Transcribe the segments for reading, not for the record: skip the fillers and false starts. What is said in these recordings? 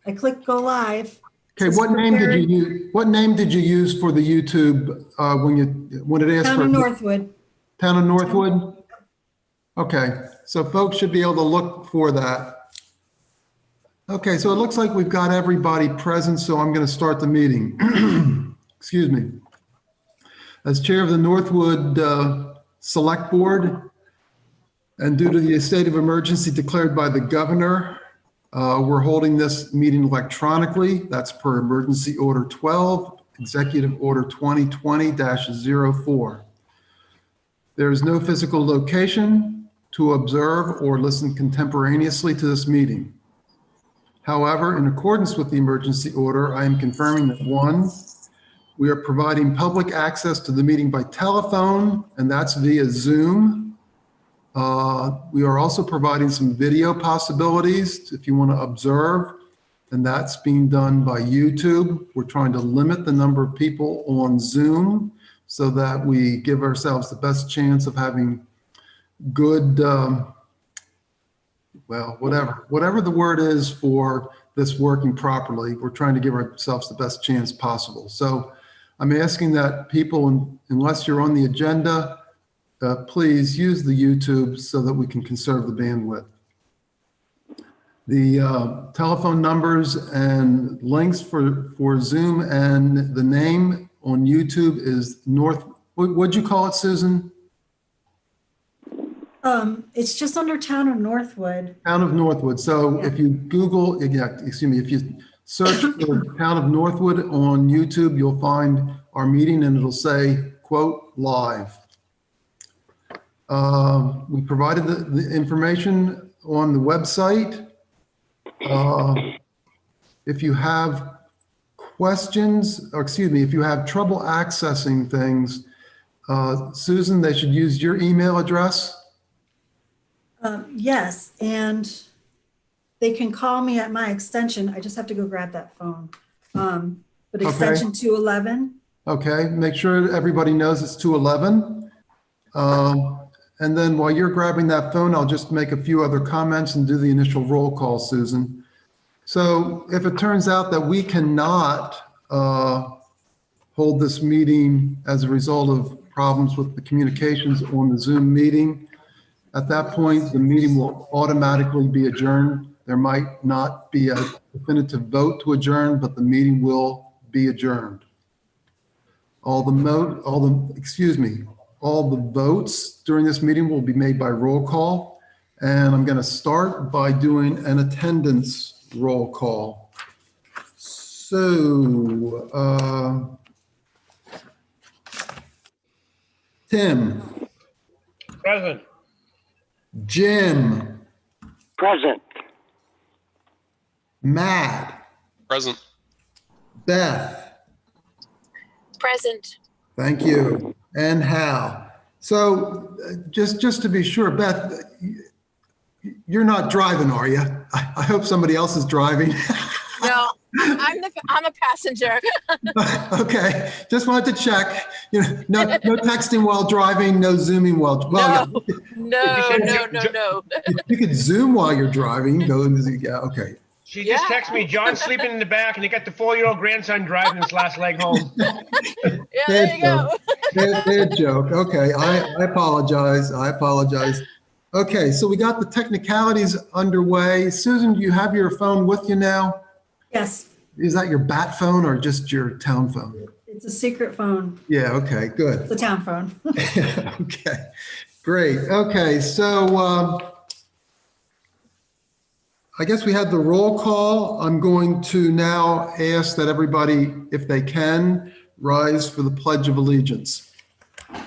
I clicked go live. Okay, what name did you use? What name did you use for the YouTube when it asked Town for of Northwood. Town of Northwood? Okay, so folks should be able to look for that. Okay, so it looks like we've got everybody present, so I'm going to start the meeting. Excuse me. As chair of the Northwood Select Board, and due to the state of emergency declared by the governor, we're holding this meeting electronically. That's per Emergency Order 12, Executive Order 2020-04. There is no physical location to observe or listen contemporaneously to this meeting. However, in accordance with the emergency order, I am confirming that 1, we are providing public access to the meeting by telephone, and that's via Zoom. We are also providing some video possibilities if you want to observe, and that's being done by YouTube. We're trying to limit the number of people on Zoom so that we give ourselves the best chance of having good, well, whatever the word is for this working properly, we're trying to give ourselves the best chance possible. So I'm asking that people, unless you're on the agenda, please use the YouTube so that we can conserve the bandwidth. The telephone numbers and links for Zoom and the name on YouTube is what'd you call it, Susan? It's just under Town of Northwood. Town of Northwood. So Yeah. if you Google, if you search for Town of Northwood on YouTube, you'll find our meeting and it'll say, quote, live. We provided the information on the website. If you have questions, or excuse me, if you have trouble accessing things, Susan, they should use your email address. Yes, and they can call me at my extension. I just have to go grab that phone. But extension 211. Okay, make sure everybody knows it's 211. And then while you're grabbing that phone, I'll just make a few other comments and do the initial roll call, Susan. So if it turns out that we cannot hold this meeting as a result of problems with the communications on the Zoom meeting, at that point, the meeting will automatically be adjourned. There might not be a definitive vote to adjourn, but the meeting will be adjourned. All the votes during this meeting will be made by roll call. And I'm going to start by doing an attendance roll call. So, Tim. Present. Jim. Present. Matt. Present. Beth. Present. Thank you. And Hal. So just to be sure, Beth, you're not driving, are you? I hope somebody else is driving. No, I'm a passenger. Okay, just wanted to check. You know, no texting while driving, no zooming while. No. You could zoom while you're driving. Yeah, okay. She just texted me, John's sleeping in the back, and he got the 4-year-old grandson driving his last leg home. Yeah, there you go. Bad joke. Okay, I apologize. Okay, so we got the technicalities underway. Susan, do you have your phone with you now? Yes. Is that your bat phone or just your town phone? It's a secret phone. Yeah, okay, good. It's a town phone. Okay, great. Okay, so I guess we had the roll call. I'm going to now ask that everybody, if they can, rise for the Pledge of Allegiance. I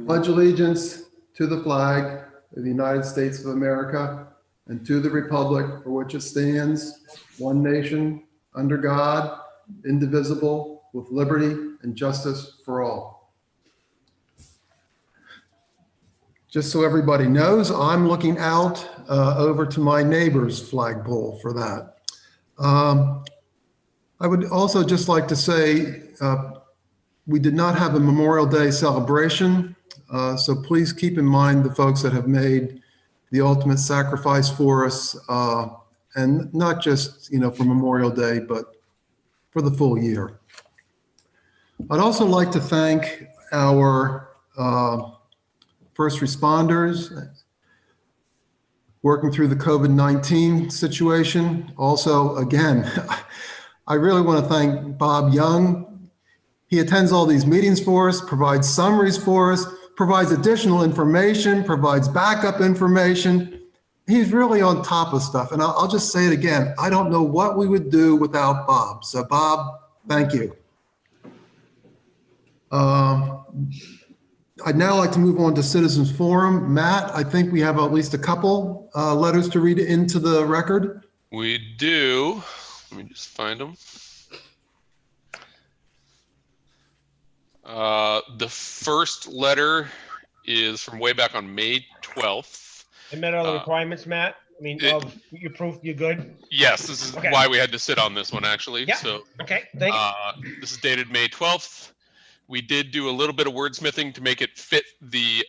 pledge allegiance to the flag of the United States of America and to the republic for which it stands, one nation, under God, indivisible, with liberty and justice for all. Just so everybody knows, I'm looking out over to my neighbor's flagpole for that. I would also just like to say we did not have a Memorial Day celebration, so please keep in mind the folks that have made the ultimate sacrifice for us, and not just, for Memorial Day, but for the full year. I'd also like to thank our first responders working through the COVID-19 situation. Also, again, I really want to thank Bob Young. He attends all these meetings for us, provides summaries for us, provides additional information, provides backup information. He's really on top of stuff. And I'll just say it again. I don't know what we would do without Bob. So Bob, thank you. I'd now like to move on to Citizens Forum. Matt, I think we have at least a couple letters to read into the record. We do. Let me just find them. The first letter is from way back on May 12th. I met all the requirements, Matt. I mean, you proof you're good? Yes, this is why we had to sit on this one, actually. Yeah. So, okay, thank you. This is dated May 12th. We did do a little bit of wordsmithing to make it fit the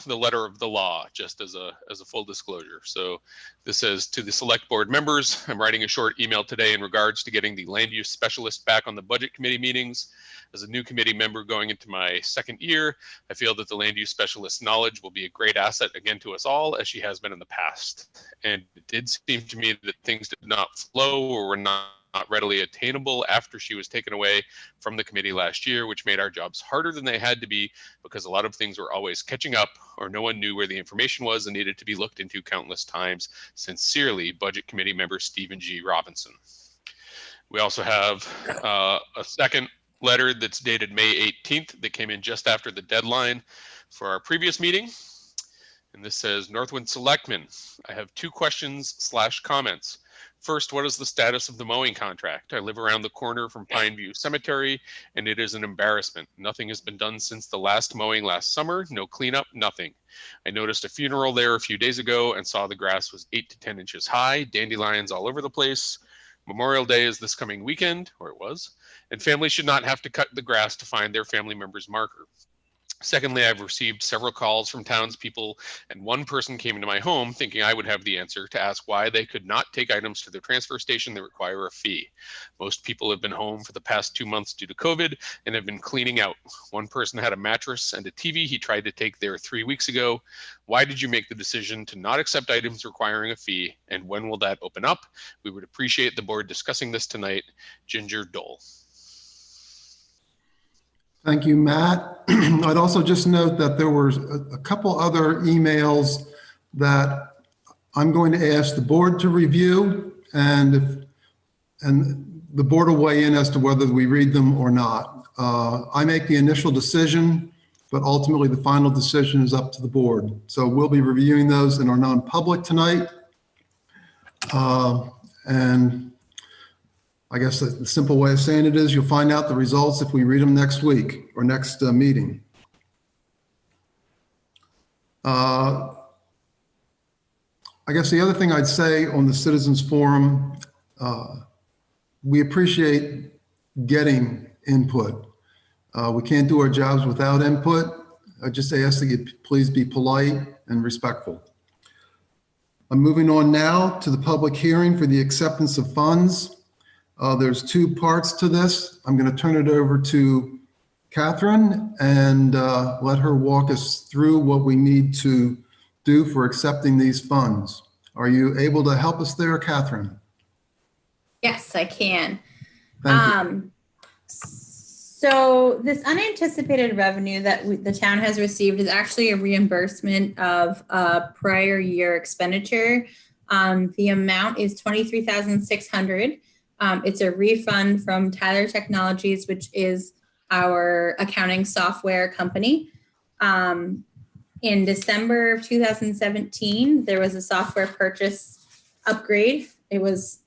letter of the law, just as a full disclosure. So this says, to the select board members, I'm writing a short email today in regards to getting the land use specialist back on the budget committee meetings. As a new committee member going into my second year, I feel that the land use specialist's knowledge will be a great asset again to us all, as she has been in the past. And it did seem to me that things did not flow or were not readily attainable after she was taken away from the committee last year, which made our jobs harder than they had to be because a lot of things were always catching up or no one knew where the information was and needed to be looked into countless times. Sincerely, Budget Committee member Stephen G. Robinson. We also have a second letter that's dated May 18th that came in just after the deadline for our previous meeting. And this says, Northwood Selectmen, I have 2 questions/comments. First, what is the status of the mowing contract? I live around the corner from Pineview Cemetery, and it is an embarrassment. Nothing has been done since the last mowing last summer. No cleanup, nothing. I noticed a funeral there a few days ago and saw the grass was 8 to 10 inches high, dandelions all over the place. Memorial Day is this coming weekend, or it was, and families should not have to cut the grass to find their family member's marker. Secondly, I've received several calls from townspeople, and one person came into my home thinking I would have the answer to ask why they could not take items to their transfer station that require a fee. Most people have been home for the past 2 months due to COVID and have been cleaning out. One person had a mattress and a TV he tried to take there 3 weeks ago. Why did you make the decision to not accept items requiring a fee, and when will that open up? We would appreciate the board discussing this tonight. Ginger Dole. Thank you, Matt. I'd also just note that there were a couple other emails that I'm going to ask the board to review, and the board will weigh in as to whether we read them or not. I make the initial decision, but ultimately the final decision is up to the board. So we'll be reviewing those in our non-public tonight. And I guess the simple way of saying it is you'll find out the results if we read them next week or next meeting. I guess the other thing I'd say on the Citizens Forum, we appreciate getting input. We can't do our jobs without input. I just ask that you please be polite and respectful. I'm moving on now to the public hearing for the acceptance of funds. There's 2 parts to this. I'm going to turn it over to Catherine and let her walk us through what we need to do for accepting these funds. Are you able to help us there, Catherine? Yes, I can. Thank you. So this unanticipated revenue that the town has received is actually a reimbursement of a prior year expenditure. The amount is $23,600. It's a refund from Tyler Technologies, which is our accounting software company. In December of 2017, there was a software purchase upgrade. It was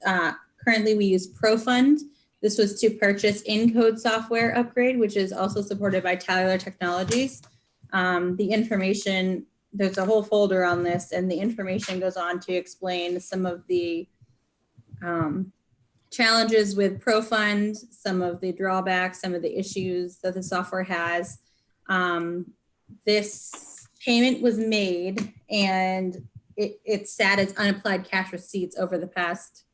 currently we use ProFund. This was to purchase Encode software upgrade, which is also supported by Tyler Technologies. The information, there's a whole folder on this, and the information goes on to explain some of the challenges with ProFund, some of the drawbacks, some of the issues that the software has. This payment was made, and it sat as unapplied cash receipts over the past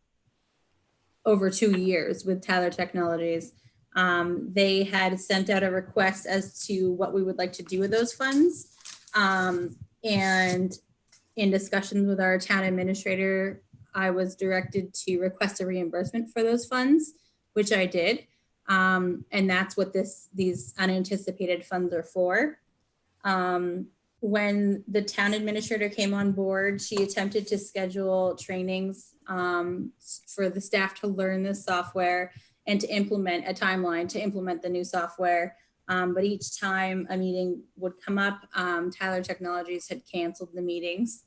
over 2 years with Tyler Technologies. They had sent out a request as to what we would like to do with those funds. And in discussions with our town administrator, I was directed to request a reimbursement for those funds, which I did. And that's what these unanticipated funds are for. When the town administrator came on board, she attempted to schedule trainings for the staff to learn this software and to implement a timeline to implement the new software. But each time a meeting would come up, Tyler Technologies had canceled the meetings.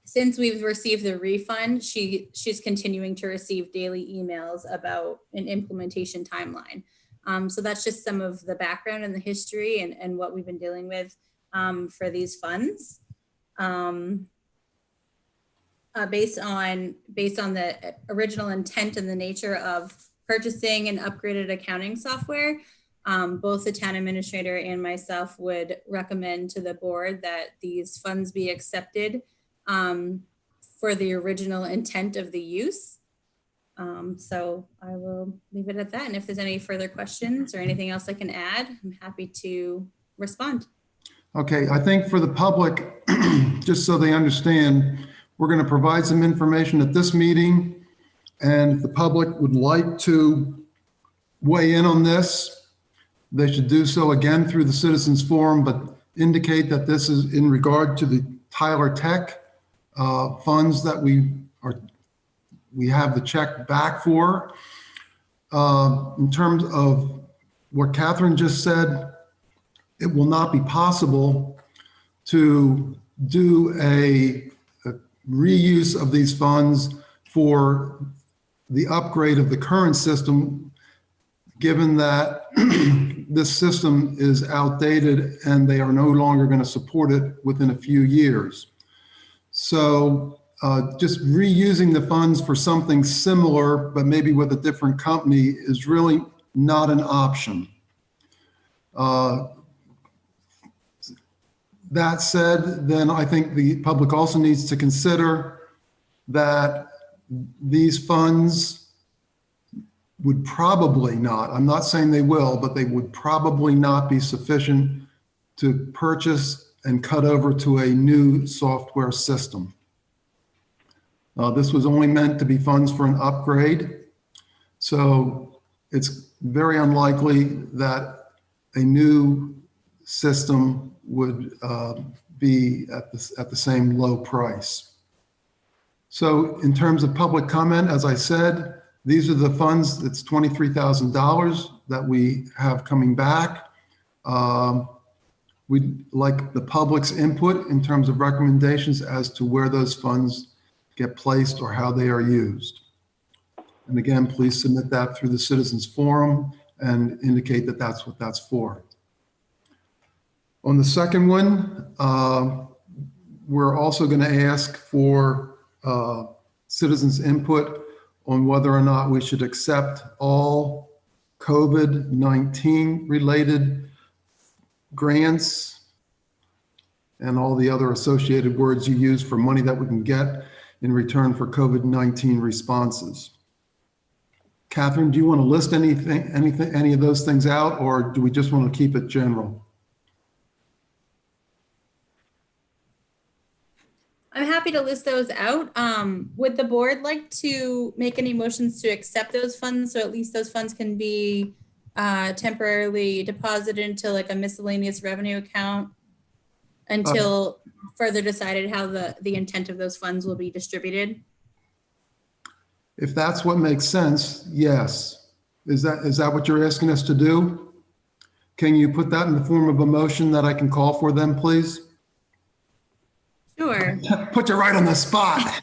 Since we've received the refund, she's continuing to receive daily emails about an implementation timeline. So that's just some of the background and the history and what we've been dealing with for these funds. Based on the original intent and the nature of purchasing an upgraded accounting software, both the town administrator and myself would recommend to the board that these funds be accepted for the original intent of the use. So I will leave it at that. And if there's any further questions or anything else I can add, I'm happy to respond. Okay, I think for the public, just so they understand, we're going to provide some information at this meeting. And if the public would like to weigh in on this, they should do so again through the citizens forum, but indicate that this is in regard to the Tyler Tech funds that we have the check back for. In terms of what Catherine just said, it will not be possible to do a reuse of these funds for the upgrade of the current system, given that this system is outdated and they are no longer going to support it within a few years. So just reusing the funds for something similar, but maybe with a different company, is really not an option. That said, then I think the public also needs to consider that these funds would probably not, I'm not saying they will, but they would probably not be sufficient to purchase and cut over to a new software system. This was only meant to be funds for an upgrade. So it's very unlikely that a new system would be at the same low price. So in terms of public comment, as I said, these are the funds, it's $23,000 that we have coming back. We'd like the public's input in terms of recommendations as to where those funds get placed or how they are used. And again, please submit that through the Citizens Forum and indicate that that's what that's for. On the second one, we're also going to ask for citizens' input on whether or not we should accept all COVID-19 related grants and all the other associated words you use for money that we can get in return for COVID-19 responses. Catherine, do you want to list any of those things out, or do we just want to keep it general? I'm happy to list those out. Would the board like to make any motions to accept those funds, so at least those funds can be temporarily deposited into like a miscellaneous revenue account until further decided how the intent of those funds will be distributed? If that's what makes sense, yes. Is that what you're asking us to do? Can you put that in the form of a motion that I can call for them, please? Sure. Put you right on the spot.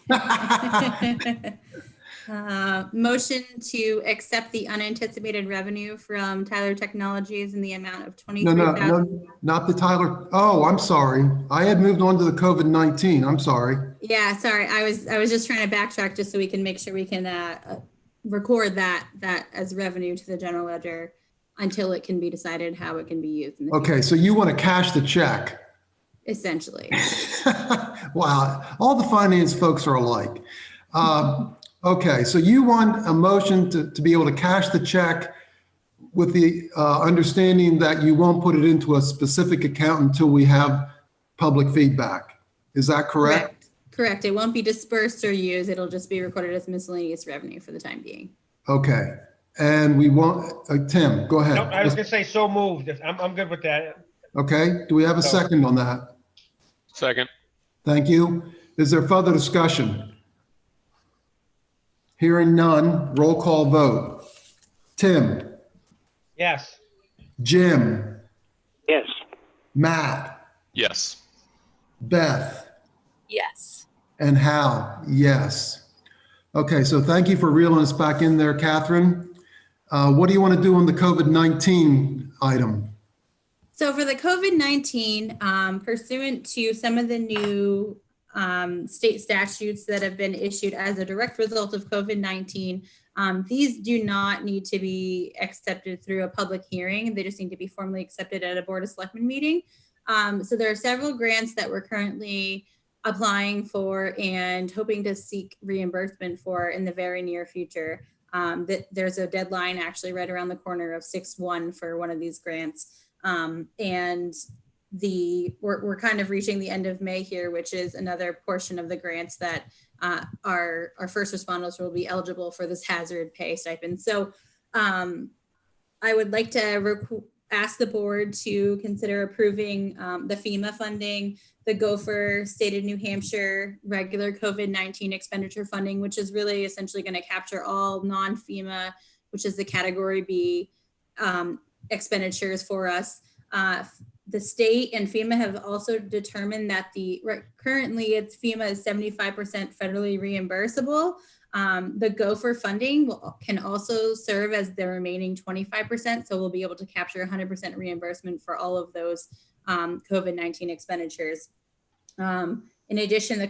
Motion to accept the unanticipated revenue from Tyler Technologies in the amount of $23,000. No, not the Tyler. Oh, I'm sorry. I had moved on to the COVID-19. I'm sorry. Yeah, sorry. I was just trying to backtrack just so we can make sure we can record that as revenue to the general ledger until it can be decided how it can be used. Okay, so you want to cash the check? essentially. Wow, all the finance folks are alike. Okay, so you want a motion to be able to cash the check with the understanding that you won't put it into a specific account until we have public feedback. Is that correct? Correct. It won't be dispersed or used. It'll just be recorded as miscellaneous revenue for the time being. Okay, and we won't, Tim, go ahead. Nope, I was gonna say so moved. I'm good with that. Okay, do we have a second on that? Second. Thank you. Is there further discussion? Hearing none, roll call vote. Tim, Yes. Jim, Yes. Matt, Yes. Beth, Yes. and Hal, yes. Okay, so thank you for reeling us back in there, Catherine. What do you want to do on the COVID-19 item? So for the COVID-19, pursuant to some of the new state statutes that have been issued as a direct result of COVID-19, these do not need to be accepted through a public hearing. They just need to be formally accepted at a Board of Selectmen meeting. So there are several grants that we're currently applying for and hoping to seek reimbursement for in the very near future. There's a deadline actually right around the corner of 6/1 for one of these grants. And we're kind of reaching the end of May here, which is another portion of the grants that our first responders will be eligible for this hazard pay stipend. So I would like to ask the board to consider approving the FEMA funding, the Gopher State of New Hampshire regular COVID-19 expenditure funding, which is really essentially going to capture all non-FEMA, which is the category B expenditures for us. The state and FEMA have also determined that currently FEMA is 75% federally reimbursable. The Gopher funding can also serve as the remaining 25%. So we'll be able to capture 100% reimbursement for all of those COVID-19 expenditures. In addition, the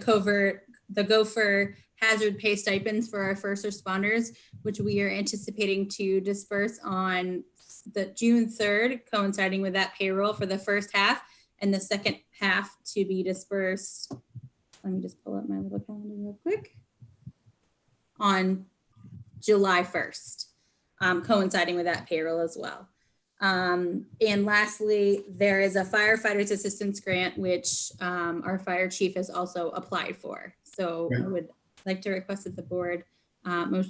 Gopher hazard pay stipends for our first responders, which we are anticipating to disperse on the June 3rd, coinciding with that payroll for the first half, and the second half to be dispersed. Let me just pull up my little calendar real quick. On July 1st, coinciding with that payroll as well. And lastly, there is a firefighters assistance grant, which our fire chief has also applied for. So I would like to request that the board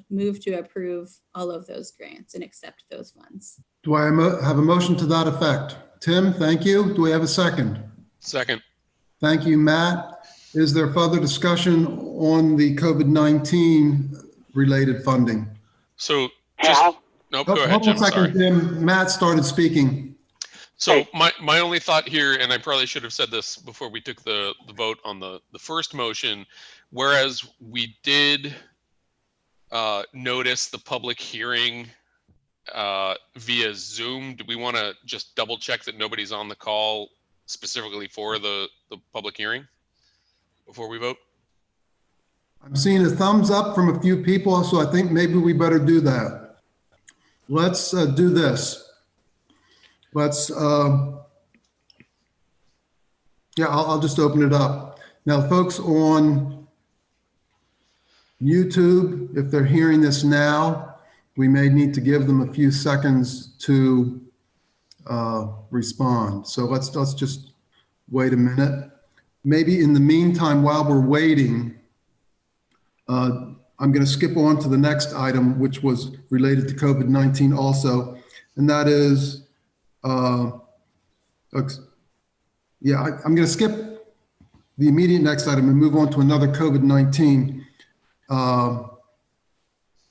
move to approve all of those grants and accept those funds. Do I have a motion to that effect? Tim, thank you. Do we have a second? Second. Thank you, Matt. Is there further discussion on the COVID-19 related funding? So just, nope, go ahead, Hold on Jim, a second, sorry. Jim. Matt started speaking. So my only thought here, and I probably should have said this before we took the vote on the first motion, whereas we did notice the public hearing via Zoom, do we want to just double check that nobody's on the call specifically for the public hearing before we vote? I'm seeing a thumbs up from a few people, so I think maybe we better do that. Let's do this. Let's, I'll just open it up. Now, folks on YouTube, if they're hearing this now, we may need to give them a few seconds to respond. So let's just wait a minute. Maybe in the meantime, while we're waiting, I'm going to skip on to the next item, which was related to COVID-19 also, and that is, I'm going to skip the immediate next item and move on to another COVID-19.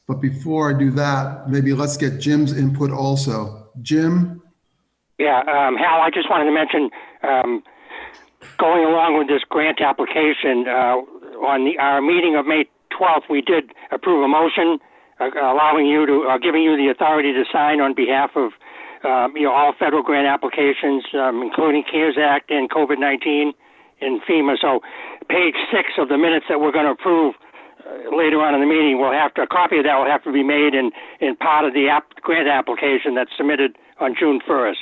But before I do that, maybe let's get Jim's input also. Jim? Yeah, Hal, I just wanted to mention, going along with this grant application, on our meeting of May 12th, we did approve a motion allowing you to, giving you the authority to sign on behalf of, all federal grant applications, including CARES Act and COVID-19 and FEMA. So page 6 of the minutes that we're going to approve later on in the meeting, a copy of that will have to be made in part of the grant application that's submitted on June 1st.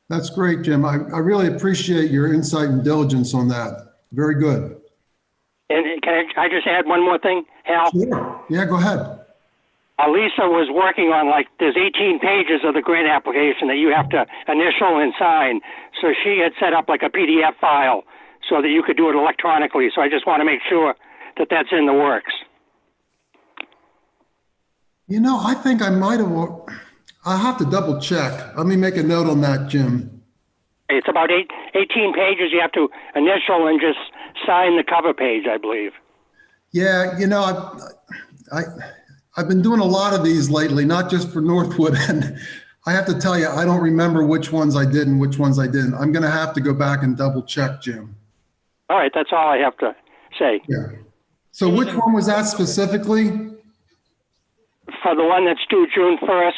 That's great, Jim. I really appreciate your insight and diligence on that. Very good. And can I just add one more thing, Hal? Sure. Yeah, go ahead. Lisa was working on, like, there's 18 pages of the grant application that you have to initial and sign. So she had set up like a PDF file so that you could do it electronically. So I just want to make sure that that's in the works. You know, I think I might have, I'll have to double check. Let me make a note on that, Jim. It's about 18 pages. You have to initial and just sign the cover page, I believe. Yeah, you know, I've been doing a lot of these lately, not just for Northwood, and I have to tell you, I don't remember which ones I did and which ones I didn't. I'm going to have to go back and double check, Jim. All right, that's all I have to say. Yeah. So which one was that specifically? For the one that's due June 1st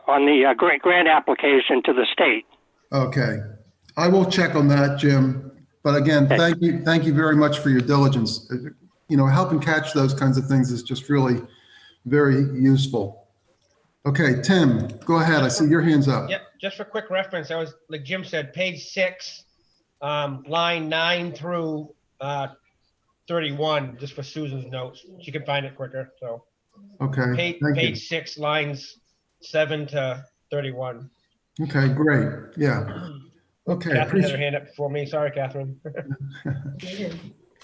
on the grant application to the state. Okay. I will check on that, Jim. But again, thank you very much for your diligence. You know, helping catch those kinds of things is just really very useful. Okay, Tim, go ahead. I see your hands up. Yep, just for quick reference, I was, like Jim said, page 6, line 9 through 31, just for Susan's notes. She can find it quicker, so. Okay, thank you. Page 6, lines 7 to 31. Okay, great. Yeah. Okay. Catherine had her hand up before me. Sorry, Catherine.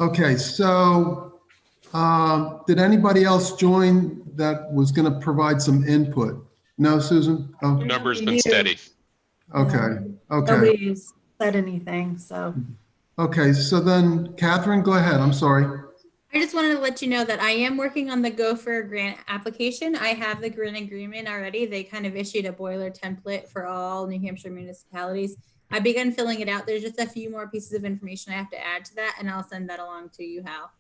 Okay, so did anybody else join that was going to provide some input? No, Susan? Oh, Number's been steady. okay. Okay. Nobody's said anything, so. Okay, so then Catherine, go ahead. I'm sorry. I just wanted to let you know that I am working on the Gopher grant application. I have the grant agreement already. They kind of issued a boiler template for all New Hampshire municipalities. I began filling it out. There's just a few more pieces of information I have to add to that, and I'll send that along to you, Hal.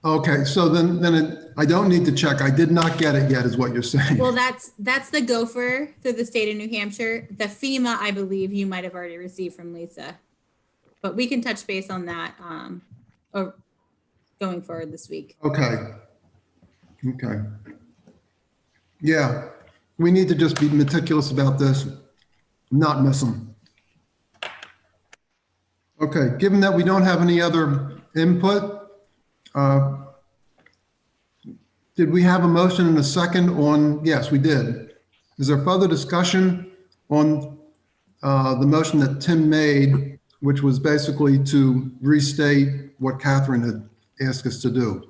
Okay, so then I don't need to check. I did not get it yet, is what you're saying. Well, that's the Gopher through the state of New Hampshire. The FEMA, I believe you might have already received from Lisa, but we can touch base on that or going forward this week. Okay. Okay. Yeah, we need to just be meticulous about this, not miss them. Okay, given that we don't have any other input, did we have a motion and a second on, yes, we did. Is there further discussion on the motion that Tim made, which was basically to restate what Catherine had asked us to do?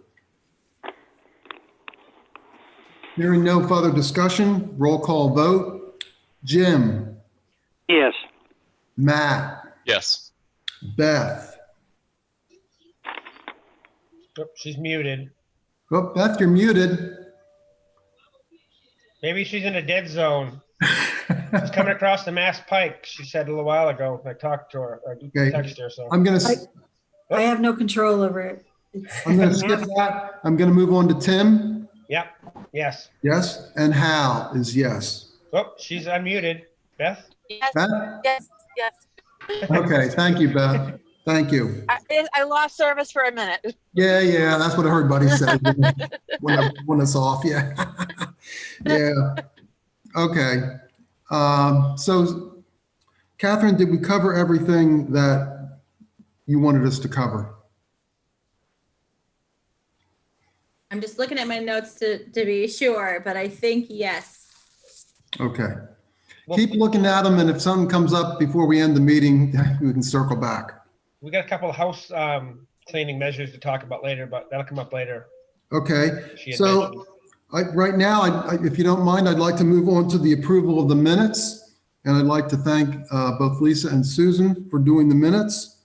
Hearing no further discussion, roll call vote. Jim? Yes. Matt? Yes. Beth? Oop, she's muted. Oh, Beth, you're muted. Maybe she's in a dead zone. She's coming across the Mass Pike, she said a little while ago. I talked to her, or Okay. texted her, so. I'm gonna I have no control over it. skip that. I'm gonna move on to Tim. Yep, yes. Yes, and Hal is yes. Oh, she's unmuted. Beth? Yes, Beth? yes, yes. Okay, thank you, Beth. Thank you. I lost service for a minute. Yeah, that's what everybody said when it's off, yeah. Yeah, okay. So Catherine, did we cover everything that you wanted us to cover? I'm just looking at my notes to be sure, but I think yes. Okay. Keep looking at them, and if something comes up before we end the meeting, we can circle back. We got a couple of house cleaning measures to talk about later, but that'll come up later. Okay, She had so right now, if you don't mind, I'd like to move on to the approval of the minutes. And I'd like to thank both Lisa and Susan for doing the minutes.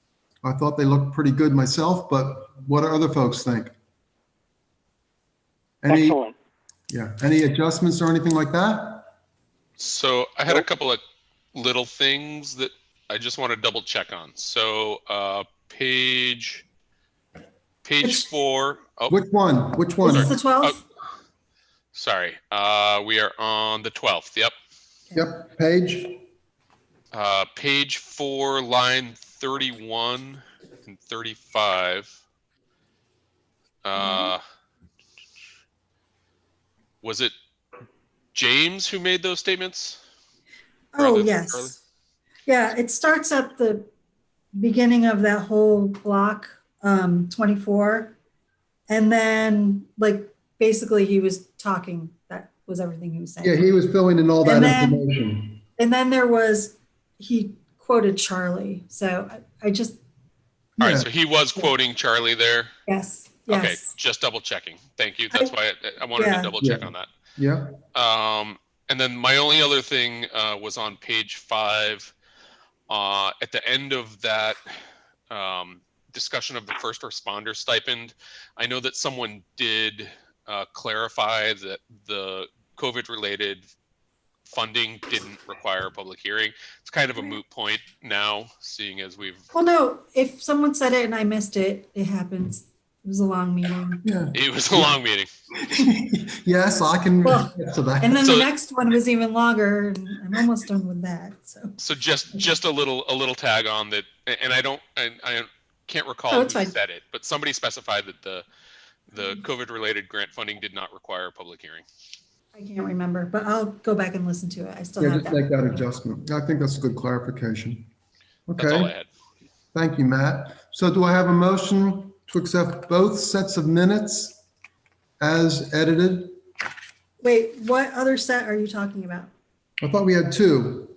I thought they looked pretty good myself, but what do other folks think? Excellent. Yeah, any adjustments or anything like that? So I had a couple of little things that I just want to double check on. So page 4. Oh, Which one? Which one? Is this the 12th? sorry. We are on the 12th. Yep. Yep, page. Page 4, line 31 and 35. Was it James who made those statements? Oh, Charlie? yes. Yeah, it starts at the beginning of that whole block, 24. And then like basically he was talking. That was everything he was saying. Yeah, he was filling in all that And then- information. And then he quoted Charlie. So I just, All right, Yeah, so he was quoting Charlie there. yes, Okay, yes. just double checking. Thank you. That's why I wanted Yeah. to double check Yeah. on that. yeah, And then my only other thing was on page 5. At the end of that discussion of the first responder stipend, I know that someone did clarify that the COVID-related funding didn't require a public hearing. It's kind of a moot point now, seeing as we've. Well, no, if someone said it and I missed it, it happens. It was a long meeting. yeah. It was a long meeting. Yes, I can Well, get to that. And then So- the next one was even longer and I'm almost done with that. So, So just a little tag on that, and I can't recall Oh, who it's fine. said it, but somebody specified that the COVID-related grant funding did not require a public hearing. I can't remember, but I'll go back and listen to it. I still Yeah, have just that. make that adjustment. I think that's a good clarification. That's all I Okay, had. thank you, Matt. So do I have a motion to accept both sets of minutes as edited? Wait, what other set are you talking about? I thought we had two,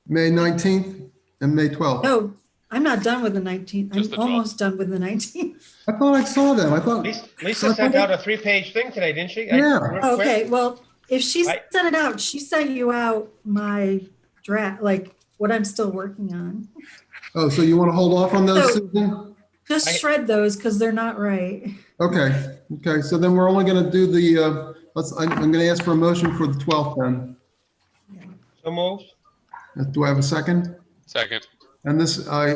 May 19th and May 12th. No, I'm not done with the 19th. Just the I'm 12th. almost done with the 19th. I thought I saw them. I thought, Lisa sent out a 3-page thing today, didn't she? Yeah. Real quick. Okay, well, if she I- sent it out, she sent you out my draft, like what I'm still working on. oh, so you want to hold off on those, So- Susan? Just shred those because they're not right. Okay, okay, so then we're only going to do the, I'm going to ask for a motion for the 12th then. So moved. Do I have a second? Second. And this, I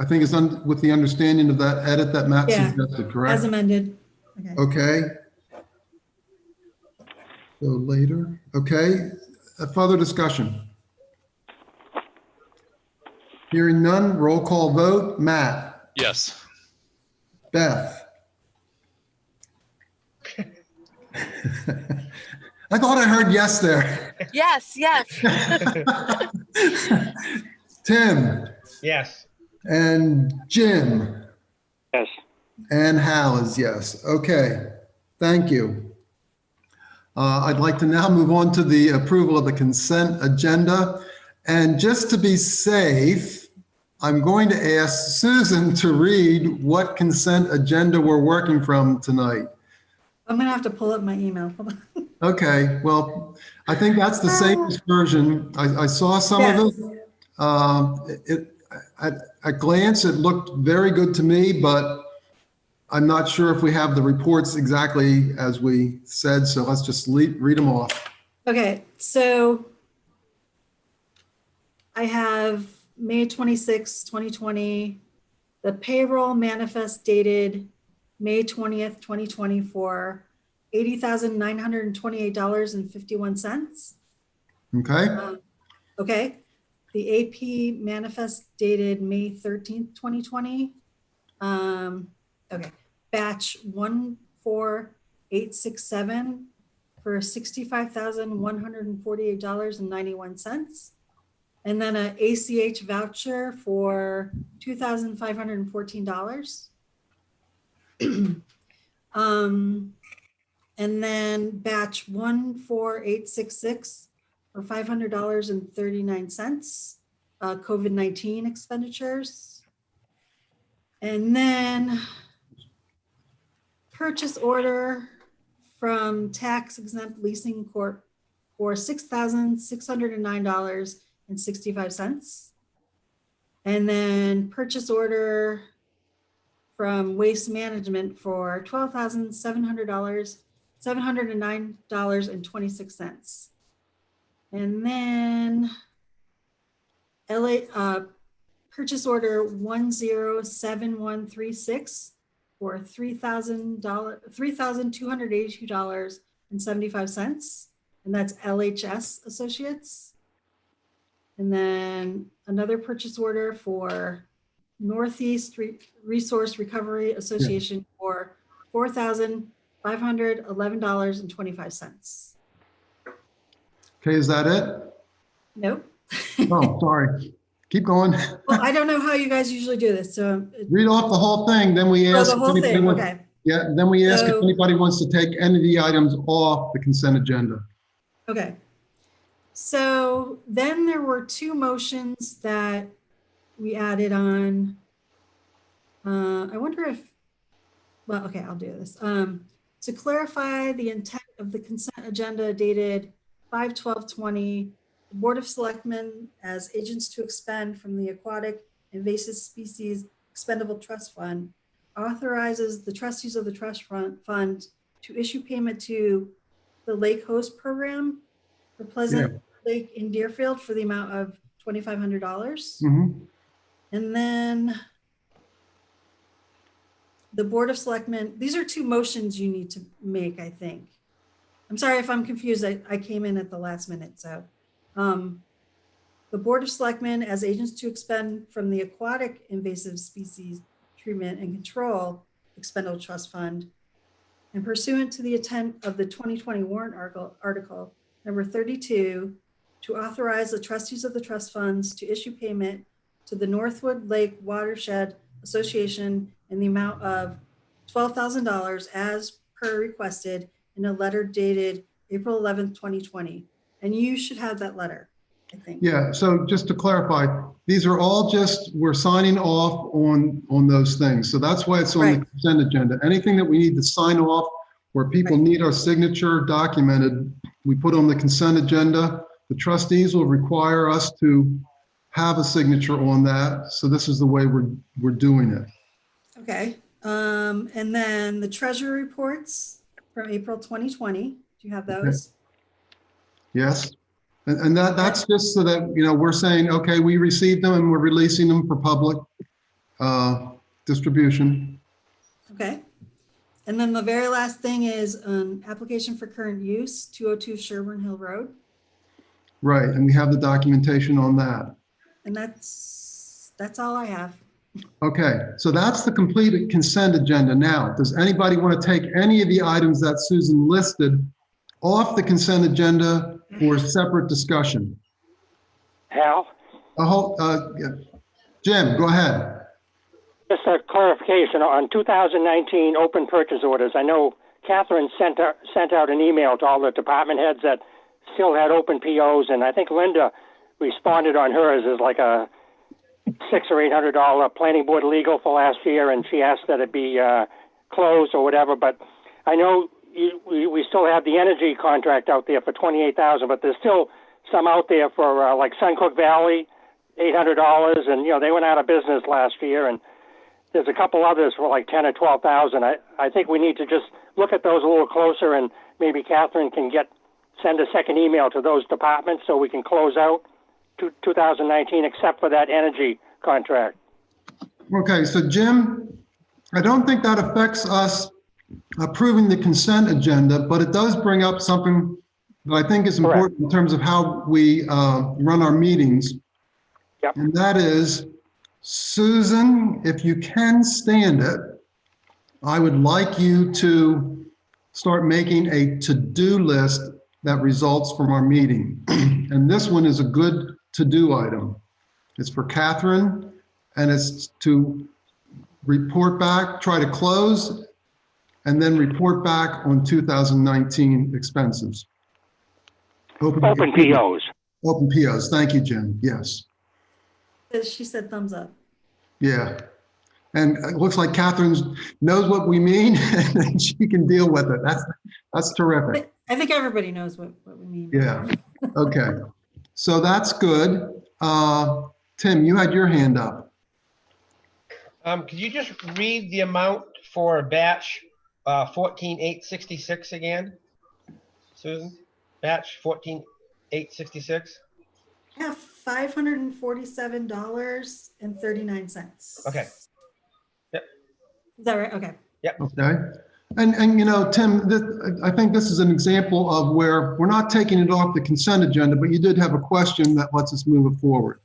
think is with the understanding of that edit that Matt Yeah. suggested, As correct? amended. Okay. Okay. So later, okay. Further discussion? Hearing none, roll call vote. Matt, Yes. Beth. I thought I heard yes there. Yes, yes. Tim Yes. and Jim. Yes. And Hal is yes. Okay, thank you. I'd like to now move on to the approval of the consent agenda. And just to be safe, I'm going to ask Susan to read what consent agenda we're working from tonight. I'm gonna have to pull up my email. Hold on. Okay, well, I think that's the safest version. I saw some of it. At glance, it looked very good to me, but I'm not sure if we have the reports exactly as we said, so let's just read them off. Okay, so I have May 26, 2020, the payroll manifest dated May 20th, 2024, $80,928.51. Okay, Okay, the AP manifest dated May 13th, 2020. Okay, batch 14867 for $65,148.91. And then a ACH voucher for $2,514. And then batch 14866 for $500.39, COVID-19 expenditures. And then purchase order from Tax Exempt Leasing Corp for $6,609.65. And then purchase order from Waste Management for $709.26. And then purchase order 107136 for $3,282.75. And that's LHS Associates. And then another purchase order for Northeast Resource Recovery Association for $4,511.25. okay, is that it? Nope. Oh, sorry. Keep going. Well, I don't know how you guys usually do this, so. Read off the whole thing, then we Oh, ask. the if whole anybody thing, wants- okay. Yeah, then we ask if So- anybody wants to take any of the items off the consent agenda. Okay. So then there were two motions that we added on. I wonder if, well, okay, I'll do this. To clarify the intent of the consent agenda dated 5/12/20, the Board of Selectmen as agents to expend from the Aquatic Invasive Species Expendable Trust Fund authorizes the trustees of the trust fund to issue payment to the Lake Host Program for Pleasant Lake in Deerfield for the amount of $2,500. Mhm. And then the Board of Selectmen, these are two motions you need to make, I think. I'm sorry if I'm confused. I came in at the last minute. So the Board of Selectmen as agents to expend from the Aquatic Invasive Species Treatment and Control Expendable Trust Fund and pursuant to the intent of the 2020 warrant article number 32, to authorize the trustees of the trust funds to issue payment to the Northwood Lake Watershed Association in the amount of $12,000 as per requested in a letter dated April 11th, 2020. And you should have that letter, I think. Yeah, so just to clarify, these are all just, we're signing off on those things. So that's why it's on the Right. consent agenda. Anything that we need to sign off where people Right. need our signature documented, we put on the consent agenda. The trustees will require us to have a signature on that. So this is the way we're doing it. Okay. And then the treasury reports from April 2020. Do you have those? Yes? And that's just so that, we're saying, okay, we received them and we're releasing them for public distribution. Okay. And then the very last thing is an application for current use, 202 Sherburne Hill Road. Right, and we have the documentation on that. And that's all I have. Okay, so that's the complete consent agenda. Now, does anybody want to take any of the items that Susan listed off the consent agenda for separate discussion? Hal, Jim, go ahead. just a clarification on 2019 open purchase orders. I know Catherine sent out an email to all the department heads that still had open POs, and I think Linda responded on hers as like a $600 or $800 planning board legal for last year, and she asked that it be closed or whatever. But I know we still have the energy contract out there for $28,000, but there's still some out there for like Suncook Valley, $800, and they went out of business last year, and there's a couple others for like 10 or 12,000. I think we need to just look at those a little closer, and maybe Catherine can send a second email to those departments so we can close out 2019 except for that energy contract. Okay, so Jim, I don't think that affects us approving the consent agenda, but it does bring up something that I think is important in terms of how we run our meetings. Yep. And that is, Susan, if you can stand it, I would like you to start making a to-do list that results from our meeting. And this one is a good to-do item. It's for Catherine, and it's to report back, try to close, and then report back on 2019 expenses. Open POs. Open POs. Thank you, Jim. Yes. She said thumbs up. Yeah. And it looks like Catherine knows what we mean and she can deal with it. That's terrific. I think everybody knows what we mean. Yeah. Okay. So that's good. Tim, you had your hand up. Could you just read the amount for batch 14,866 again, Susan? Batch 14,866. I have $547.39. Okay. Yep. Is that right? Okay. Yep. Okay. And Tim, I think this is an example of where we're not taking it off the consent agenda, but you did have a question that lets us move it forward.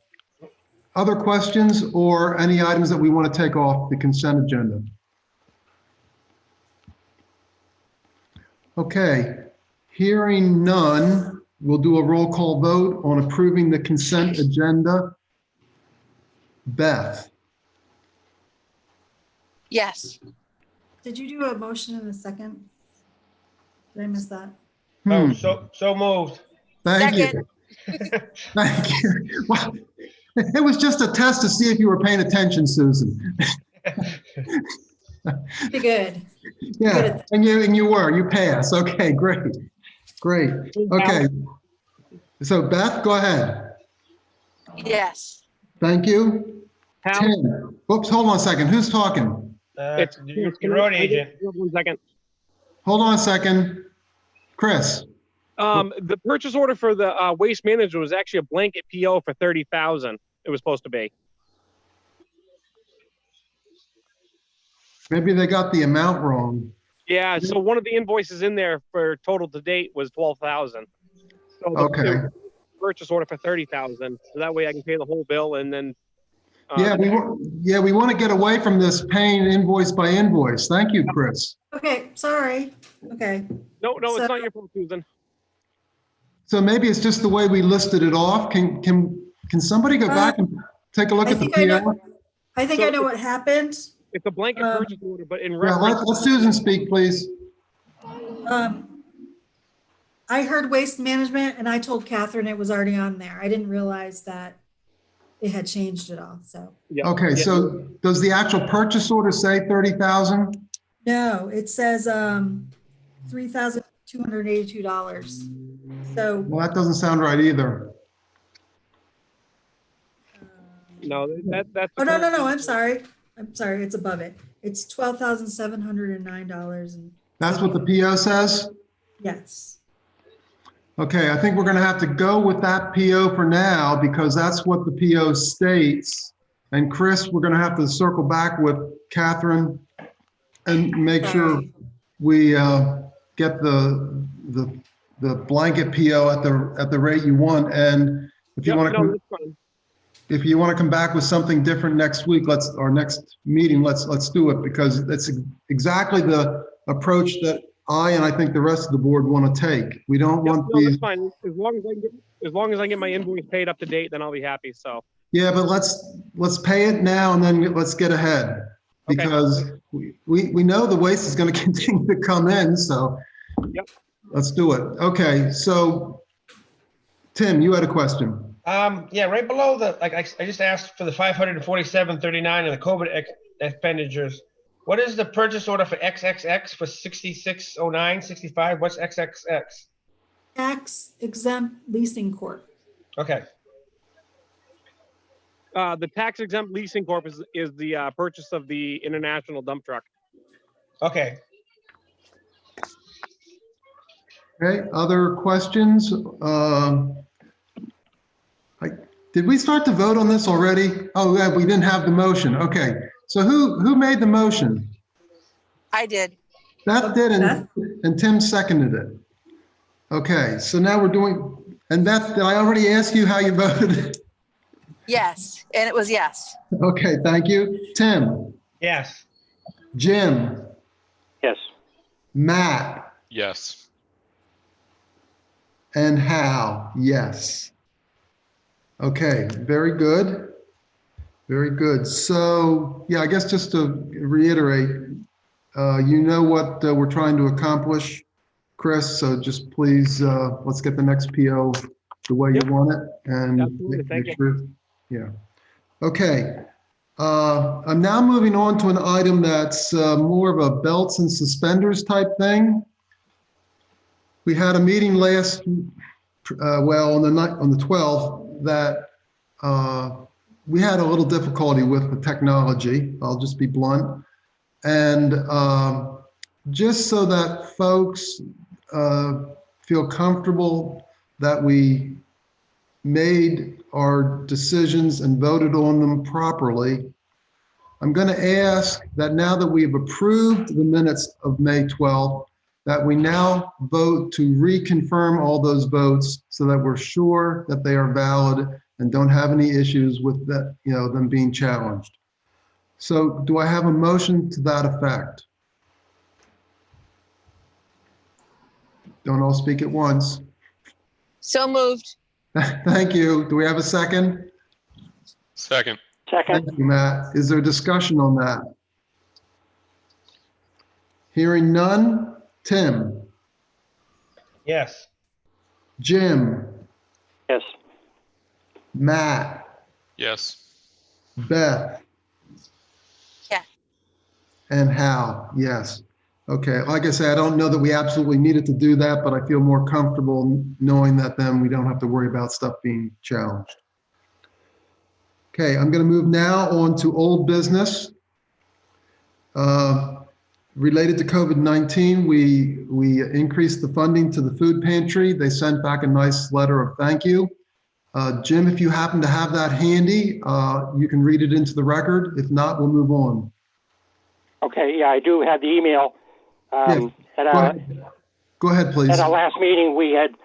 Other questions or any items that we want to take off the consent agenda? Okay, hearing none, we'll do a roll call vote on approving the consent agenda. Beth, Yes. Did you do a motion in a second? Did I miss that? Oh, so moved. Thank you. Second. Thank you. Well, it was just a test to see if you were paying attention, Susan. Be good. Yeah, and you were. You passed. Okay, great. Great. Okay. So Beth, go ahead. Yes. Thank you. Hal, Tim. Oops, hold on a second. Who's talking? it's Your road agent. 1 second. Hold on a second. Chris. The purchase order for the waste management was actually a blanket PO for 30,000. It was supposed to be. Maybe they got the amount wrong. Yeah. So one of the invoices in there for total to date was 12,000. So Okay. purchase order for 30,000. So that way I can pay the whole bill and then. Yeah, we want to get away from this paying invoice by invoice. Thank you, Chris. Okay, sorry. Okay. No, So- it's not your fault, Susan. So maybe it's just the way we listed it off. Can somebody go back and take a look I at the think I know. PO? I think I know what happened. It's a blanket purchase order, but in Yeah, reference. let Susan speak, please. I heard waste management and I told Catherine it was already on there. I didn't realize that it had changed at all, so. Yeah, Okay, yeah. so does the actual purchase order say 30,000? No, it says $3,282. So Well, that doesn't sound right either. No, that's. oh no, I'm sorry. It's above it. It's $12,709 and That's what the PO says? yes. Okay, I think we're gonna have to go with that PO for now because that's what the PO states. And Chris, we're gonna have to circle back with Catherine and make sure Sorry. we get the blanket PO at the rate you want. And if you want to, No, that's fine. if you want to come back with something different next week, our next meeting, let's do it because that's exactly the approach that I think the rest of the board want to take. We don't want No, these. that's fine. As long as I get my invoice paid up to date, then I'll be happy. So. Yeah, but let's pay it now and then let's get ahead Okay. because we know the waste is going to continue to come in. So Yep. let's do it. Okay, so Tim, you had a question. Yeah, right below I just asked for the 547.39 and the COVID expenditures. What is the purchase order for XXX for 6609.65? What's XXX? Tax exempt leasing corp. Okay, The tax exempt leasing corp is the purchase of the international dump truck. okay. Okay, other questions? Did we start to vote on this already? Oh, yeah, we didn't have the motion. Okay, so who made the motion? I did. Beth did Beth? and Tim seconded it. Okay, so now we're doing, and Beth, did I already ask you how you voted? Yes. And it was yes. Okay, thank you. Tim, Yes. Jim, Yes. Matt, Yes. and Hal, yes. Okay, very good. Very good. So, yeah, I guess just to reiterate, you know what we're trying to accomplish, Chris, so just please, let's get the next PO the way you want it and Absolutely. Thank make you. sure. Yeah. Okay. I'm now moving on to an item that's more of a belts and suspenders type thing. We had a meeting last, well, on the 12th that we had a little difficulty with the technology. I'll just be blunt. And just so that folks feel comfortable that we made our decisions and voted on them properly, I'm going to ask that now that we've approved the minutes of May 12th, that we now vote to reconfirm all those votes so that we're sure that they are valid and don't have any issues with that, them being challenged. So do I have a motion to that effect? Don't all speak at once. So moved. Thank you. Do we have a second? Second. Second. Thank you, Matt. Is there discussion on that? Hearing none. Tim, Yes. Jim, Yes. Matt, Yes. Beth, Yeah. and Hal, yes. Okay, like I said, I don't know that we absolutely needed to do that, but I feel more comfortable knowing that then we don't have to worry about stuff being challenged. Okay, I'm going to move now on to old business. Related to COVID-19, we increased the funding to the food pantry. They sent back a nice letter of thank you. Jim, if you happen to have that handy, you can read it into the record. If not, we'll move on. Okay, yeah, I do have the email. Yeah, go ahead, please. At our last meeting, we had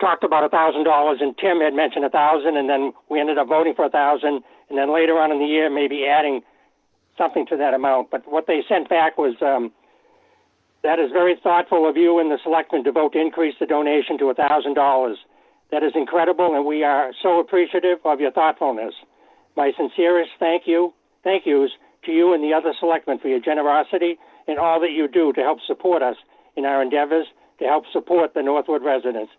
talked about $1,000, and Tim had mentioned 1,000, and then we ended up voting for 1,000, and then later on in the year, maybe adding something to that amount. But what they sent back was, that is very thoughtful of you and the selectmen to vote to increase the donation to $1,000. That is incredible, and we are so appreciative of your thoughtfulness. My sincerest thank yous to you and the other selectmen for your generosity and all that you do to help support us in our endeavors to help support the Northwood residents.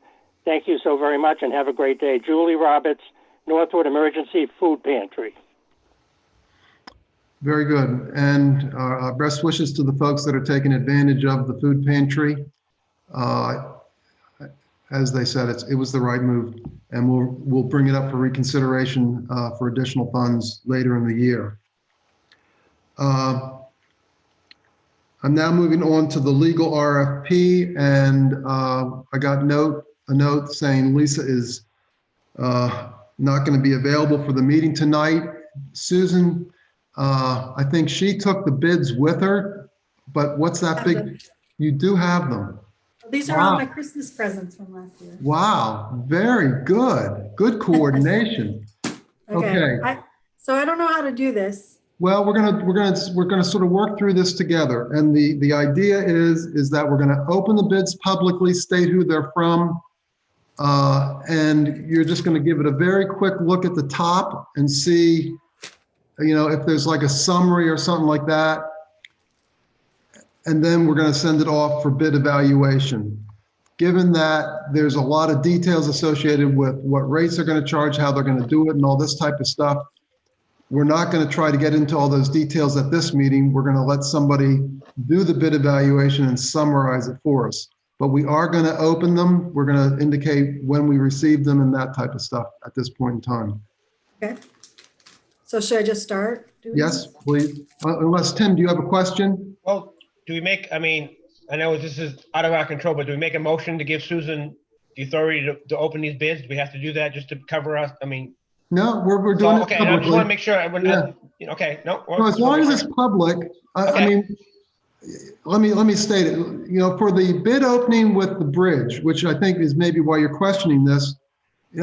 Thank you so very much, and have a great day. Julie Roberts, Northwood Emergency Food Pantry. Very good. And best wishes to the folks that are taking advantage of the food pantry. As they said, it was the right move, and we'll bring it up for reconsideration for additional funds later in the year. I'm now moving on to the legal RFP, and I got a note saying Lisa is not going to be available for the meeting tonight. Susan, I think she took the bids with her, but what's that big? You do have them. These are all my Christmas presents from last year. Wow, very good. Good coordination. Okay. So I don't know how to do this. Well, we're gonna sort of work through this together, and the idea is that we're gonna open the bids publicly, state who they're from, and you're just gonna give it a very quick look at the top and see, if there's like a summary or something like that, and then we're gonna send it off for bid evaluation. Given that there's a lot of details associated with what rates they're gonna charge, how they're gonna do it, and all this type of stuff, we're not going to try to get into all those details at this meeting. We're going to let somebody do the bid evaluation and summarize it for us. But we are going to open them. We're going to indicate when we receive them and that type of stuff at this point in time. Okay. So should I just start? Yes, please. Unless, Tim, do you have a question? Well, I know this is out of our control, but do we make a motion to give Susan the authority to open these bids? Do we have to do that just to cover us? No, we're doing it okay. publicly. I just want to make sure. Okay. No, as long as it's public, Okay. let me state it. For the bid opening with the bridge, which I think is maybe why you're questioning this,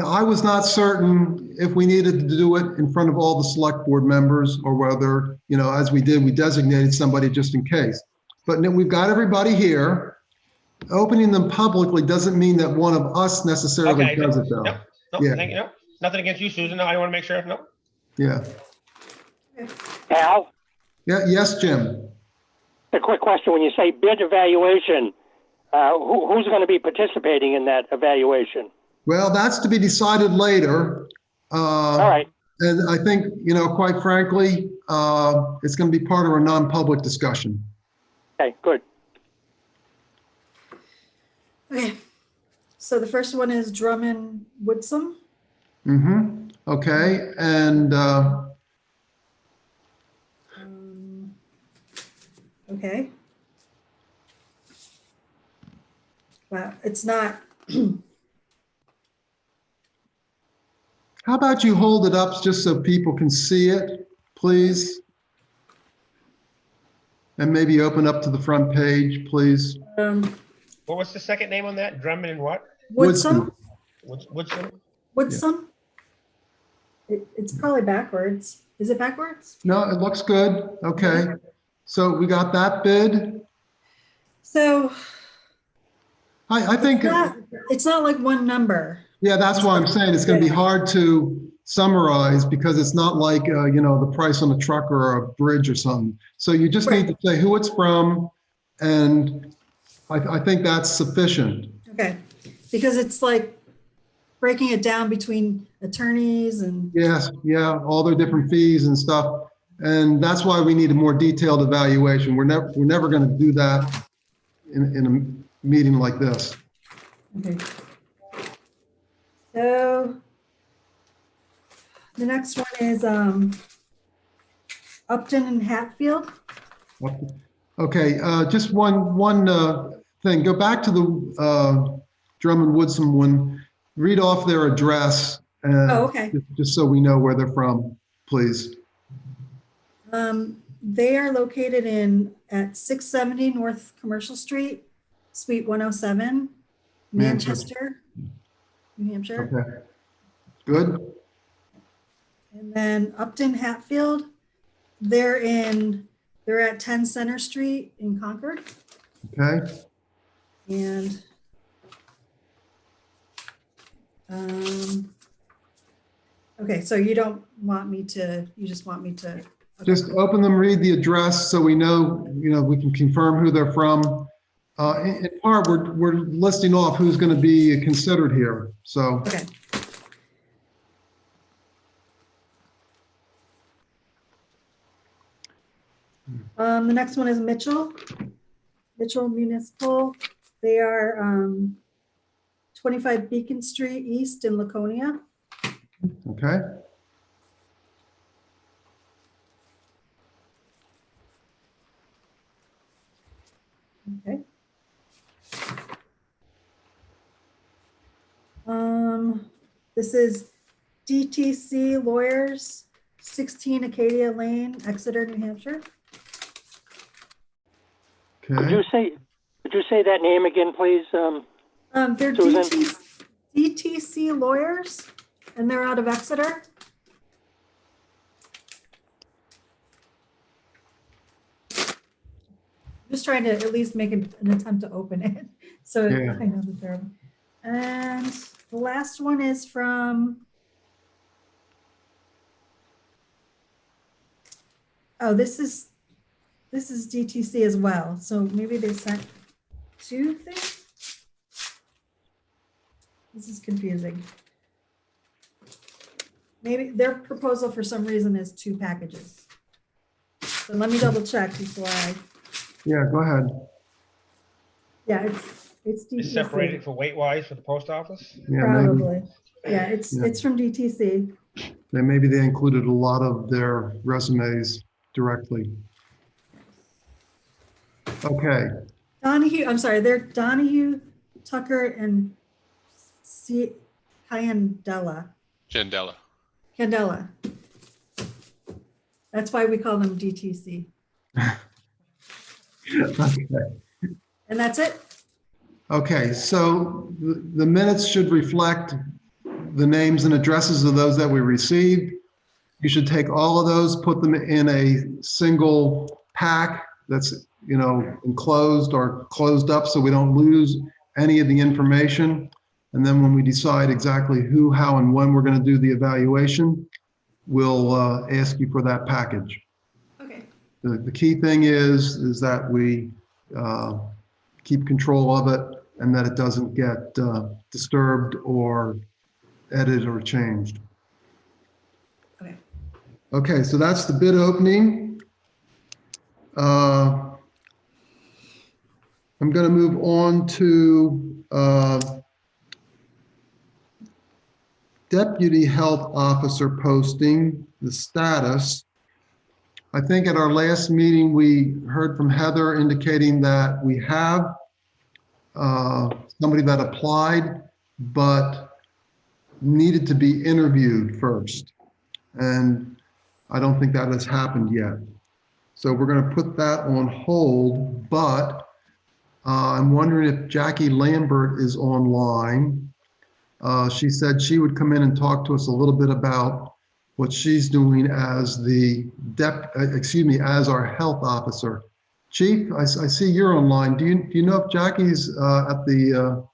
I was not certain if we needed to do it in front of all the select board members or whether, as we did, we designated somebody just in case. But we've got everybody here. Opening them publicly doesn't mean that one of us necessarily does it, though. No, thank you. No, nothing against you, Susan. No, I want to make sure. No. Yeah. Al, Yeah. Yes, Jim. a quick question. When you say bid evaluation, who's going to be participating in that evaluation? Well, that's to be decided later. All right. And I think, quite frankly, it's going to be part of a non-public discussion. Okay, good. Okay. So the first one is Drummond Woodsum. Mm-hmm. Okay. And Okay. Wow, it's not. how about you hold it up just so people can see it, please? And maybe open up to the front page, please. What was the second name on that? Drummond and what? Woodsum. Woodson? Woodsum. It's probably backwards. Is it backwards? No, it looks good. Okay. So we got that bid. So I think it's not like one number. yeah, that's why I'm saying it's going to be hard to summarized because it's not like, the price on a truck or a bridge or something. So you just need to say who it's from, and I think that's sufficient. Okay, because it's like breaking it down between attorneys and, Yes, yeah, all their different fees and stuff. And that's why we need a more detailed evaluation. We're never going to do that in a meeting like this. okay. So the next one is Upton and Hatfield. Okay, just one thing. Go back to the Drummond Woodson one. Read off their address, Oh, okay. just so we know where they're from, please. They are located at 670 North Commercial Street, Suite 107, Manchester, New Hampshire. Okay, good. And then Upton Hatfield, they're at 10 Center Street in Concord. Okay, And okay, so you don't want me to, you just want me to. Okay. just open them, read the address so we know, we can confirm who they're from. In part, we're listing off who's going to be considered here. So, Okay. The next one is Mitchell Municipal. They are 25 Beacon Street East in Laconia. okay, Okay. This is DTC Lawyers, 16 Acadia Lane, Exeter, New Hampshire. Could okay. you say that name again, please? They're Susan? DTC Lawyers, and they're out of Exeter. Just trying to at least make an attempt to open it. So Yeah. I know that they're, and the last one is from, oh, this is DTC as well. So maybe they sent two things. This is confusing. Maybe their proposal for some reason is 2 packages. So let me double check before I, Yeah, go ahead. yeah, it's DTC. Is separated for weight wise for the post office? Yeah, Probably. Yeah, Yeah. it's from DTC. maybe they included a lot of their resumes directly. Okay, Donahue, I'm sorry, they're Donahue, Tucker, and Candela. Candela. That's why we call them DTC. okay. And that's it? Okay, so the minutes should reflect the names and addresses of those that we received. You should take all of those, put them in a single pack that's, enclosed or closed up so we don't lose any of the information. And then when we decide exactly who, how, and when we're going to do the evaluation, we'll ask you for that package. Okay. The key thing is that we keep control of it and that it doesn't get disturbed or edited or changed. Okay. Okay, so that's the bid opening. I'm going to move on to Deputy Health Officer posting, the status. I think at our last meeting, we heard from Heather indicating that we have somebody that applied, but needed to be interviewed first. And I don't think that has happened yet. So we're going to put that on hold, but I'm wondering if Jackie Lambert is online. She said she would come in and talk to us a little bit about what she's doing as as our health officer. Chief, I see you're online. Do you know if Jackie's at the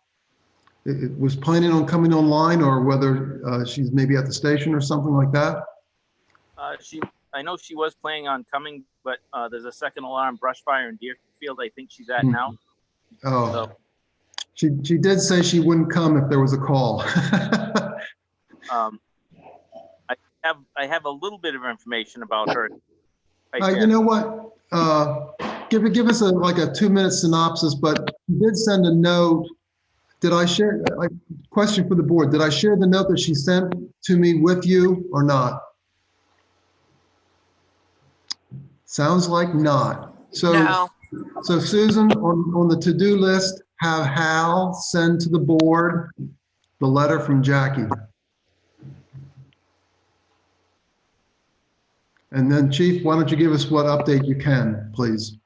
was planning on coming online, or whether she's maybe at the station or something like that? I know she was planning on coming, but there's a second alarm brush fire in Deerfield. I think she's at Hmm. now. Oh, So, she did say she wouldn't come if there was a call. I have a little bit of information about her. You know what? Give us like a 2-minute synopsis, but she did send a note. Did I share, question for the board, did I share the note that she sent to me with you or not? Sounds like not. No. So Susan, on the to-do list, have Hal send to the board the letter from Jackie. And then Chief, why don't you give us what update you can, please?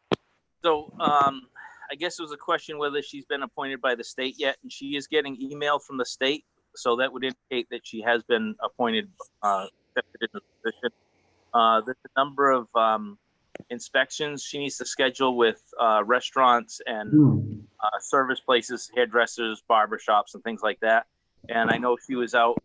So I guess it was a question whether she's been appointed by the state yet, and she is getting email from the state. So that would indicate that she has been appointed, accepted in the position. There's a number of inspections she needs to schedule with restaurants and service places, hairdressers, barbershops, and things like that. And I know she was out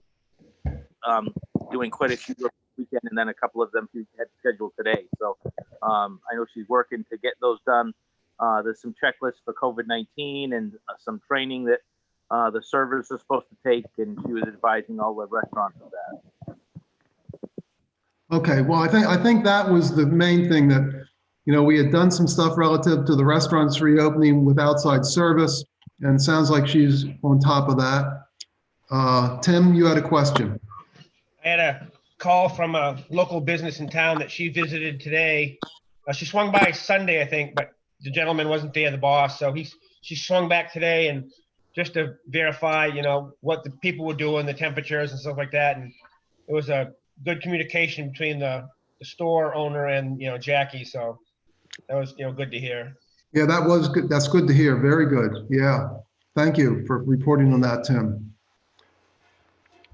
doing quite a few weekend, and then a couple of them she had scheduled today. So I know she's working to get those done. There's some checklists for COVID-19 and some training that the servers are supposed to take, and she was advising all the restaurants of that. Okay, well, I think that was the main thing, that, you know, we had done some stuff relative to the restaurants reopening with outside service, and it sounds like she's on top of that. Tim, you had a question. I had a call from a local business in town that she visited today. She swung by Sunday, I think, but the gentleman wasn't there, the boss. So she swung back today, and just to verify, you know, what the people were doing, the temperatures and stuff like that. And it was a good communication between the store owner and, you know, Jackie. So that was, you know, good to hear. Yeah, that was good. That's good to hear. Very good. Yeah. Thank you for reporting on that, Tim.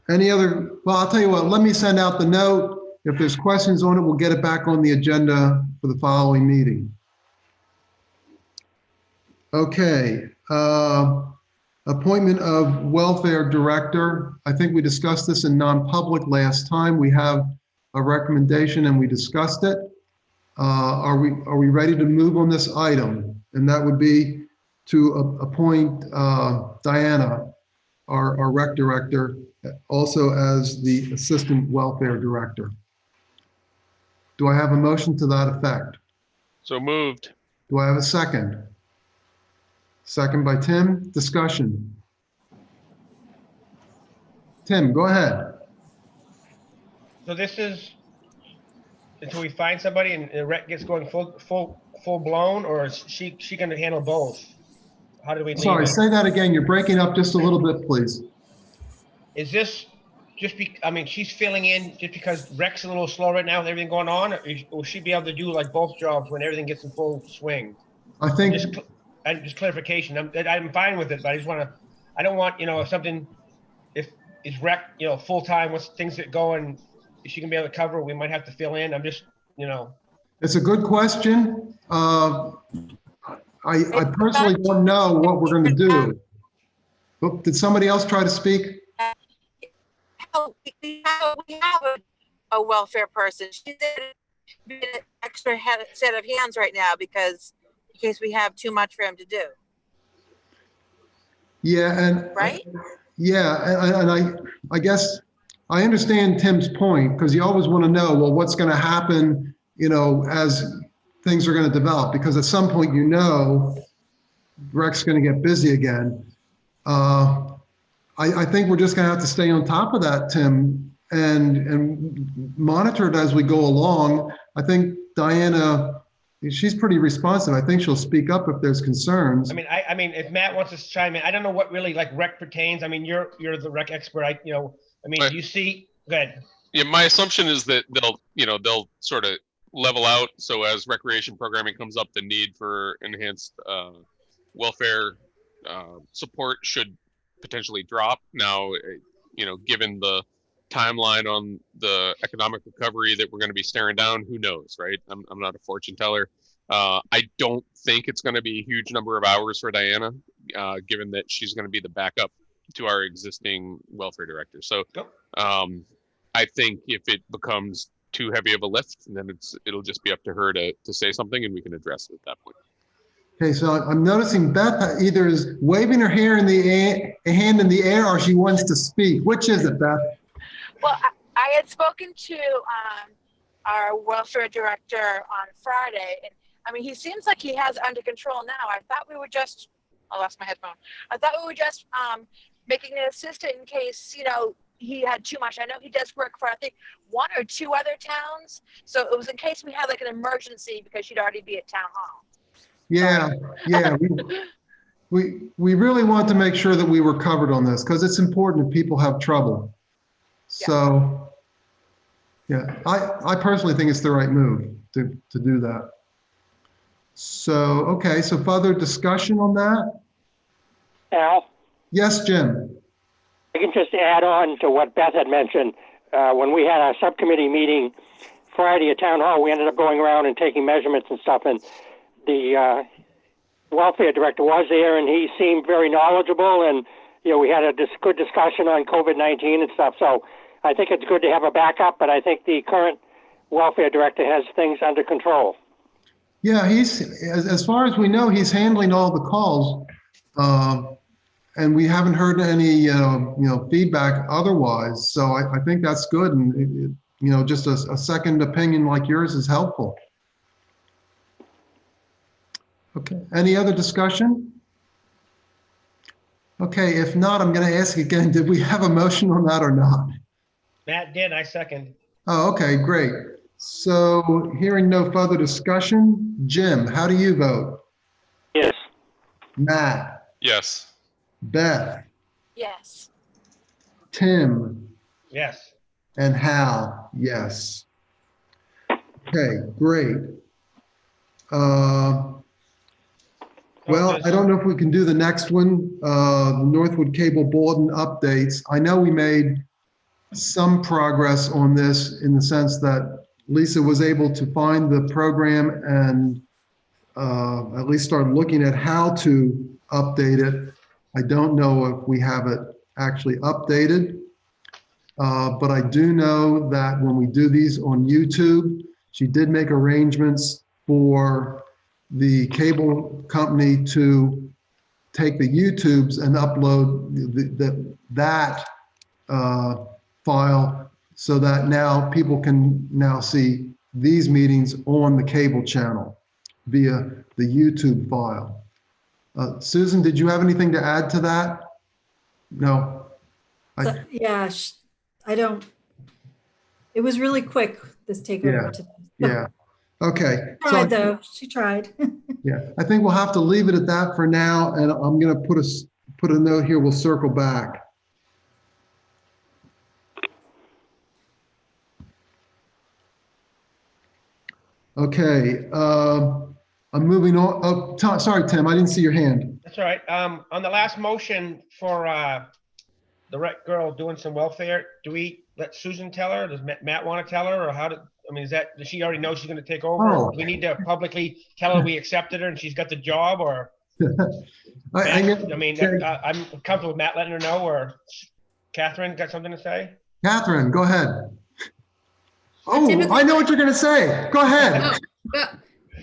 Any other, well, I'll tell you what, let me send out the note. If there's questions on it, we'll get it back on the agenda for the following meeting. Okay. Appointment of welfare director. I think we discussed this in non-public last time. We have a recommendation and we discussed it. Are we ready to move on this item? And that would be to appoint Diana, our rec director, also as the assistant welfare director. Do I have a motion to that effect? So moved. Do I have a second? Second by Tim. Discussion. Tim, go ahead. So this is until we find somebody and the rec gets going full blown, or is she going to handle both? How do we leave Sorry, it? say that again. You're breaking up just a little bit, please. Is this just I mean, she's filling in just because rec's a little slow right now with everything going on, or will she be able to do like both jobs when everything gets in full swing? I think Just clarification. I'm fine with it, but I don't want, you know, if is rec, you know, full time, once things get going, is she gonna be able to cover? We might have to fill in. I'm just, you know. it's a good question. I personally don't know what we're going to do. Oh, did somebody else try to speak? We have a welfare person. She's an extra set of hands right now because in case we have too much for him to do. Yeah, and right. Yeah, and I guess I understand Tim's point, because you always want to know, well, what's going to happen, you know, as things are going to develop, because at some point, you know, rec's going to get busy again. I think we're just going to have to stay on top of that, Tim, and monitor it as we go along. I think Diana, she's pretty responsive. I think she'll speak up if there's concerns. I mean, if Matt wants to chime in, I don't know what really like rec pertains. I mean, you're the rec expert. Do you see? Go ahead. Yeah, my assumption is that they'll sort of level out. So as recreation programming comes up, the need for enhanced welfare support should potentially drop. Now, given the timeline on the economic recovery that we're going to be staring down, who knows, right? I'm not a fortune teller. I don't think it's going to be a huge number of hours for Diana, given that she's going to be the backup our existing welfare director. So Yep. I think if it becomes too heavy of a lift, then it'll just be up to her to say something, and we can address it at that point. Okay, so I'm noticing Beth either is waving her hand in the air, or she wants to speak. Which is it, Beth? Well, I had spoken to our welfare director on Friday, and I mean, he seems like he has it under control now. I thought we were just, I lost my headphone. I thought we were just making an assistant in case, you know, he had too much. I know he does work for, I think, 1 or 2 other towns. So it was in case we had like an emergency because she'd already be at town hall. Yeah, yeah. We really want to make sure that we were covered on this because it's important if people have trouble. So, yeah, I personally think it's the right move to do that. So, okay, so further discussion on that? Al, Yes, Jim. I can just add on to what Beth had mentioned. When we had our subcommittee meeting Friday at Town Hall, we ended up going around and taking measurements and stuff, and the welfare director was there, and he seemed very knowledgeable, and you know, we had a good discussion on COVID-19 and stuff. So I think it's good to have a backup, but I think the current welfare director has things under control. Yeah, he's, as far as we know, he's handling all the calls, and we haven't heard any feedback otherwise. So I think that's good, and just a second opinion like yours is helpful. Okay, any other discussion? Okay, if not, I'm going to ask again, did we have a motion on that or not? Matt did, I second. Oh, okay, great. So hearing no further discussion, Jim, how do you vote? Yes. Matt? Yes. Beth? Yes. Tim? Yes. And Hal? Yes. Okay, great. Well, I don't know if we can do the next one, the Northwood Cable Bulletin updates. I know we made some progress on this in the sense that Lisa was able to find the program and at least start looking at how to update it. I don't know if we have it actually updated, but I do know that when we do these on YouTube, she did make arrangements for the cable company to take the YouTubes and upload that file so that now people can now see these meetings on the cable channel via the YouTube file. Susan, did you have anything to add to that? No. Yeah, I don't. It was really quick, this takeover today. Yeah. Okay. She tried, though. She tried. Yeah, I think we'll have to leave it at that for now, and I'm going to put a note here. We'll circle back. Okay, I'm moving on. Oh, sorry, Tim, I didn't see your hand. That's all right. On the last motion for the rec girl doing some welfare, do we let Susan tell her? Does Matt want to tell her, or how does she already know she's going to take over? Oh. Do we need to publicly tell her we accepted her and she's got the job, or? I'm comfortable with Matt letting her know, or Catherine got something to say? Catherine, go ahead. Oh, I know what you're going to say. Go ahead. Oh,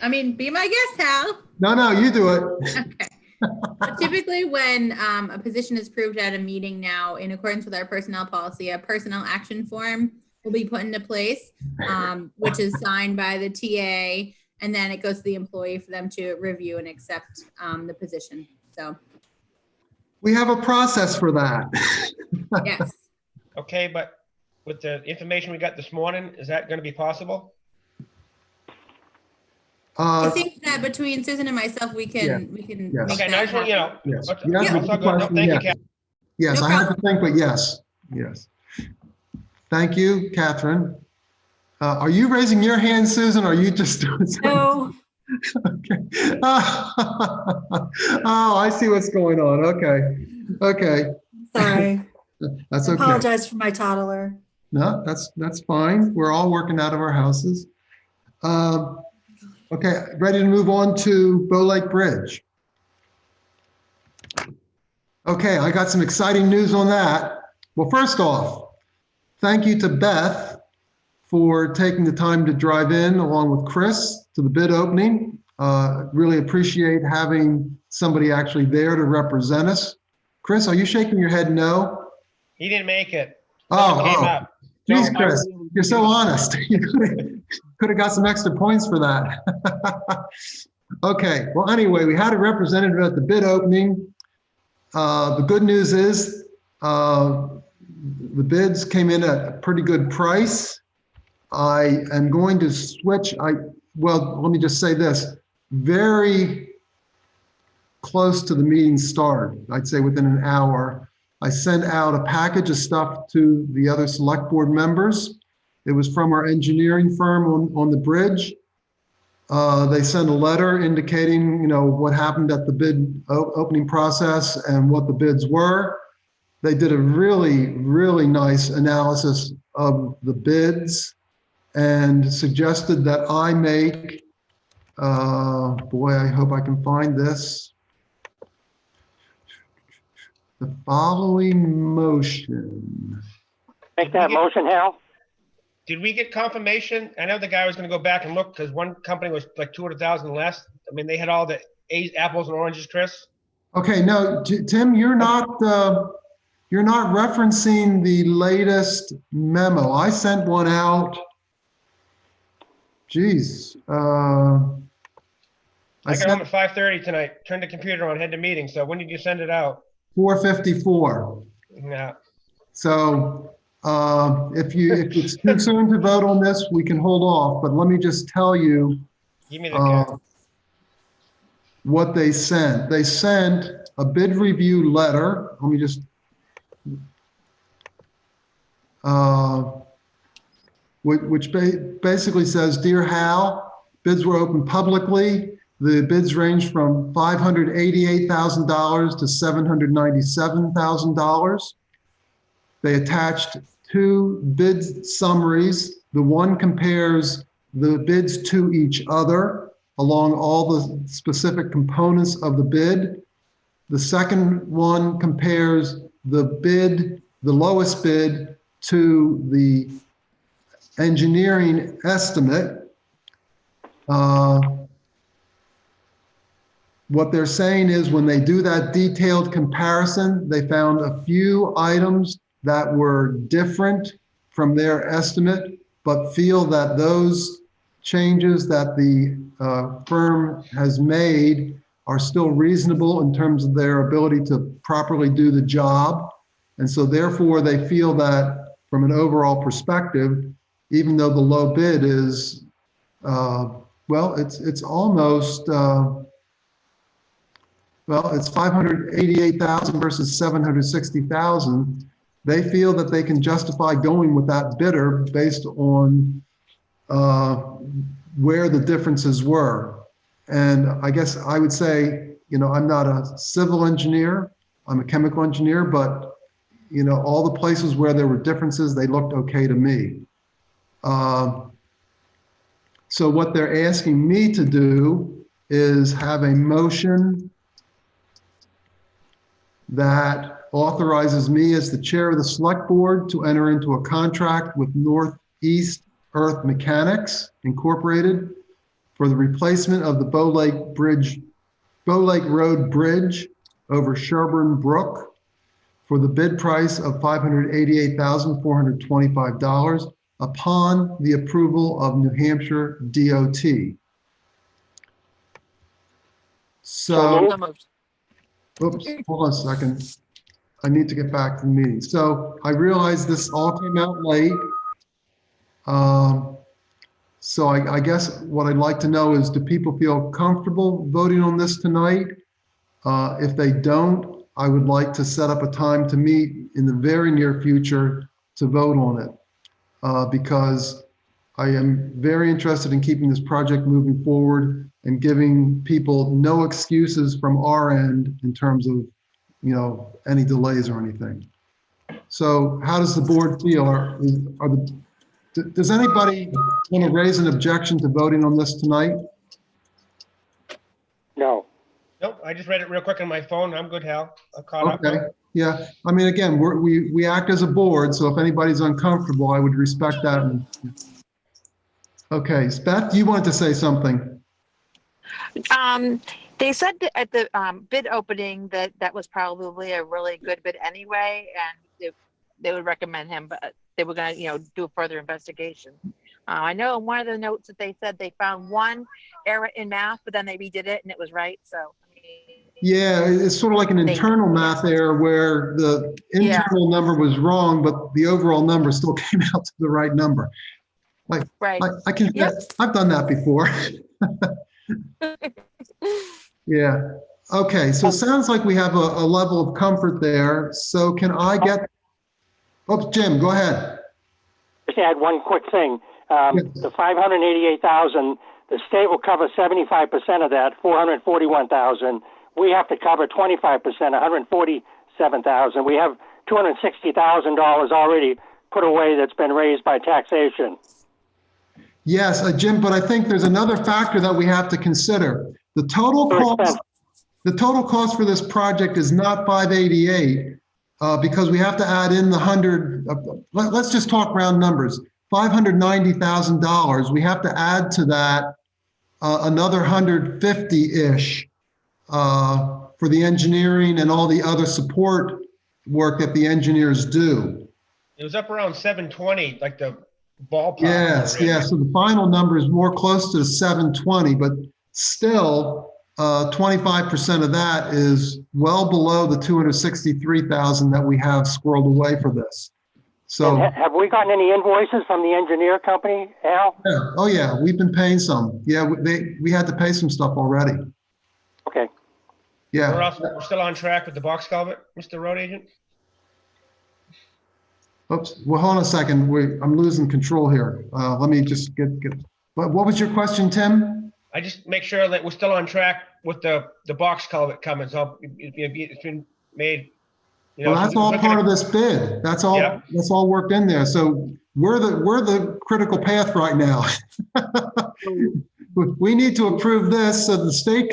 well, be my guest, Hal. No, you do it. Okay. Typically, when a position is approved at a meeting now, in accordance with our personnel policy, a personnel action form will be put into place, which is signed by the TA, and then it goes to the employee for them to review and accept the position. So we have a process for that. Yes. Okay, but with the information we got this morning, is that going to be possible? I think that between Susan and myself, we can Yes. make Okay, that nice one. happen. Yes. That's Yes. all good. No, thank you, Catherine. Yes, No I had to think, but yes. Thank you, Catherine. Are you raising your hand, Susan, or are you just doing something? No. Okay. Oh, I see what's going on. Okay. Sorry. That's I okay. apologize for my toddler. No, that's fine. We're all working out of our houses. Okay, ready to move on to Bow Lake Bridge. Okay, I got some exciting news on that. Well, first off, thank you to Beth for taking the time to drive in along with Chris to the bid opening. Really appreciate having somebody actually there to represent us. Chris, are you shaking your head no? He didn't make it. Someone came up. Geez, No, Chris, you're so honest. You could have got some extra points for that. Okay, well, anyway, we had a representative at the bid opening. The good news is the bids came in at a pretty good price. I am going to switch. Well, let me just say this. Very close to the meeting start, I'd say within an hour, I sent out a package of stuff to the other select board members. It was from our engineering firm on the bridge. They sent a letter indicating, what happened at the bid opening process and what the bids were. They did a really, really nice analysis of the bids and suggested that I make, boy, I hope I can find this, the following motion. Make that motion, Hal? Did we get confirmation? I know the guy was going to go back and look because one company was like 200,000 less. I mean, they had all the apples and oranges, Chris. Okay, no, Tim, you're not referencing the latest memo. I sent one out. Geez. I got home at 5:30 tonight. Turned the computer on, head to meeting. So when did you send it out? 4:54. Yeah. So if it's too soon to vote on this, we can hold off. But let me just tell you Give me the what they sent. They sent a bid review letter. Let me just which basically says, Dear Hal, bids were opened publicly. The bids range from $588,000 to $797,000. They attached 2 bid summaries. The one compares the bids to each other along all the specific components of the bid. The second one compares the lowest bid to the engineering estimate. What they're saying is when they do that detailed comparison, they found a few items that were different from their estimate, but feel that those changes that the firm has made are still reasonable in terms of their ability to properly do the job. And so therefore they feel that from an overall perspective, even though the low bid is, it's almost, it's 588,000 versus 760,000. They feel that they can justify going with that bidder based on where the differences were. And I guess I would say, I'm not a civil engineer, I'm a chemical engineer, but all the places where there were differences, they looked okay to me. So what they're asking me to do is have a motion that authorizes me as the chair of the select board to enter into a contract with Northeast Earth Mechanics Incorporated for the replacement of the Bow Lake Road Bridge over Sherburne Brook for the bid price of $588,425 upon the approval of New Hampshire DOT. So, oops, hold on a second. I need to get back to the meeting. So I realize this all came out late. So I guess what I'd like to know is, do people feel comfortable voting on this tonight? If they don't, I would like to set up a time to meet in the very near future to vote on it. Because I am very interested in keeping this project moving forward and giving people no excuses from our end in terms of, any delays or anything. So how does the board feel? Does anybody want to raise an objection to voting on this tonight? No. Nope, I just read it real quick on my phone. I'm good, Hal. I'm caught up. Okay, yeah. I mean, again, we act as a board, so if anybody's uncomfortable, I would respect that. Okay, Beth, you wanted to say something? They said that at the bid opening that was probably a really good bid anyway, and they would recommend him, but they were going to, do a further investigation. I know in one of the notes that they said they found one error in math, but then they redid it and it was right. So, Yeah, it's sort of like an internal math error where the internal number was wrong, but the overall number still came out to the right number. Like, right. I can, I've done that before. Yeah. Okay. So it sounds like we have a level of comfort there. So can I get, oh, Jim, go ahead. Just add one quick thing. The 588,000, the state will cover 75% of that, 441,000. We have to cover 25%, 147,000. We have $260,000 already put away that's been raised by taxation. Yes, Jim, but I think there's another factor that we have to consider. The total cost for this project is not 588 because we have to add in the 100. Let's just talk round numbers. $590,000. We have to add to that another 150-ish for the engineering and all the other support work that the engineers do. It was up around 720, like the ballpark. Yes, yeah. So the final number is more close to 720, but still 25% of that is well below the 263,000 that we have squirreled away for this. So have we gotten any invoices from the engineer company, Al? Yeah. Oh yeah, we've been paying some. Yeah, we had to pay some stuff already. Okay. Yeah. We're still on track with the box culvert, Mr. Road Agent? Oops. Well, hold on a second. I'm losing control here. Let me just get. What was your question, Tim? I just make sure that we're still on track with the box culvert coming. So it's been made. Well, that's all part of this bid. That's all. Yeah. That's all worked in there. So we're the critical path right now. We need to approve this so the state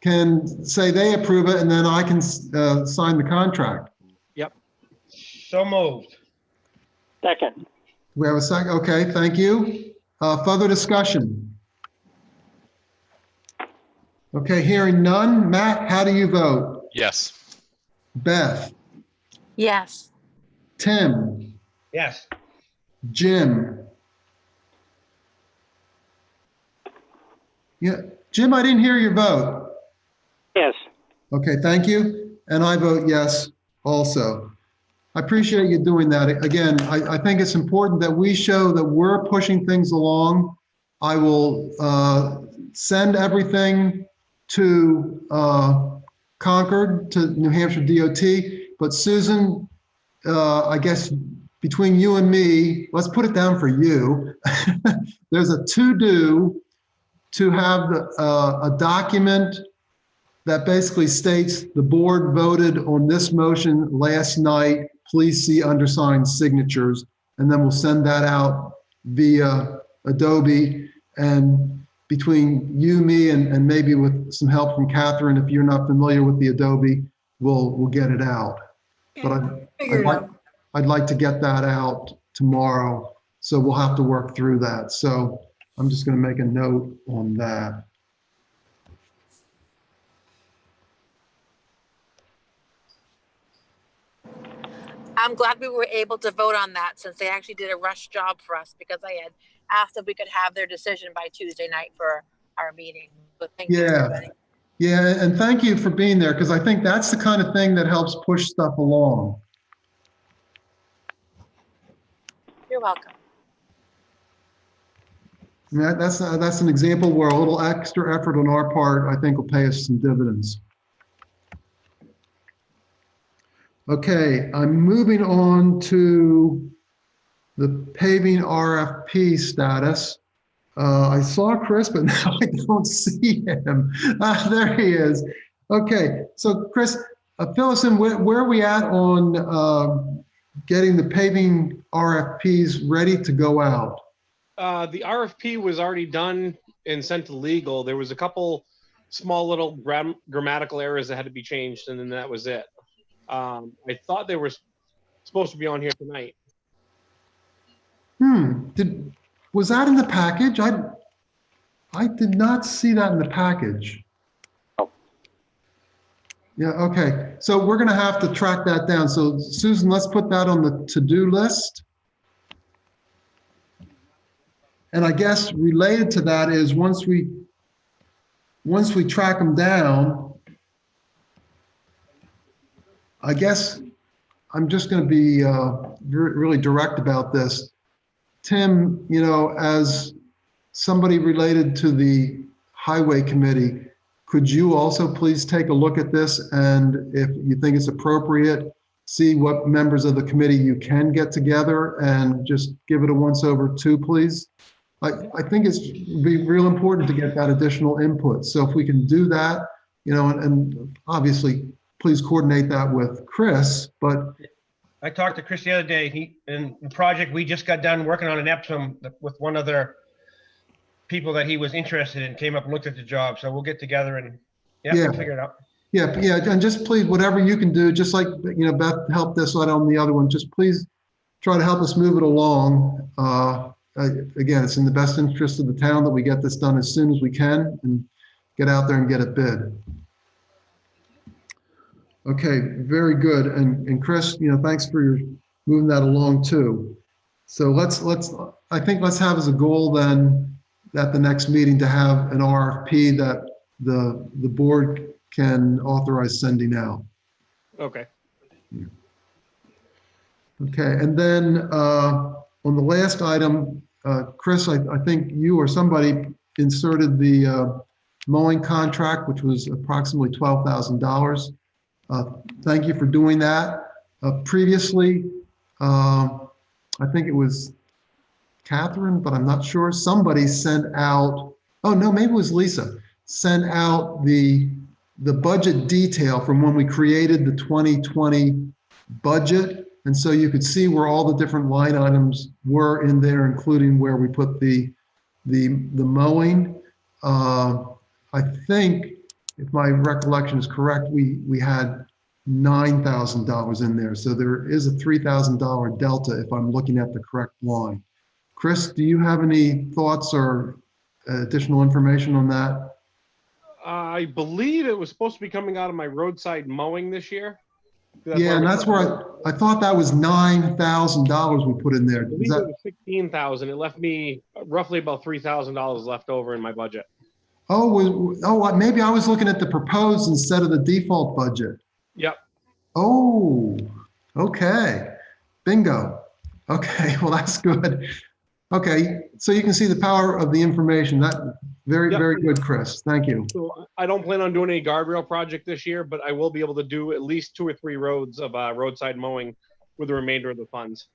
can say they approve it, and then I can sign the contract. Yep. So moved. Second. We have a second. Okay, thank you. Further discussion? Okay, hearing none. Matt, how do you vote? Yes. Beth? Yes. Tim? Yes. Jim? Yeah, Jim, I didn't hear your vote. Yes. Okay, thank you. And I vote yes also. I appreciate you doing that. Again, I think it's important that we show that we're pushing things along. I will send everything to Concord, to New Hampshire DOT. But Susan, I guess between you and me, let's put it down for you. There's a to-do to have a document that basically states the board voted on this motion last night. Please see undersigned signatures. And then we'll send that out via Adobe. And between you, me, and maybe with some help from Catherine, if you're not familiar with the Adobe, we'll get it out. But I'd like to get that out tomorrow. So we'll have to work through that. So I'm just going to make a note on that. I'm glad we were able to vote on that since they actually did a rush job for us because I had asked if we could have their decision by Tuesday night for our meeting. But thank you, everybody. Yeah, and thank you for being there because I think that's the kind of thing that helps push stuff along. You're welcome. I mean, that's an example where a little extra effort on our part, I think, will pay us some dividends. Okay, I'm moving on to the paving RFP status. I saw Chris, but now I don't see him. There he is. Okay, so Chris, fill us in. Where are we at on getting the paving RFPs ready to go out? The RFP was already done and sent to legal. There was a couple small little grammatical errors that had to be changed, and then that was it. I thought they were supposed to be on here tonight. Was that in the package? I did not see that in the package. Oh. Yeah, okay. So we're gonna have to track that down. So Susan, let's put that on the to-do list. And I guess related to that is once we track them down, I guess I'm just going to be really direct about this. Tim, you know, as somebody related to the Highway Committee, could you also please take a look at this, and if you think it's appropriate, see what members of the committee you can get together and just give it a once over too, please? I think it's be real important to get that additional input. So if we can do that, you know, and obviously please coordinate that with Chris, but. I talked to Chris the other day. In the project we just got done working on an Epsom with one of their people that he was interested in, came up and looked at the job. So we'll get together and figure it out. Yeah, and just please, whatever you can do, just like, you know, Beth helped us out on the other one, just please try to help us move it along. Again, it's in the best interest of the town that we get this done as soon as we can and get out there and get it bid. Okay, very good. And Chris, you know, thanks for your moving that along too. So I think let's have as a goal then at the next meeting to have an RFP that the board can authorize sending out. Okay. Okay, and then on the last item, Chris, I think you or somebody inserted the mowing contract, which was approximately $12,000. Thank you for doing that. Previously, I think it was Catherine, but I'm not sure. Somebody sent out, oh no, maybe it was Lisa, sent out the budget detail from when we created the 2020 budget. And so you could see where all the different line items were in there, including where we put the mowing. I think, if my recollection is correct, we had $9,000 in there. So there is a $3,000 delta if I'm looking at the correct line. Chris, do you have any thoughts or additional information on that? I believe it was supposed to be coming out of my roadside mowing this year. Yeah, and that's where I thought that was $9,000 we put in there. I believe it was 16,000. It left me roughly about $3,000 left over in my budget. Maybe I was looking at the proposed instead of the default budget. Yep. Oh, okay. Bingo. Okay, well, that's good. Okay, so you can see the power of the information. That very good, Chris. Thank you. So I don't plan on doing any guardrail project this year, but I will be able to do at least 2 or 3 roads of roadside mowing with the remainder of the funds.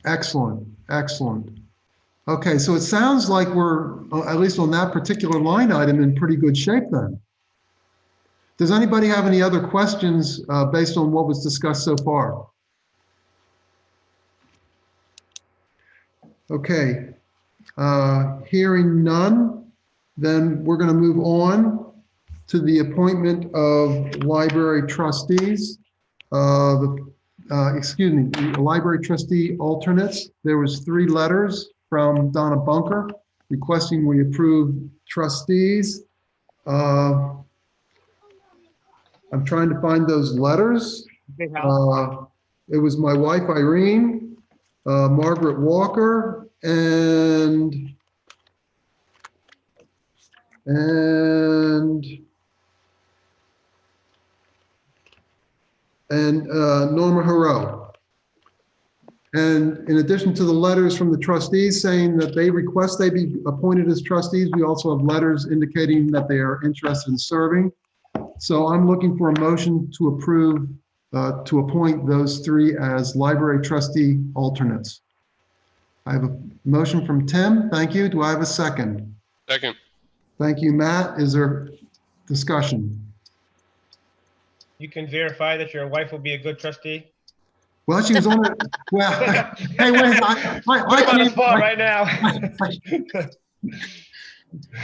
Excellent. Okay, so it sounds like we're, at least on that particular line item, in pretty good shape then. Does anybody have any other questions based on what was discussed so far? Okay, hearing none, then we're going to move on to the appointment of library trustees. The library trustee alternates. There was 3 letters from Donna Bunker requesting we approve trustees. I'm trying to find those letters. It was my wife, Irene, Margaret Walker, and Norma Hero. And in addition to the letters from the trustees saying that they request they be appointed as trustees, we also have letters indicating that they are interested in serving. So I'm looking for a motion to approve, to appoint those 3 as library trustee alternates. I have a motion from Tim. Thank you. Do I have a second? Second. Thank you, Matt. Is there discussion? You can verify that your wife will be a good trustee? Well, she was on it. Well, hey, wait, I on the spot right now.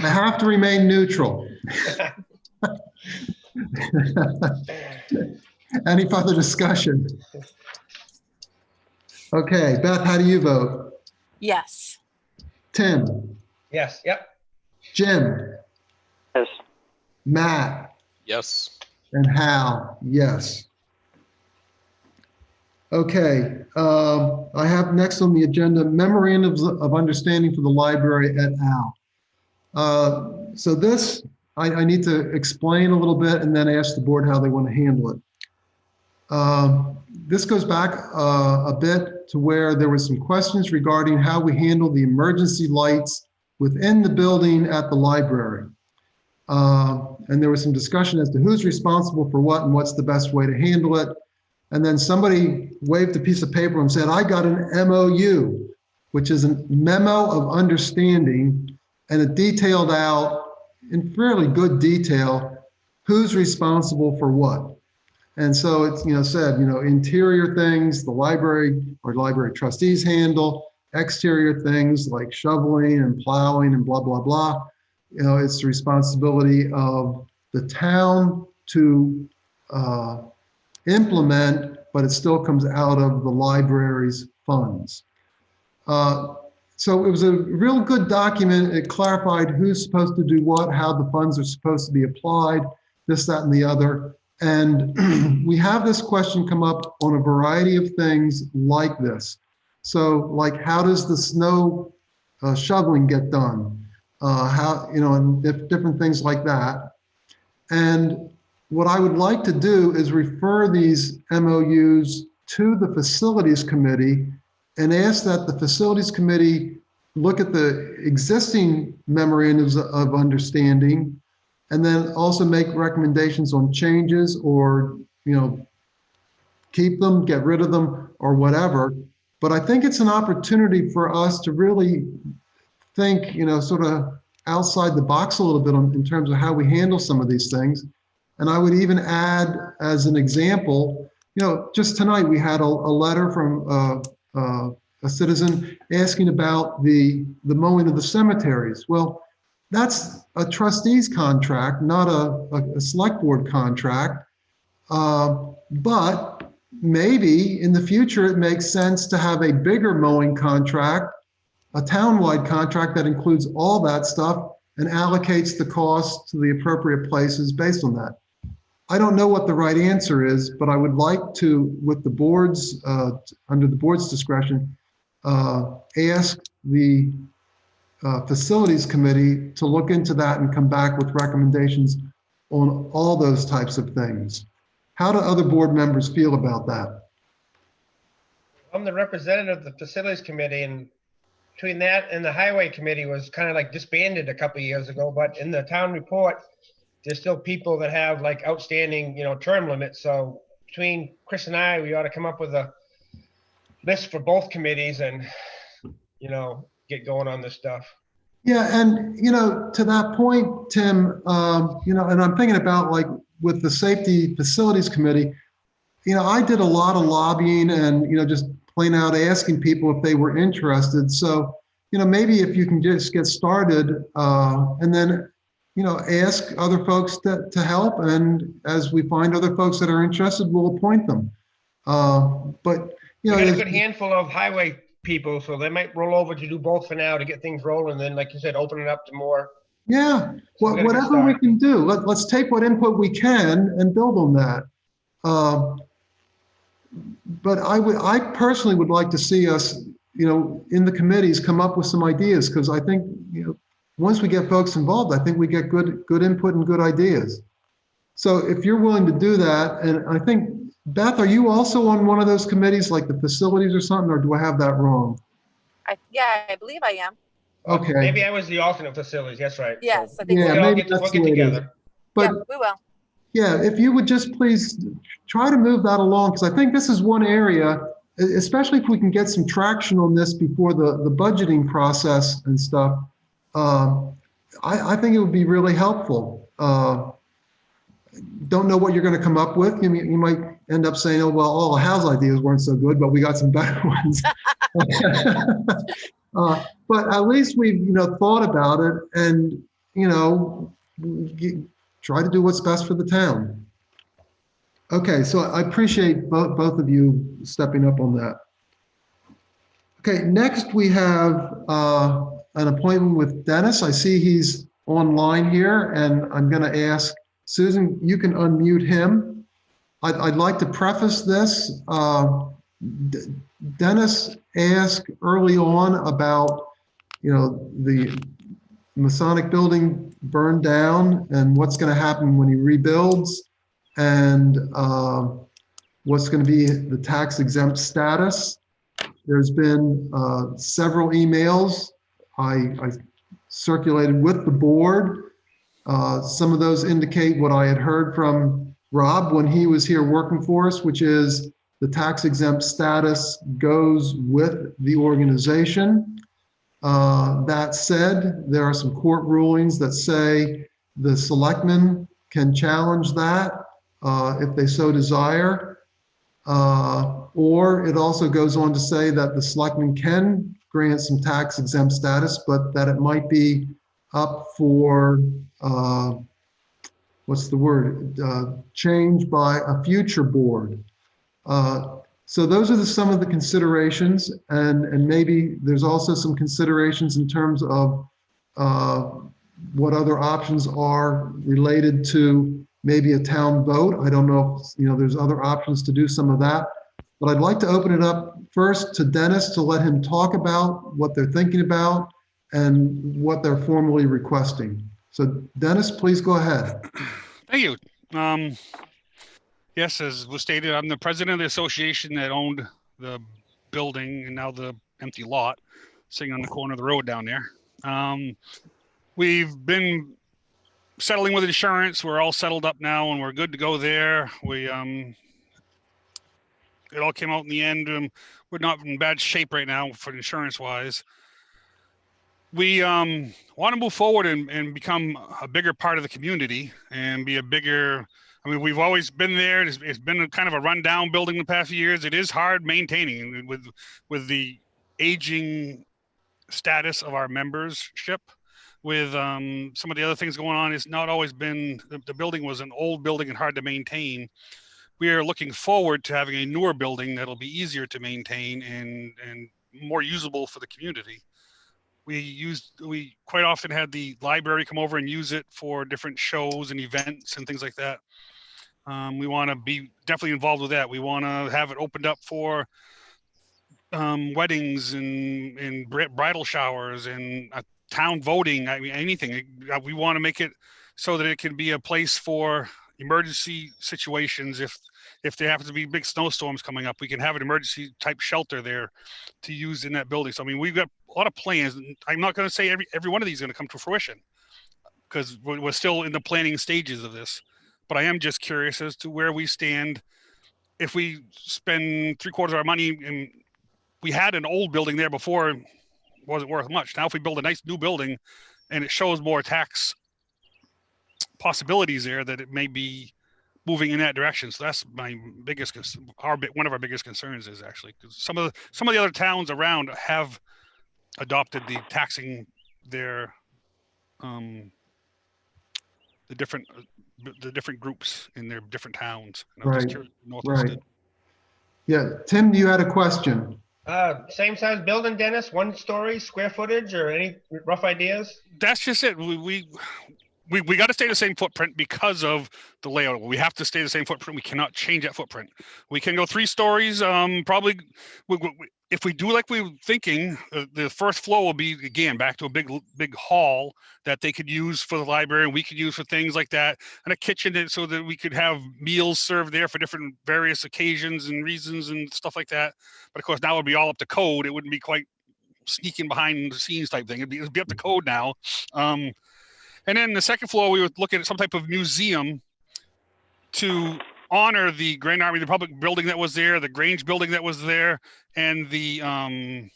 I have to remain neutral. Any further discussion? Okay, Beth, how do you vote? Yes. Tim, Yes, yep. Jim, Yes. Matt, Yes. and Hal, yes. Okay, I have next on the agenda memorandums of understanding for the library et al. So this, I need to explain a little bit and then ask the board how they want to handle it. This goes back a bit to where there were some questions regarding how we handle the emergency lights within the building at the library. And there was some discussion as to who's responsible for what and what's the best way to handle it. And then somebody waved a piece of paper and said, I got an MOU, which is a memo of understanding, and it detailed out in fairly good detail who's responsible for what. And so it's, said, interior things, the library or library trustees handle, exterior things like shoveling and plowing and blah, blah, blah. It's the responsibility of the town to implement, but it still comes out of the library's funds. So it was a real good document. It clarified who's supposed to do what, how the funds are supposed to be applied, this, that, and the other. And we have this question come up on a variety of things like this. So like, how does the snow shoveling get done? And different things like that. And what I would like to do is refer these MOUs to the facilities committee and ask that the facilities committee look at the existing memorandums of understanding and then also make recommendations on changes or, keep them, get rid of them, or whatever. But I think it's an opportunity for us to really think, sort of outside the box a little bit in terms of how we handle some of these things. And I would even add as an example, just tonight we had a letter from a citizen asking about the mowing of the cemeteries. Well, that's a trustee's contract, not a select board contract. But maybe in the future, it makes sense to have a bigger mowing contract, a townwide contract that includes all that stuff and allocates the cost to the appropriate places based on that. I don't know what the right answer is, but I would like to, with the board's, under the board's discretion, ask the facilities committee to look into that and come back with recommendations on all those types of things. How do other board members feel about that? I'm the representative of the facilities committee, and between that and the highway committee was kind of like disbanded a couple of years ago, but in the town report, there's still people that have like outstanding, term limits. So between Chris and I, we ought to come up with a list for both committees and, get going on this stuff. Yeah, and to that point, Tim, and I'm thinking about like with the safety facilities committee, I did a lot of lobbying and just plain out asking people if they were interested. So maybe if you can just get started and then ask other folks to help, and as we find other folks that are interested, we'll appoint them. But we got a good handful of highway people, so they might roll over to do both for now to get things rolling. Then, like you said, open it up to more. Yeah, well, whatever we can do. Let's take what input we can and build on that. But I personally would like to see us, in the committees come up with some ideas, because I think, once we get folks involved, I think we get good input and good ideas. So if you're willing to do that, and I think, Beth, are you also on one of those committees, like the facilities or something, or do I have that wrong? I believe I am. Okay. Maybe I was the alternate facilities. That's right. Yes, I think yeah, we'll maybe get together. But yeah, we will. yeah, if you would just please try to move that along, because I think this is one area, especially if we can get some traction on this before the budgeting process and stuff, I think it would be really helpful. Don't know what you're going to come up with. You might end up saying, oh, well, all of Hal's ideas weren't so good, but we got some better ones. But at least we've, thought about it and, try to do what's best for the town. Okay, so I appreciate both of you stepping up on that. Okay, next we have an appointment with Dennis. I see he's online here, and I'm going to ask Susan, you can unmute him. I'd like to preface this. Dennis asked early on about, the Masonic building burned down and what's going to happen when he rebuilds, and what's going to be the tax exempt status. There's been several emails I circulated with the board. Some of those indicate what I had heard from Rob when he was here working for us, which is the tax exempt status goes with the organization. That said, there are some court rulings that say the selectmen can challenge that if they so desire. Or it also goes on to say that the selectmen can grant some tax exempt status, but that it might be up for, what's the word, change by a future board. So those are some of the considerations, and maybe there's also some considerations in terms of what other options are related to maybe a town vote. I don't know if there's other options to do some of that, but I'd like to open it up first to Dennis to let him talk about what they're thinking about and what they're formally requesting. So Dennis, please go ahead. Thank you. Yes, as was stated, I'm the president of the association that owned the building and now the empty lot sitting on the corner of the road down there. We've been settling with insurance. We're all settled up now and we're good to go there. It all came out in the end. We're not in bad shape right now for insurance wise. We want to move forward and become a bigger part of the community and be a bigger, we've always been there. It's been a kind of a rundown building the past few years. It is hard maintaining with the aging status of our membership. With some of the other things going on, it's not always been, the building was an old building and hard to maintain. We are looking forward to having a newer building that'll be easier to maintain and more usable for the community. We quite often had the library come over and use it for different shows and events and things like that. We want to be definitely involved with that. We want to have it opened up for weddings and bridal showers and town voting. Anything. We want to make it so that it can be a place for emergency situations. If there happens to be big snowstorms coming up, we can have an emergency type shelter there to use in that building. So we've got a lot of plans. I'm not going to say every one of these is going to come to fruition because we're still in the planning stages of this. But I am just curious as to where we stand. If we spend 3/4 of our money, and we had an old building there before, it wasn't worth much. Now, if we build a nice new building and it shows more tax possibilities there, that it may be moving in that direction. So that's my biggest, one of our biggest concerns is actually because some of the other towns around have adopted the taxing their the different groups in their different towns. And I'm just curious, Northwood did. Yeah, Tim, you had a question. Same size building, Dennis? 1 story, square footage, or any rough ideas? That's just it. We got to stay the same footprint because of the layout. We have to stay the same footprint. We cannot change that footprint. We can go 3 stories. Probably, if we do like we were thinking, the first floor will be again back to a big hall that they could use for the library, and we could use for things like that, and a kitchen so that we could have meals served there for different various occasions and reasons and stuff like that. But of course, now it would be all up to code. It wouldn't be quite sneaking behind the scenes type thing. It'd be up to code now. And then the second floor, we would look at some type of museum to honor the Grand Army of the Republic building that was there, the Grange building that was there, and the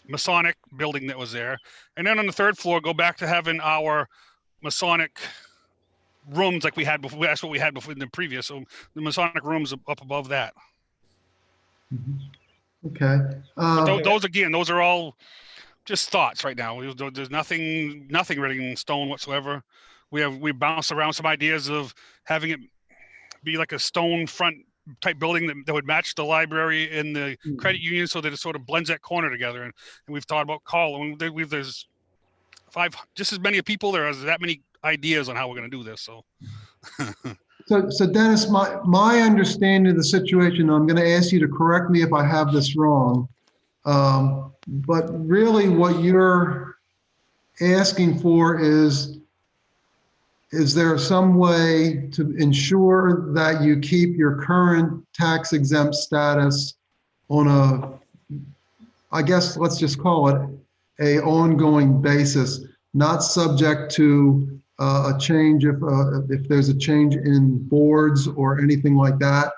Masonic building that was there. And then on the 3rd floor, go back to having our Masonic rooms like we had before. That's what we had before in the previous. So the Masonic rooms up above that. Okay. Those are all just thoughts right now. There's nothing really in stone whatsoever. we bounced around some ideas of having it be like a stone front type building that would match the library and the credit union, so that it sort of blends that corner together. And we've thought about there's just as many people there as that many ideas on how we're going to do this. So. So Dennis, my understanding of the situation, I'm going to ask you to correct me if I have this wrong, but really what you're asking for is there some way to ensure that you keep your current tax exempt status on I guess let's just call it a ongoing basis, not subject to a change if there's a change in boards or anything like that?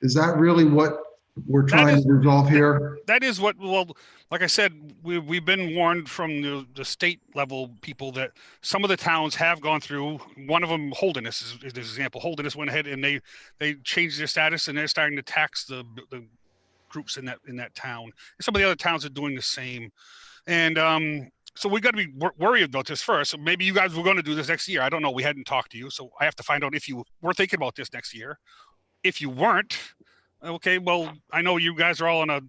Is that really what we're trying to resolve here? That is what, well, like I said, we've been warned from the state level people that some of the towns have gone through. One of them, Holderness, is an example. Holderness went ahead and they changed their status, and they're starting to tax the groups in that town. And some of the other towns are doing the same. And so we got to be worried about this first. So maybe you guys were going to do this next year. I don't know. We hadn't talked to you, so I have to find out if you were thinking about this next year. If you weren't, okay, well, I know you guys are all in a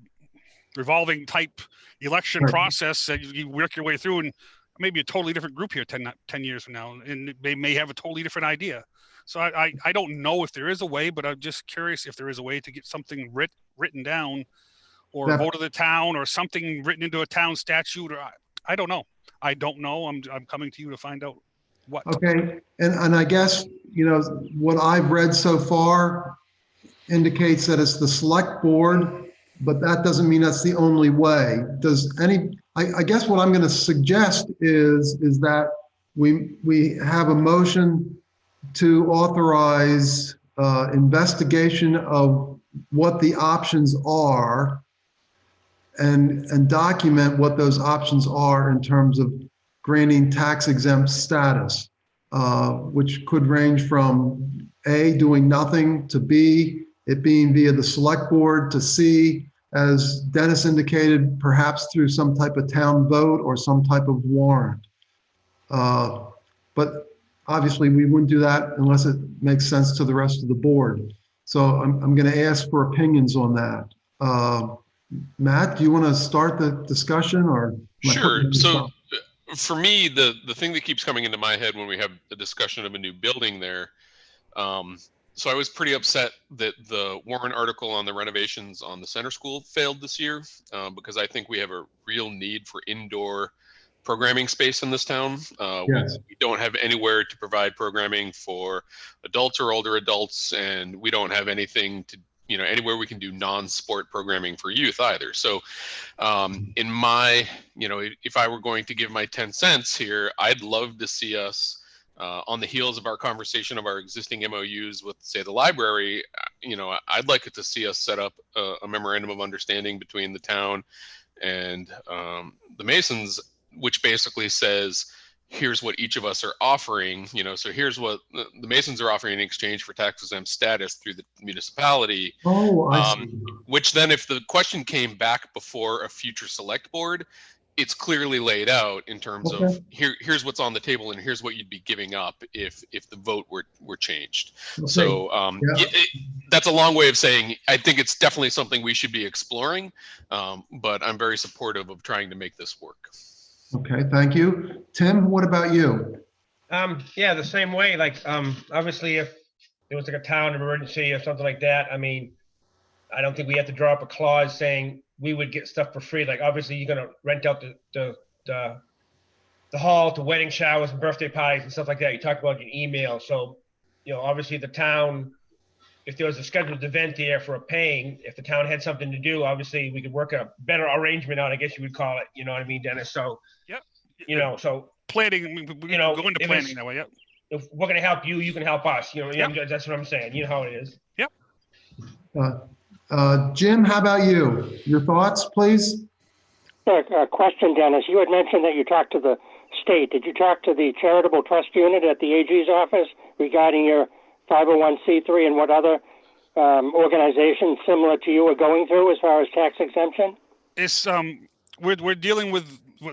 revolving type election process that you work your way through, and maybe a totally different group here 10 years from now, and they may have a totally different idea. So I don't know if there is a way, but I'm just curious if there is a way to get something written down, or a vote of the town, or something written into a town statute, or I don't know. I don't know. I'm coming to you to find out what. Okay, and I guess, what I've read so far indicates that it's the select board, but that doesn't mean that's the only way. I guess what I'm going to suggest is that we have a motion to authorize investigation of what the options are, and document what those options are in terms of granting tax exempt status, which could range from A, doing nothing, to B, it being via the select board, to C, as Dennis indicated, perhaps through some type of town vote or some type of warrant. But obviously we wouldn't do that unless it makes sense to the rest of the board. So I'm going to ask for opinions on that. Matt, do you want to start the discussion, or? Sure. So for me, the thing that keeps coming into my head when we have the discussion of a new building there, so I was pretty upset that the Warren article on the renovations on the center school failed this year, because I think we have a real need for indoor programming space in this town. Yes. We don't have anywhere to provide programming for adults or older adults, and we don't have anything to, anywhere we can do non-sport programming for youth either. So in my, if I were going to give my 10 cents here, I'd love to see us on the heels of our conversation of our existing MOUs with, say, the library, I'd like it to see us set up a memorandum of understanding between the town and the Masons, which basically says, here's what each of us are offering, so here's what the Masons are offering in exchange for tax exempt status through the municipality. Oh, I see. Which then, if the question came back before a future select board, it's clearly laid out in terms of here's what's on the table and here's what you'd be giving up if the vote were changed. Okay. So that's a long way of saying I think it's definitely something we should be exploring, but I'm very supportive of trying to make this work. Okay, thank you. Tim, what about you? Yeah, the same way. Like, obviously, if there was like a town emergency or something like that, I mean, I don't think we have to draw up a clause saying we would get stuff for free. Like, obviously, you're gonna rent out the hall to wedding showers and birthday parties and stuff like that. You talked about an email, so obviously the town, if there was a scheduled event there for a paying, if the town had something to do, obviously we could work a better arrangement out, I guess you would call it. You know what I mean, Dennis? So, yep. So planning, we go into planning that way. Yep. If we're going to help you, you can help us. Yep. That's what I'm saying. You know how it is. Yep. Jim, how about you? Your thoughts, please? Question, Dennis. You had mentioned that you talked to the state. Did you talk to the charitable trust unit at the AG's office regarding your 501c3 and what other organizations similar to you are going through as far as tax exemption? It's we're dealing with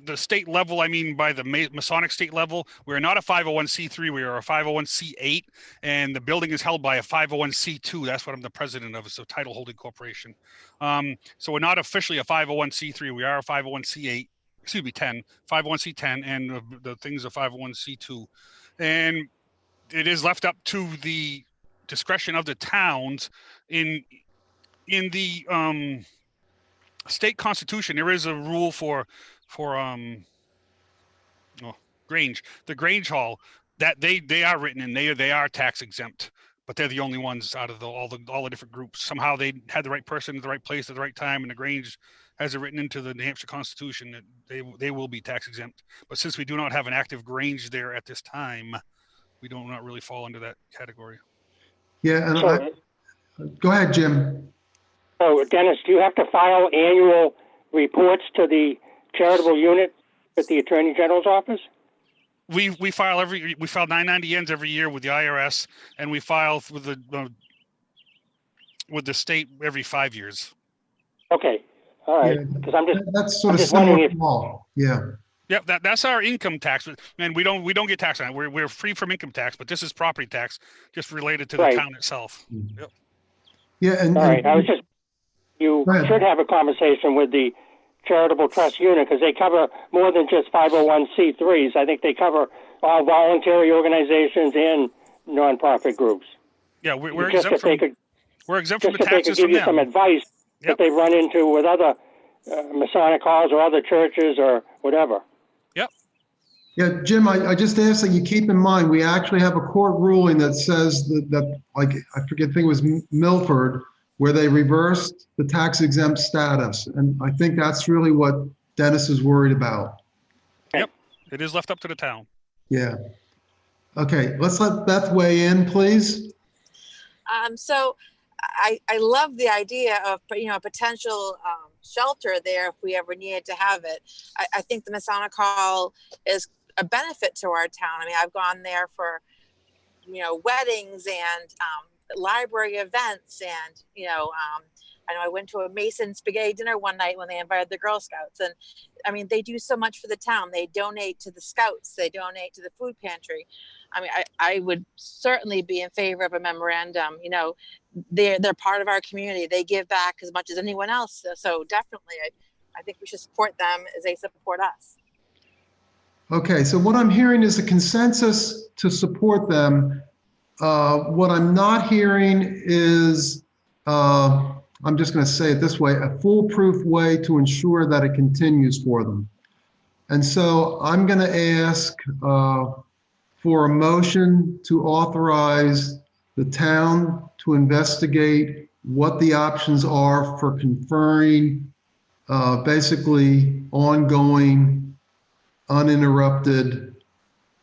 the state level, I mean by the Masonic state level, we're not a 501c3, we are a 501c8, and the building is held by a 501c2. That's what I'm the president of. It's a title holding corporation. So we're not officially a 501c3, we are a 501c8, excuse me, 501c10, and the things are 501c2. And it is left up to the discretion of the towns. In the state constitution, there is a rule for Grange, the Grange Hall, that they are written in, they are tax exempt, but they're the only ones out of all the different groups. Somehow they had the right person at the right place at the right time, and the Grange has it written into the New Hampshire Constitution that they will be tax exempt. But since we do not have an active Grange there at this time, we do not really fall under that category. Yeah, and So, go ahead, Jim. so Dennis, do you have to file annual reports to the charitable unit at the Attorney General's office? We file 990 every year with the IRS, and we file with the state every 5 years. Okay, all right. Yeah, Because that's sort I'm of just similar wondering to law. Yeah. Yep, that's our income tax, and we don't get taxed on it. We're free from income tax, but this is property tax, just related to the Right. town itself. Yep. Yeah, and all right. You Go ahead. should have a conversation with the charitable trust unit because they cover more than just 501c3s. I think they cover all voluntary organizations and nonprofit groups. Yeah, we're Just exempt if they from could, we're exempt just from the if they could taxes give from you some them. advice that Yep. they run into with other Masonic halls or other churches or whatever. yeah, Jim, I just asked that you keep in mind, we actually have a court ruling that says that like, I forget, I think it was Milford, where they reversed the tax exempt status. And I think that's really what Dennis is worried about. Yep, it is left up to the town. Yeah. Okay, let's let Beth weigh in, please. So I love the idea of, a potential shelter there if we ever needed to have it. I think the Masonic Hall is a benefit to our town. I mean, I've gone there for, weddings and library events, and I know I went to a Mason spaghetti dinner one night when they invited the Girl Scouts, and I mean, they do so much for the town. They donate to the Scouts, they donate to the food pantry. I mean, I would certainly be in favor of a memorandum. They're part of our community. They give back as much as anyone else. So definitely, I think we should support them as they support us. Okay, so what I'm hearing is a consensus to support them. What I'm not hearing is, I'm just going to say it this way, a foolproof way to ensure that it continues for them. And so I'm going to ask for a motion to authorize the town to investigate what the options are for conferring basically ongoing, uninterrupted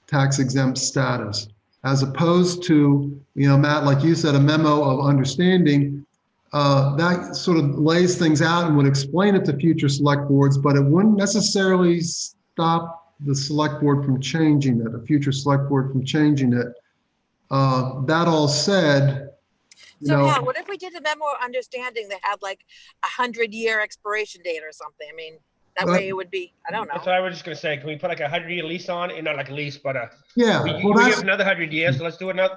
tax exempt status, as opposed to, Matt, like you said, a memo of understanding. That sort of lays things out and would explain it to future select boards, but it wouldn't necessarily stop the select board from changing it, a future select board from changing it. That all said, Hal, what if we did a memo of understanding that had like 100-year expiration date or something? I mean, that way it would be, I don't know. That's what I was just gonna say. Can we put like a 100-year lease on it? Not like a lease, but yeah, we give another 100 years, so let's do another,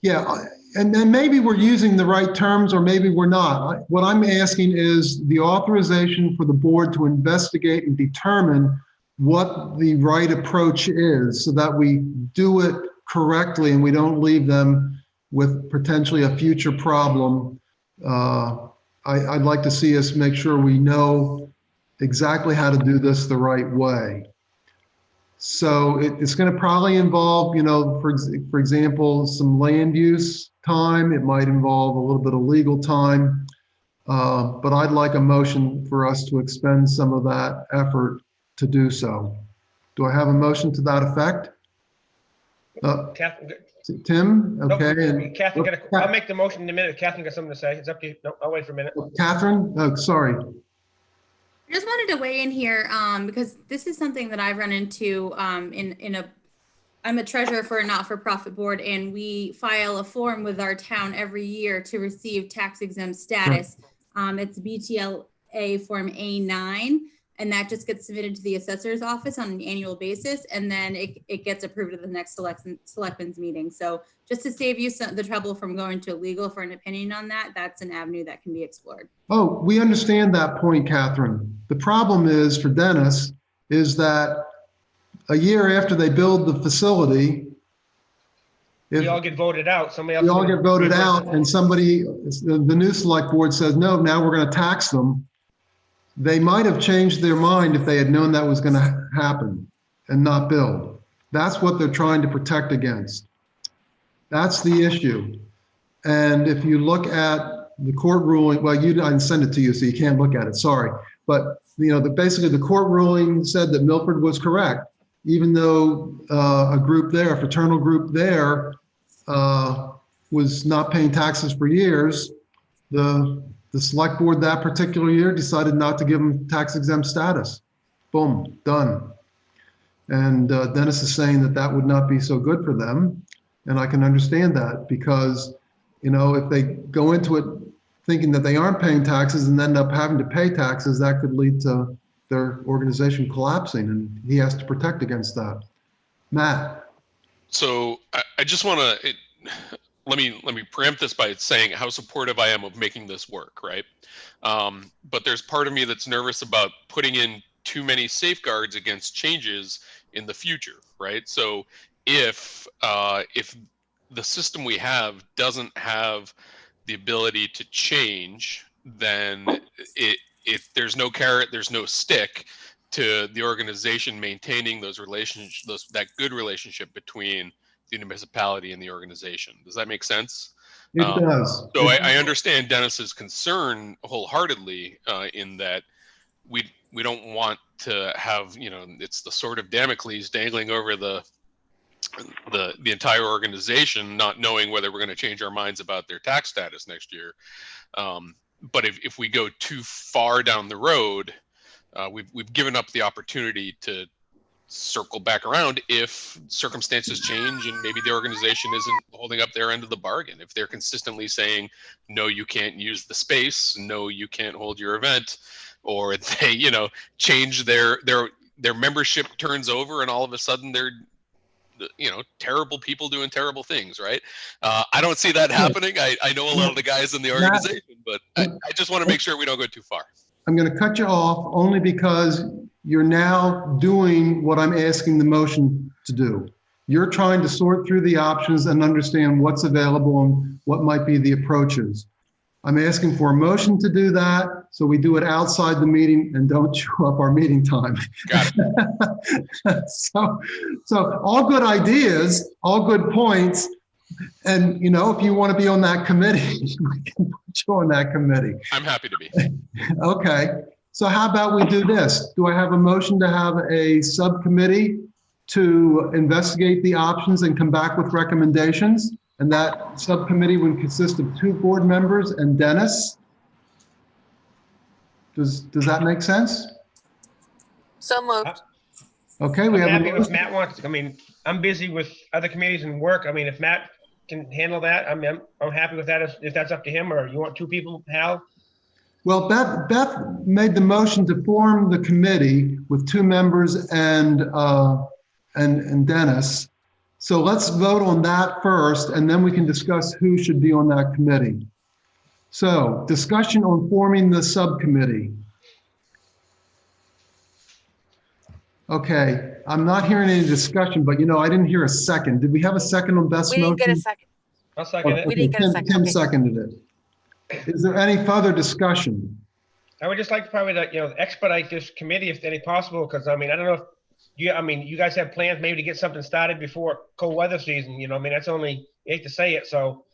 Yeah, and then maybe we're using the right terms or maybe we're not. What I'm asking is the authorization for the board to investigate and determine what the right approach is so that we do it correctly and we don't leave them with potentially a future problem. I'd like to see us make sure we know exactly how to do this the right way. So it's going to probably involve, for example, some land use time. It might involve a little bit of legal time, but I'd like a motion for us to expend some of that effort to do so. Do I have a motion to that effect? Tim? Okay. Nope. Catherine, I'll make the motion in a minute. Catherine got something to say. It's up to you. No, I'll wait for a minute. Catherine? Oh, sorry. I just wanted to weigh in here because this is something that I've run into I'm a treasurer for a not-for-profit board, and we file a form with our town every year to receive tax exempt status. It's BTLA form A9, and that just gets submitted to the assessor's office on an annual basis, and then it gets approved at the next selectmen's meeting. So just to save you the trouble from going to legal for an opinion on that, that's an avenue that can be explored. Oh, we understand that point, Catherine. The problem is for Dennis is that a year after they build the facility, if We all get voted out, somebody else. we all get voted out and somebody, the new select board says, no, now we're going to tax them. They might have changed their mind if they had known that was going to happen and not build. That's what they're trying to protect against. That's the issue. And if you look at the court ruling, well, I didn't send it to you, so you can't look at it, sorry. But basically the court ruling said that Milford was correct, even though a group there, a fraternal group there, was not paying taxes for years. The select board that particular year decided not to give them tax exempt status. Boom, done. And Dennis is saying that that would not be so good for them. And I can understand that because, if they go into it thinking that they aren't paying taxes and end up having to pay taxes, that could lead to their organization collapsing, and he has to protect against that. Matt. So I just want to, let me preempt this by saying how supportive I am of making this work, right? But there's part of me that's nervous about putting in too many safeguards against changes in the future, right? So if the system we have doesn't have the ability to change, then if there's no carrot, there's no stick to the organization maintaining those relationships, that good relationship between the municipality and the organization. Does that make sense? It does. So I understand Dennis's concern wholeheartedly in that we don't want to have, it's the sword of Damocles dangling over the entire organization, not knowing whether we're going to change our minds about their tax status next year. But if we go too far down the road, we've given up the opportunity to circle back around if circumstances change and maybe the organization isn't holding up their end of the bargain. If they're consistently saying, no, you can't use the space, no, you can't hold your event, or they, change their membership turns over and all of a sudden they're, terrible people doing terrible things, right? I don't see that happening. I know a lot of the guys in the organization, but I just want to make sure we don't go too far. I'm going to cut you off only because you're now doing what I'm asking the motion to do. You're trying to sort through the options and understand what's available and what might be the approaches. I'm asking for a motion to do that, so we do it outside the meeting and don't chew up our meeting time. Got it. So all good ideas, all good points. And, if you want to be on that committee, we can put you on that committee. I'm happy to be. Okay. So how about we do this? Do I have a motion to have a subcommittee to investigate the options and come back with recommendations? And that subcommittee would consist of 2 board members and Dennis. Does that make sense? So moved. Okay, we I'm have happy if Matt wants. I'm busy with other committees and work. If Matt can handle that, I'm happy with that. If that's up to him, or you want 2 people, Hal. Well, Beth made the motion to form the committee with 2 members and Dennis. So let's vote on that first, and then we can discuss who should be on that committee. So, discussion on forming the subcommittee. Okay, I'm not hearing any discussion, but I didn't hear a second. Did we have a second on Beth's We motion? didn't get a second. I'll second it. We didn't get a second. Tim Okay. seconded it. Is there any further discussion? I would just like to probably expedite this committee if any possible, because I don't know if you guys have plans maybe to get something started before cold weather season. That's only, I hate to say it. So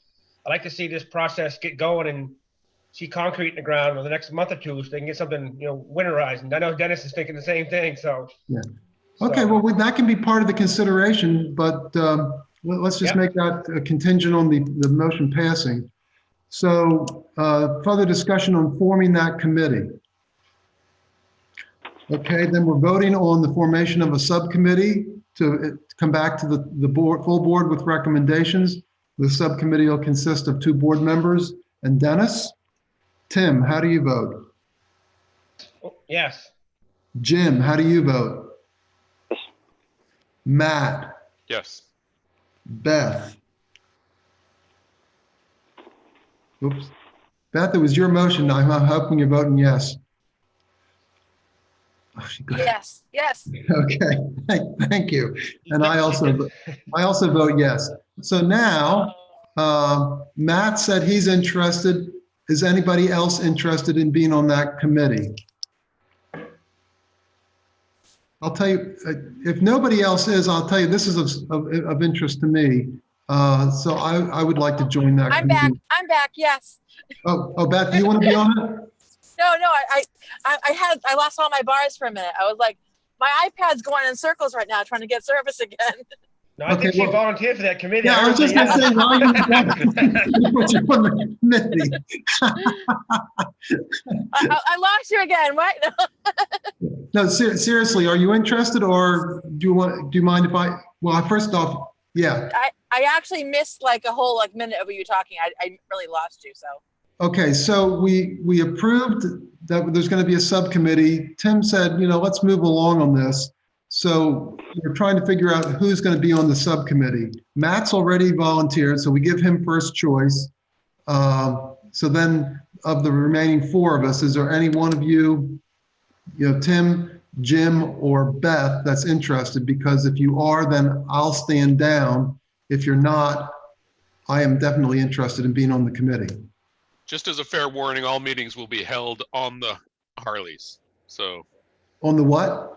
I'd like to see this process get going and see concrete in the ground over the next month or 2 so they can get something, winterized. And I know Dennis is thinking the same thing. So yeah. Okay, well, that can be part of the consideration, but let's just make that contingent on the motion passing. So further discussion on forming that committee. Okay, then we're voting on the formation of a subcommittee to come back to the full board with recommendations. The subcommittee will consist of 2 board members and Dennis. Tim, how do you vote? yes. Jim, how do you vote? Yes. Matt, Yes. Beth. Oops. Beth, it was your motion. I'm hoping you're voting yes. Oh, she got it. Yes, yes. Okay, thank you. And I also vote yes. So now, Matt said he's interested. Is anybody else interested in being on that committee? I'll tell you, if nobody else is, I'll tell you, this is of interest to me. So I would like to join that I'm back. committee. I'm back. Yes. Oh, Beth, do you want to be on it? No. I lost all my bars for a minute. I was like, my iPad's going in circles right now, trying to get service again. No, I think Okay, she well- volunteered for that committee. Yeah, I was just going to say, why you put you on the committee? I lost you again. What? No, seriously, are you interested, or do you mind if I, well, first off, yeah. I actually missed like a whole minute of you talking. I really lost you. So. Okay, so we approved that there's going to be a subcommittee. Tim said, let's move along on this. So we're trying to figure out who's going to be on the subcommittee. Matt's already volunteered, so we give him first choice. So then of the remaining four of us, is there any one of you, Tim, Jim, or Beth that's interested? Because if you are, then I'll stand down. If you're not, I am definitely interested in being on the committee. Just as a fair warning, all meetings will be held on the Harleys. So On the what?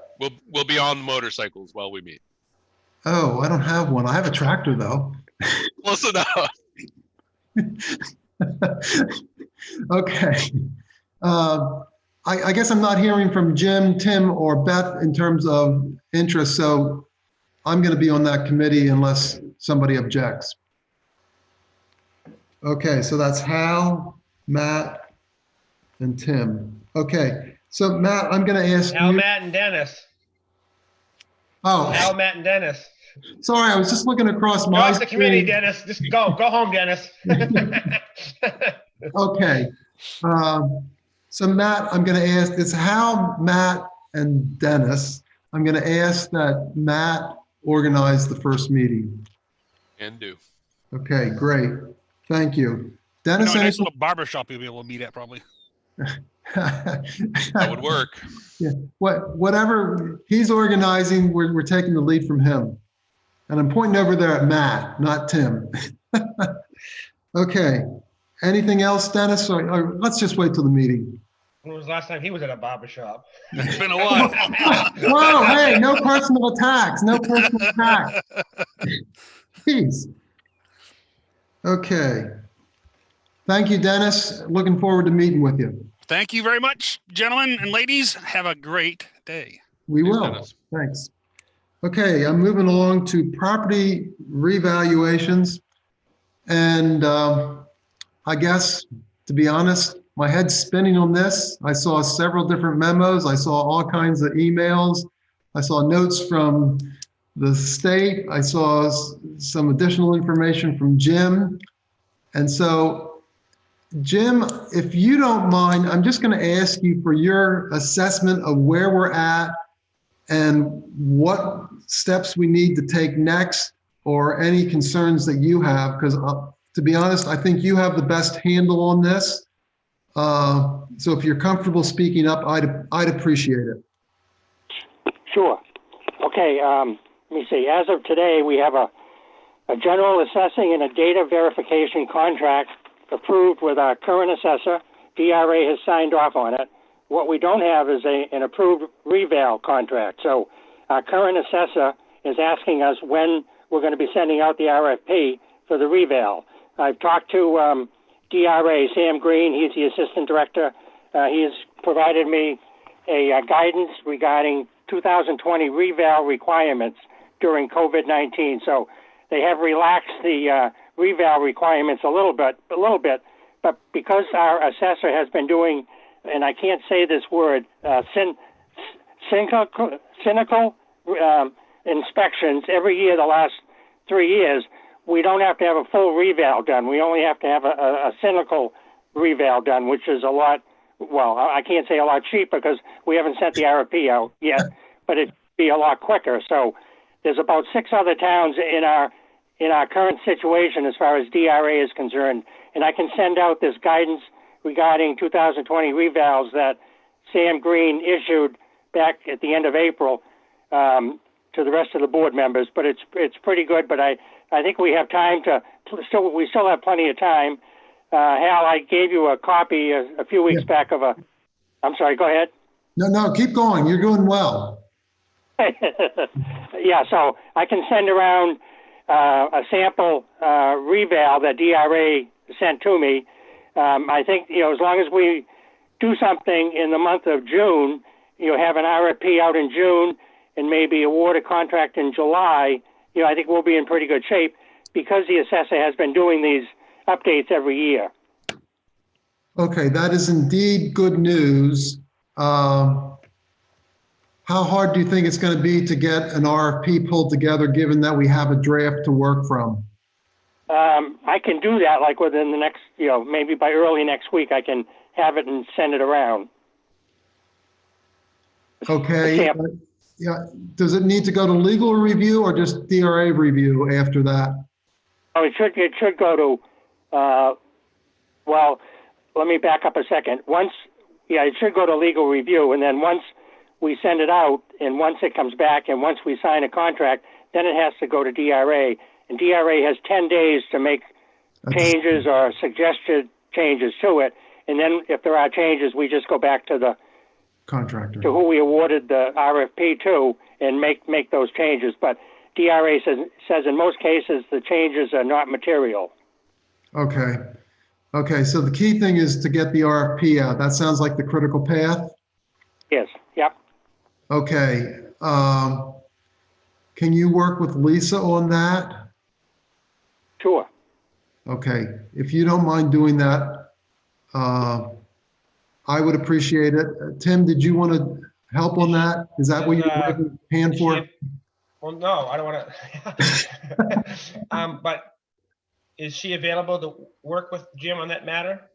we'll be on motorcycles while we meet. Oh, I don't have one. I have a tractor though. Close enough. Okay. I guess I'm not hearing from Jim, Tim, or Beth in terms of interest, so I'm going to be on that committee unless somebody objects. Okay, so that's Hal, Matt, and Tim. Okay, so Matt, I'm going to ask Al, you. Matt, and Dennis. Oh, Al, Matt, and Dennis. sorry, I was just looking across You're my off the committee, screen. Dennis. Just go home, Dennis. Okay. So Matt, I'm going to ask, it's Hal, Matt, and Dennis. I'm going to ask that Matt organize the first meeting. And do. Okay, great. Thank you. A Dennis, nice little barber shop you'll be able to meet at probably. That would work. Yeah, whatever he's organizing, we're taking the lead from him. And I'm pointing over there at Matt, not Tim. Okay. Anything else, Dennis? Or let's just wait till the meeting. When was the last time he was at a barber shop? It's been a while. Whoa, hey, no personal attacks. No personal attacks. Jeez. Okay. Thank you, Dennis. Looking forward to meeting with you. Thank you very much, gentlemen and ladies. Have a great day. We Thanks, will. Dennis. Thanks. Okay, I'm moving along to property revaluations. And I guess, to be honest, my head's spinning on this. I saw several different memos. I saw all kinds of emails. I saw notes from the state. I saw some additional information from Jim. And so, Jim, if you don't mind, I'm just going to ask you for your assessment of where we're at and what steps we need to take next, or any concerns that you have, because to be honest, I think you have the best handle on this. So if you're comfortable speaking up, I'd appreciate it. Sure. Okay, let me see. As of today, we have a general assessing and a data verification contract approved with our current assessor. DRA has signed off on it. What we don't have is an approved reval contract. So our current assessor is asking us when we're going to be sending out the RFP for the reval. I've talked to DRA, Sam Green. He's the assistant director. He has provided me a guidance regarding 2020 reval requirements during COVID-19. So they have relaxed the reval requirements a little bit, but because our assessor has been doing, and I can't say this word, cynical inspections every year the last 3 years, we don't have to have a full reval done. We only have to have a cynical reval done, which is a lot well, I can't say a lot cheaper because we haven't sent the RFP out yet, but it'd be a lot quicker. So there's about 6 other towns in our current situation as far as DRA is concerned, and I can send out this guidance regarding 2020 revals that Sam Green issued back at the end of April to the rest of the board members. But it's pretty good. But I think we have time to we still have plenty of time. Hal, I gave you a copy a few weeks back of a. I'm sorry. Go ahead. No, keep going. You're doing well. Yeah, so I can send around a sample reval that DRA sent to me. I think, as long as we do something in the month of June, have an RFP out in June and maybe award a contract in July, I think we'll be in pretty good shape because the assessor has been doing these updates every year. Okay, that is indeed good news. How hard do you think it's going to be to get an RFP pulled together, given that we have a draft to work from? I can do that like within the next, maybe by early next week, I can have it and send it around. Okay. Yeah. Does it need to go to legal review or just DRA review after that? Oh, it should go to, well, let me back up a second. It should go to legal review, and then once we send it out, and once it comes back, and once we sign a contract, then it has to go to DRA, and DRA has 10 days to make changes or suggested changes to it, and then if there are changes, we just go back to the contractor, to who we awarded the RFP to, and make those changes. But DRA says in most cases the changes are not material. Okay, so the key thing is to get the RFP out. That sounds like the critical path? Yes, yep. Okay. Can you work with Lisa on that? Sure. Okay. If you don't mind doing that, I would appreciate it. Tim, did you want to help on that? Is that what you're waving your hand for? Well, no, I don't want to. But is she available to work with Jim on that matter?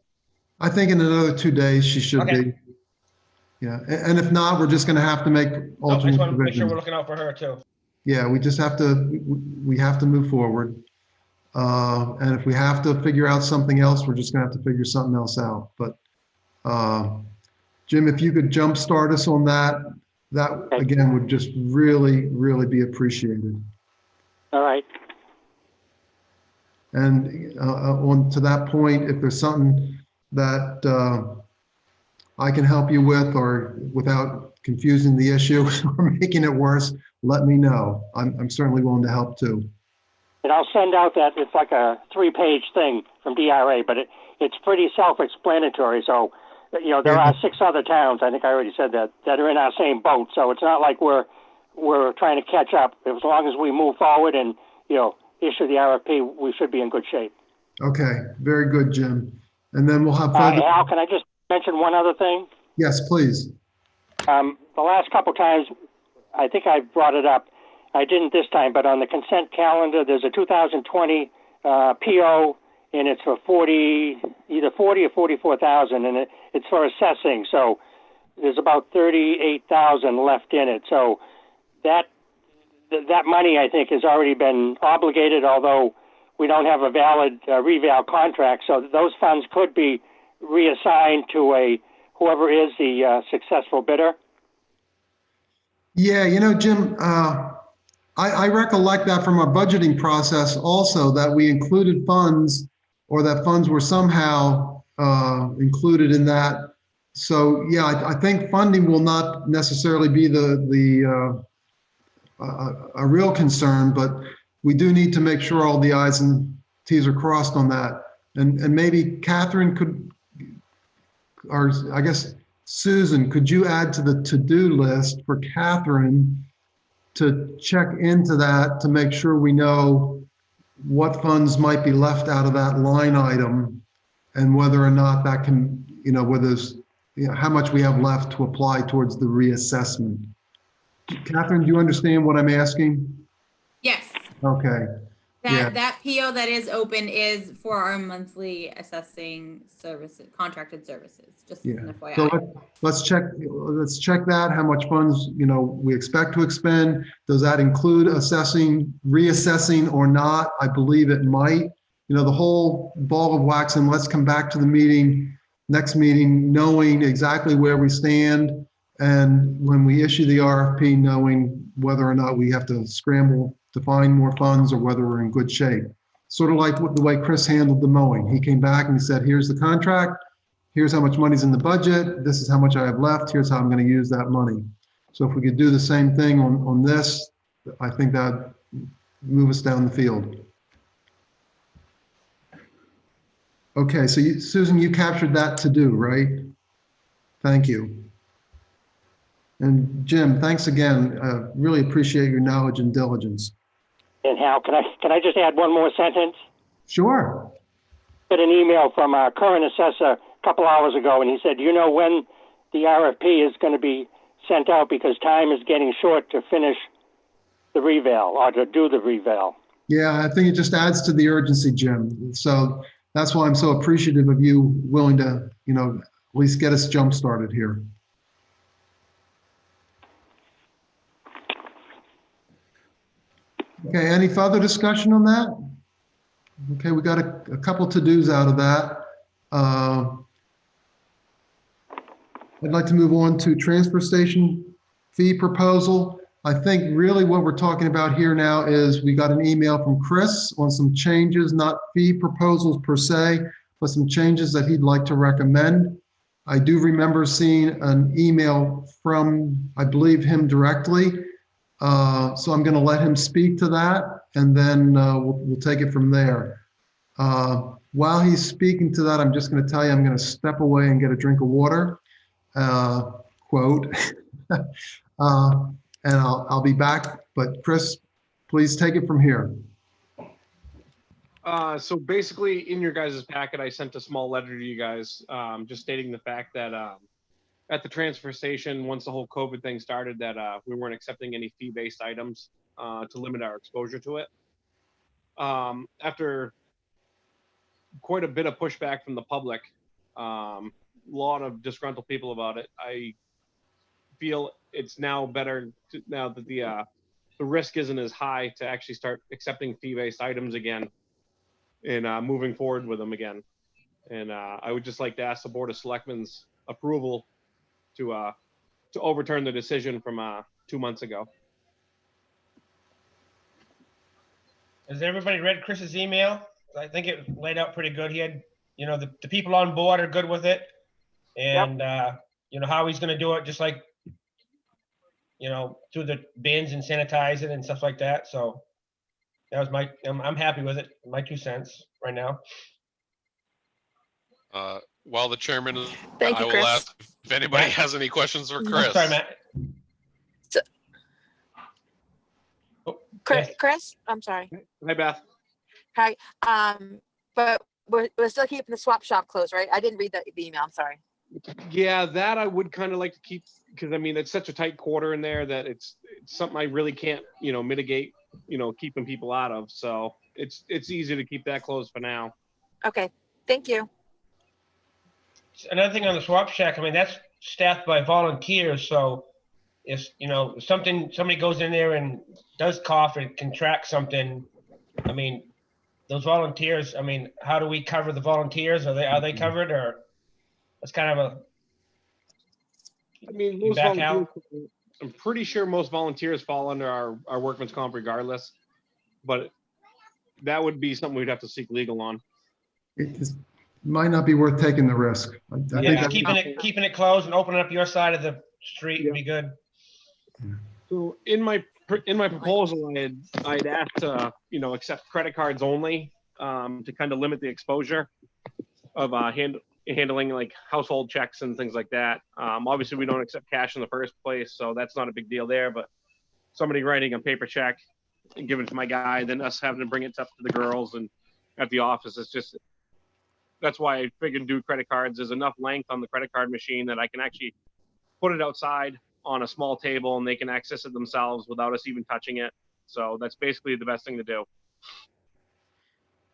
I think in another 2 days she should be. Yeah, and if not, we're just going to have to make alternate I just want to make sure provisions. we're looking out for her too. Yeah, we just have to, we have to move forward. And if we have to figure out something else, we're just going to have to figure something else out. But Jim, if you could jumpstart us on that, that again would just really, really be appreciated. All right. And on to that point, if there's something that I can help you with, or without confusing the issue or making it worse, let me know. I'm certainly willing to help too. And I'll send out that, it's like a 3-page thing from DRA, but it's pretty self-explanatory. So, there are 6 other towns, I think I already said that are in our same boat. So it's not like we're trying to catch up. As long as we move forward and, issue the RFP, we should be in good shape. Okay, very good, Jim. And then we'll have further. Al, can I just mention one other thing? Yes, please. The last couple times, I think I brought it up. I didn't this time, but on the consent calendar, there's a 2020 PO, and it's for either 40 or 44,000, and it's for assessing. So there's about 38,000 left in it. So that money, I think, has already been obligated, although we don't have a valid reval contract. So those funds could be reassigned to whoever is the successful bidder. Yeah, Jim, I recollect that from our budgeting process also, that we included funds, or that funds were somehow included in that. So yeah, I think funding will not necessarily be a real concern, but we do need to make sure all the I's and T's are crossed on that. And maybe Catherine could, or I guess Susan, could you add to the to-do list for Catherine to check into that to make sure we know what funds might be left out of that line item, and whether or not that can, whether how much we have left to apply towards the reassessment. Catherine, do you understand what I'm asking? Yes. Okay. Yeah. That PO that is open is for our monthly assessing services, contracted services, just Yeah. an FYI. So let's check that, how much funds, we expect to expend. Does that include reassessing or not? I believe it might. The whole ball of wax, and let's come back to the next meeting, knowing exactly where we stand. And when we issue the RFP, knowing whether or not we have to scramble to find more funds or whether we're in good shape. Sort of like the way Chris handled the mowing. He came back and he said, here's the contract. Here's how much money's in the budget. This is how much I have left. Here's how I'm going to use that money. So if we could do the same thing on this, I think that move us down the field. Okay, so Susan, you captured that to do, right? Thank you. And Jim, thanks again. Really appreciate your knowledge and diligence. And Hal, can I just add one more sentence? Sure. Got an email from our current assessor a couple hours ago, and he said, when the RFP is going to be sent out because time is getting short to finish the reval or to do the reval. Yeah, I think it just adds to the urgency, Jim. So that's why I'm so appreciative of you willing to, at least get us jump started here. Okay, any further discussion on that? Okay, we got a couple to-dos out of that. I'd like to move on to transfer station fee proposal. I think really what we're talking about here now is we got an email from Chris on some changes, not fee proposals per se, but some changes that he'd like to recommend. I do remember seeing an email from, I believe, him directly. So I'm going to let him speak to that, and then we'll take it from there. While he's speaking to that, I'm just going to tell you, I'm going to step away and get a drink of water, quote, and I'll be back. But Chris, please take it from here. So basically, in your guys' packet, I sent a small letter to you guys, just stating the fact that at the transfer station, once the whole COVID thing started, that we weren't accepting any fee-based items to limit our exposure to it. After quite a bit of pushback from the public, a lot of disgruntled people about it, I feel it's now better now that the risk isn't as high to actually start accepting fee-based items again and moving forward with them again. And I would just like to ask the Board of Selectmen's approval to overturn the decision from 2 months ago. Has everybody read Chris's email? I think it laid out pretty good. He had, the people on board are good with it, and how he's going to do it, just like, through the bins and sanitize it and stuff like that. So that was I'm happy with it. My 2 cents right now. While the chairman, Thank you, I will Chris. ask if anybody has any questions for Chris. I'm sorry, Matt. Chris, I'm sorry. Hi, Beth. Hi. But we're still keeping the swap shop closed, right? I didn't read the email. I'm sorry. Yeah, that I would kind of like to keep, because I mean, it's such a tight quarter in there that it's something I really can't, mitigate, keeping people out of. So it's easy to keep that closed for now. Okay. Thank you. Another thing on the swap shack, I mean, that's staffed by volunteers. So if, somebody goes in there and does cough and contract something, I mean, those volunteers, I mean, how do we cover the volunteers? Are they covered, or it's kind of I mean, most volunteers, I'm pretty sure most volunteers fall under our workman's comp regardless, but that would be something we'd have to seek legal on. It might not be worth taking the risk. I think keeping it closed and opening up your side of the street would be good. So in my proposal, I'd asked to accept credit cards only to kind of limit the exposure of handling like household checks and things like that. Obviously, we don't accept cash in the first place, so that's not a big deal there. But somebody writing a paper check and giving it to my guy, then us having to bring it up to the girls and at the office, that's why I figured do credit cards. There's enough length on the credit card machine that I can actually put it outside on a small table and they can access it themselves without us even touching it. So that's basically the best thing to do.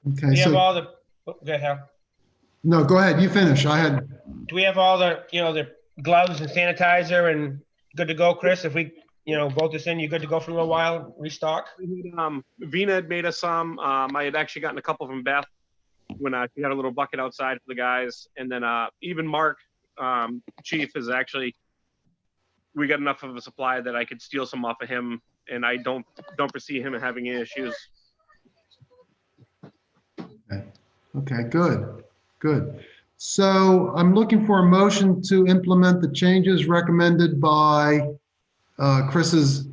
Okay, We have so, all the, go ahead, Hal. no, go ahead, you finish. Do we have all the, the gloves and sanitizer and good to go, Chris? If we, vote this in, you good to go for a little while, restock? Vina had made us some. I had actually gotten a couple from Beth when she had a little bucket outside for the guys. And then even Mark, Chief, is actually, we got enough of a supply that I could steal some off of him, and I don't foresee him having any issues. Okay, good. So I'm looking for a motion to implement the changes recommended by Chris's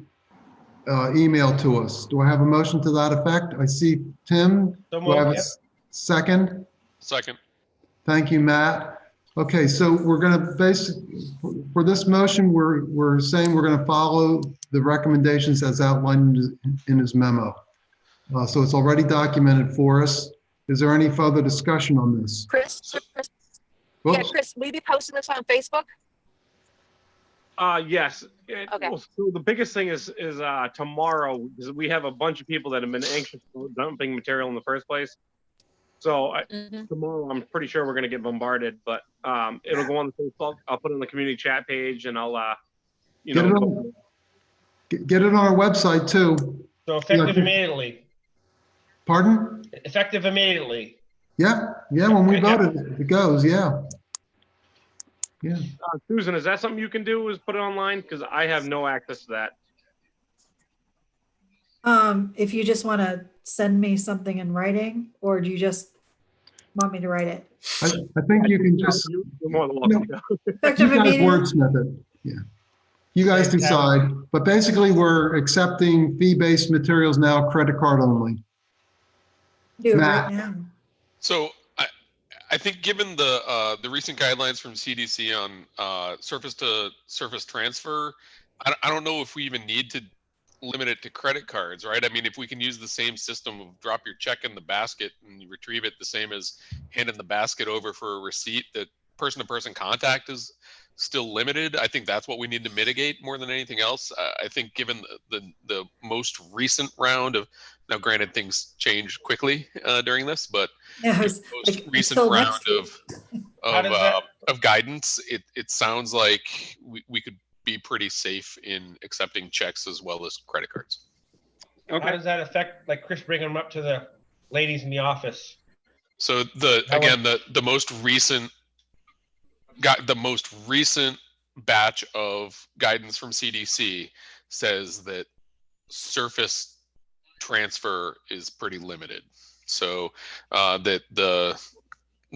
email to us. Do I have a motion to that effect? I see Tim. So Do I have a moved, yep. second? Second. Thank you, Matt. Okay, so we're going to for this motion, we're saying we're going to follow the recommendations as outlined in his memo. So it's already documented for us. Is there any further discussion on this? Chris, Whoops. yeah, Chris, will you be posting this on Facebook? Yes. Okay. Well, so the biggest thing is tomorrow, because we have a bunch of people that have been anxious for dumping material in the first place. So tomorrow, I'm pretty sure we're going to get bombarded, but it'll go on the Facebook. I'll put it on the community chat page, and I'll, Get it on our website too. So effective immediately. Pardon? Effective immediately. Yeah, when we Yeah. voted, it goes, yeah. Yeah. Susan, is that something you can do, is put it online? Because I have no access to that. If you just want to send me something in writing, or do you just want me to write it? I think you can just, You're more than welcome to go. you Effective guys immediately? wordsmith it, yeah. You guys decide, but basically we're accepting fee-based materials now, credit card only. Do it Matt. right now. So I think given the recent guidelines from CDC on surface to surface transfer, I don't know if we even need to limit it to credit cards, right? I mean, if we can use the same system of drop your check in the basket and you retrieve it the same as handing the basket over for a receipt, that person-to-person contact is still limited. I think that's what we need to mitigate more than anything else. I think given the most recent round of, now granted things change quickly during this, but Yeah, the most like, recent until round next week. of guidance, it sounds like we could be pretty safe in accepting checks as well as credit cards. How does that affect, like Chris bringing them up to the ladies in the office? So the most recent batch of guidance from CDC says that surface transfer is pretty limited. So that the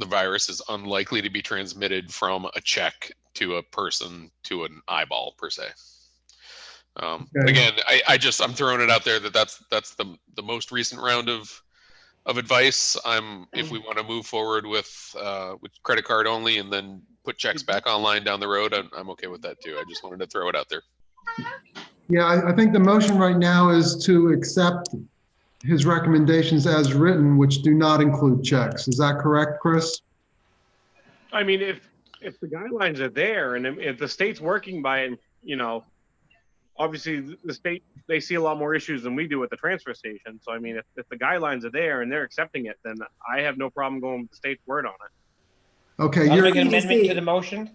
virus is unlikely to be transmitted from a check to a person to an eyeball per se. Okay. Again, I'm throwing it out there that's the most recent round of advice. If we want to move forward with credit card only and then put checks back online down the road, I'm okay with that too. I just wanted to throw it out there. Yeah, I think the motion right now is to accept his recommendations as written, which do not include checks. Is that correct, Chris? I mean, if the guidelines are there and if the state's working by it, obviously the state, they see a lot more issues than we do at the transfer station. So, I mean, if the guidelines are there and they're accepting it, then I have no problem going with the state's word on it. Okay. I'll make an amendment to the motion.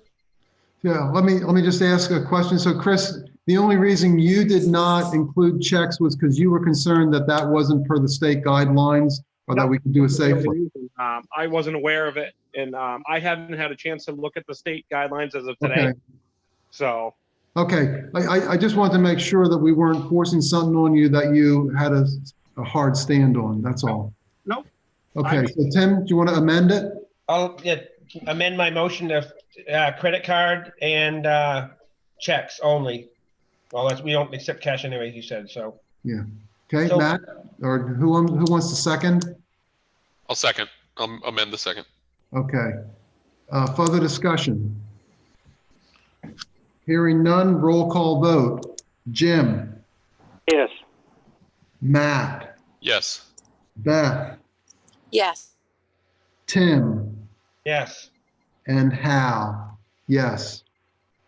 Yeah, let me just ask a question. So Chris, the only reason you did not include checks was because you were concerned that that wasn't per the state guidelines, or that we could do it safely. I wasn't aware of it, and I haven't had a chance to look at the state guidelines as of today. Okay. So. Okay, I just wanted to make sure that we weren't forcing something on you that you had a hard stand on, that's all. Nope. Okay, so Tim, do you want to amend it? I'll amend my motion to credit card and checks only. Well, we don't accept cash anyway, you said, so. Yeah. Okay, So- Matt, or who wants to second? I'll second. I'll amend the second. Okay. Further discussion? Hearing none, roll call vote. Jim, Yes. Matt, Yes. Beth, Yes. Tim, Yes. and Hal. Yes.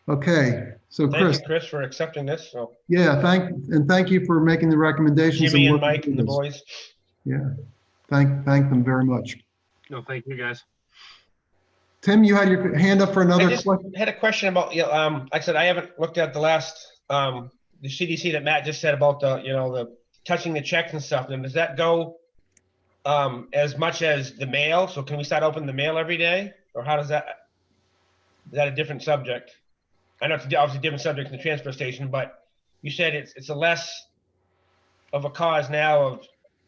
Okay, so Thank Chris, you, Chris, for accepting this. So yeah, thank you for making the recommendations. Jimmy and working Mike and the with us. boys. Yeah. thank them very much. No, thank you, guys. Tim, you had your hand up for I another just question? had a question about, like I said, I haven't looked at the last, the CDC that Matt just said about the touching the checks and stuff. And does that go as much as the mail? So can we start opening the mail every day? Or how does that, is that a different subject? I know it's obviously a different subject in the transfer station, but you said it's a less of a cause now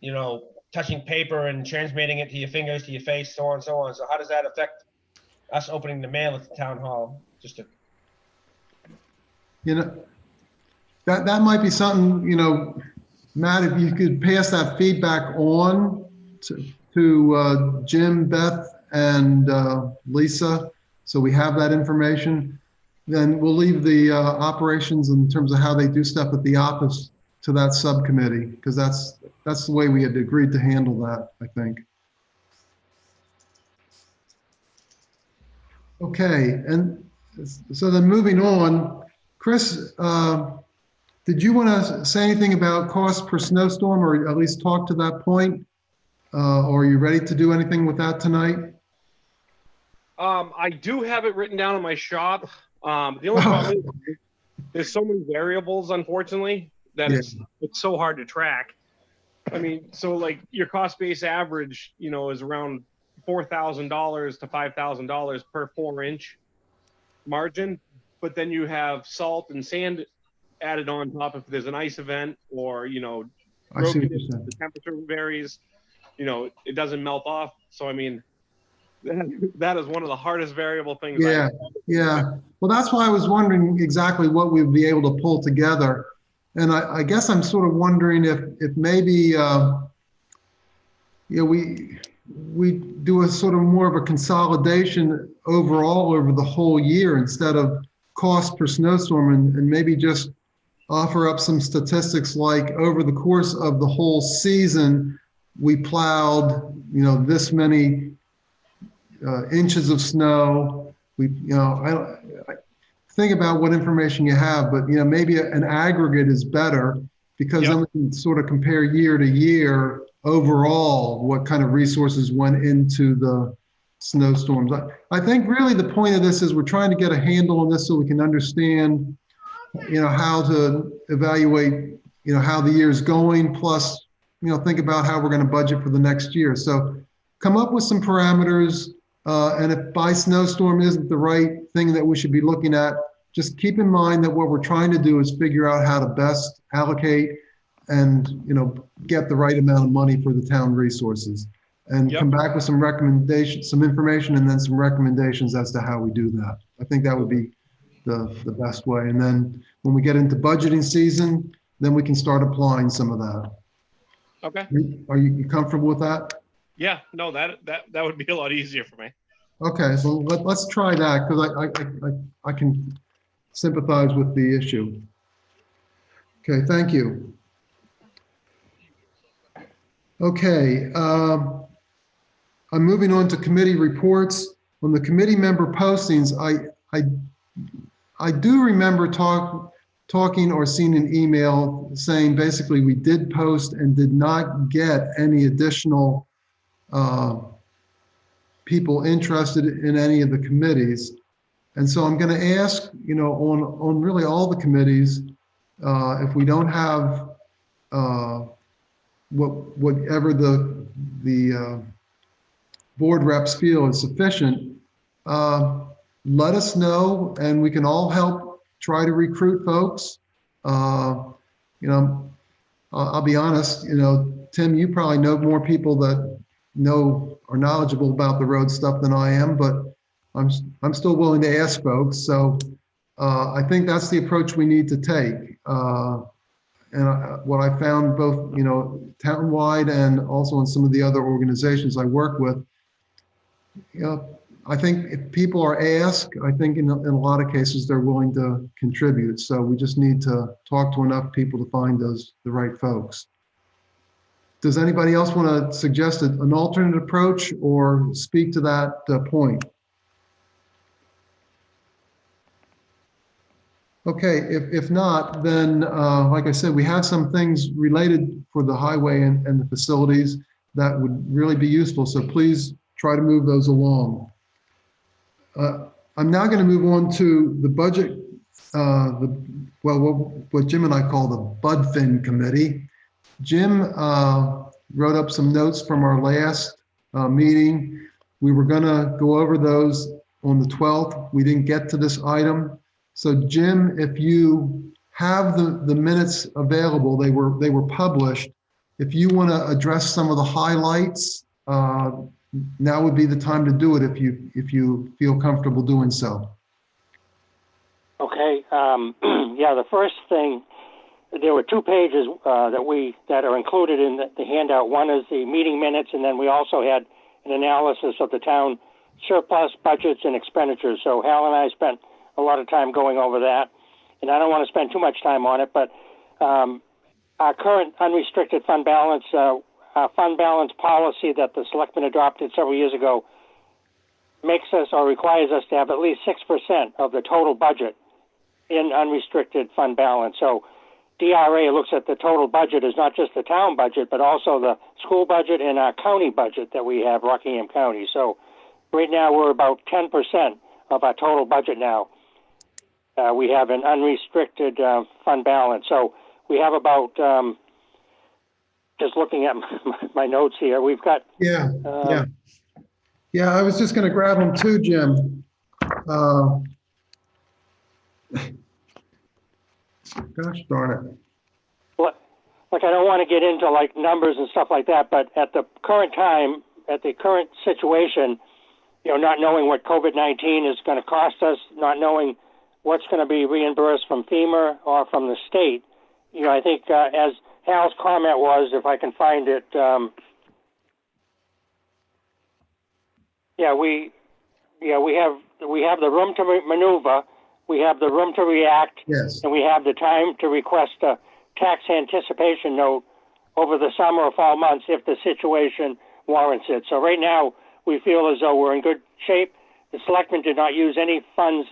of, touching paper and transmitting it to your fingers, to your face, so on and so on. So how does that affect us opening the mail at the town hall? Just to That might be something, Matt, if you could pass that feedback on to Jim, Beth, and Lisa, so we have that information. Then we'll leave the operations in terms of how they do stuff at the office to that subcommittee, because that's the way we had agreed to handle that, I think. Okay, and so then moving on, Chris, did you want to say anything about cost per snowstorm, or at least talk to that point? Or are you ready to do anything with that tonight? I do have it written down in my shop. The only problem is there's so many variables, unfortunately, that it's so hard to track. I mean, so like your cost base average, is around $4,000 to $5,000 per 4-inch margin. But then you have salt and sand added on top if there's an ice event, or, road conditions, the temperature varies, it doesn't melt off. So, I mean, that is one of the hardest variable things. Yeah. Well, that's why I was wondering exactly what we'd be able to pull together. And I guess I'm sort of wondering if maybe, we do a sort of more of a consolidation overall over the whole year instead of cost per snowstorm, and maybe just offer up some statistics like over the course of the whole season, we plowed, this many inches of snow. I think about what information you have, but maybe an aggregate is better, because then we can sort of compare year to year overall what kind of resources went into the snowstorms. I think really the point of this is we're trying to get a handle on this so we can understand, how to evaluate, how the year's going, plus, think about how we're going to budget for the next year. So come up with some parameters, and if by snowstorm isn't the right thing that we should be looking at, just keep in mind that what we're trying to do is figure out how to best allocate and, get the right amount of money for the town resources, and come back with some recommendations, some information, and then some recommendations as to how we do that. I think that would be the best way. And then when we get into budgeting season, then we can start applying some of that. Okay. Are you comfortable with that? Yeah, no, that would be a lot easier for me. Okay, so let's try that, because I can sympathize with the issue. Okay, thank you. Okay, I'm moving on to committee reports. On the committee member postings, I do remember talking or seeing an email saying basically we did post and did not get any additional people interested in any of the committees. And so I'm going to ask, on really all the committees, if we don't have whatever the board reps feel is sufficient, let us know, and we can all help try to recruit folks. I'll be honest, Tim, you probably know more people that are knowledgeable about the road stuff than I am, but I'm still willing to ask folks. So I think that's the approach we need to take. And what I found both, townwide and also in some of the other organizations I work with, I think if people are asked, I think in a lot of cases they're willing to contribute. So we just need to talk to enough people to find the right folks. Does anybody else want to suggest an alternate approach or speak to that point? Okay, if not, then like I said, we have some things related for the highway and the facilities that would really be useful. So please try to move those along. I'm now going to move on to the budget, what Jim and I call the BudFin committee. Jim wrote up some notes from our last meeting. We were going to go over those on the 12th. We didn't get to this item. So Jim, if you have the minutes available, they were published. If you want to address some of the highlights, now would be the time to do it if you feel comfortable doing so. Okay. Yeah, the first thing, there were 2 pages that are included in the handout. One is the meeting minutes, and then we also had an analysis of the town surplus, budgets, and expenditures. So Hal and I spent a lot of time going over that, and I don't want to spend too much time on it, but our current unrestricted fund balance, our fund balance policy that the selectmen adopted several years ago makes us or requires us to have at least 6% of the total budget in unrestricted fund balance. So DRA looks at the total budget as not just the town budget, but also the school budget and our county budget that we have, Rockingham County. So right now we're about 10% of our total budget now. We have an unrestricted fund balance. So we have about, just looking at my notes here, we've got. Yeah, I was just going to grab them too, Jim. Gosh darn it. Like, I don't want to get into like numbers and stuff like that, but at the current time, at the current situation, not knowing what COVID-19 is going to cost us, not knowing what's going to be reimbursed from FEMA or from the state, I think as Hal's comment was, if I can find it, we have the room to maneuver, we have the room to react, yes, and we have the time to request a tax anticipation note over the summer or fall months if the situation warrants it. So right now, we feel as though we're in good shape. The selectmen did not use any funds,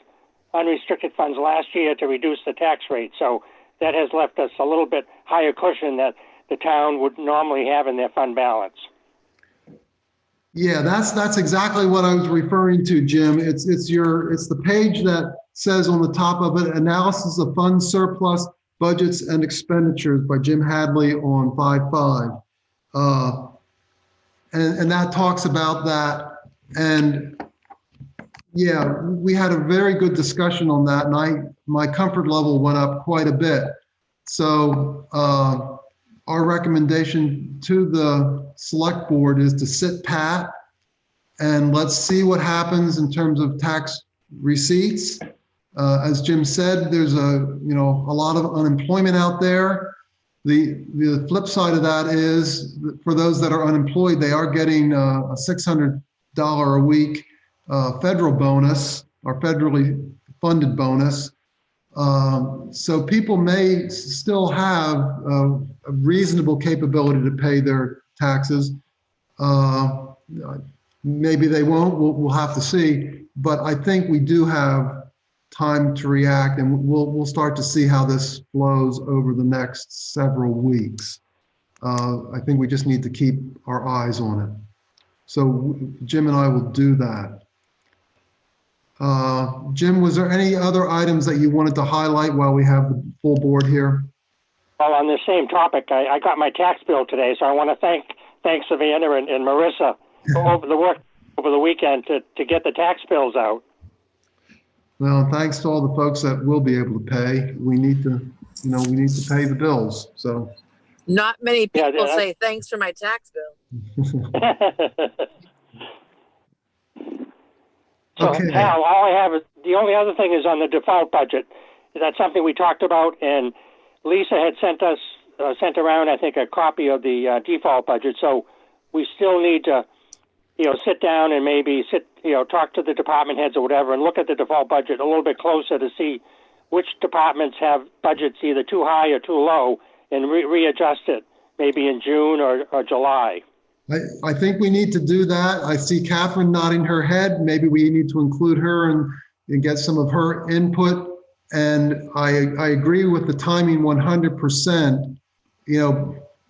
unrestricted funds last year to reduce the tax rate. So that has left us a little bit higher cushion that the town would normally have in their fund balance. Yeah, that's exactly what I was referring to, Jim. It's the page that says on the top of it, analysis of fund surplus, budgets and expenditures by Jim Hadley on 5/5. And that talks about that. And yeah, we had a very good discussion on that, and my comfort level went up quite a bit. So our recommendation to the select board is to sit pat and let's see what happens in terms of tax receipts. As Jim said, there's a lot of unemployment out there. The flip side of that is for those that are unemployed, they are getting a $600 a week federal bonus or federally funded bonus. So people may still have a reasonable capability to pay their taxes. Maybe they won't, we'll have to see. But I think we do have time to react, and we'll start to see how this flows over the next several weeks. I think we just need to keep our eyes on it. So Jim and I will do that. Jim, was there any other items that you wanted to highlight while we have the full board here? Well, on the same topic, I got my tax bill today, so I want to thank Savannah and Marissa for the work over the weekend to get the tax bills out. Well, thanks to all the folks that will be able to pay. We need to pay the bills. So not many people say thanks for my tax bill. So, okay. Hal, all I have is the only other thing is on the default budget. That's something we talked about, and Lisa had sent around, I think, a copy of the default budget. So we still need to, sit down and maybe talk to the department heads or whatever, and look at the default budget a little bit closer to see which departments have budgets either too high or too low, and readjust it maybe in June or July. I think we need to do that. I see Catherine nodding her head. Maybe we need to include her and get some of her input. And I agree with the timing 100%.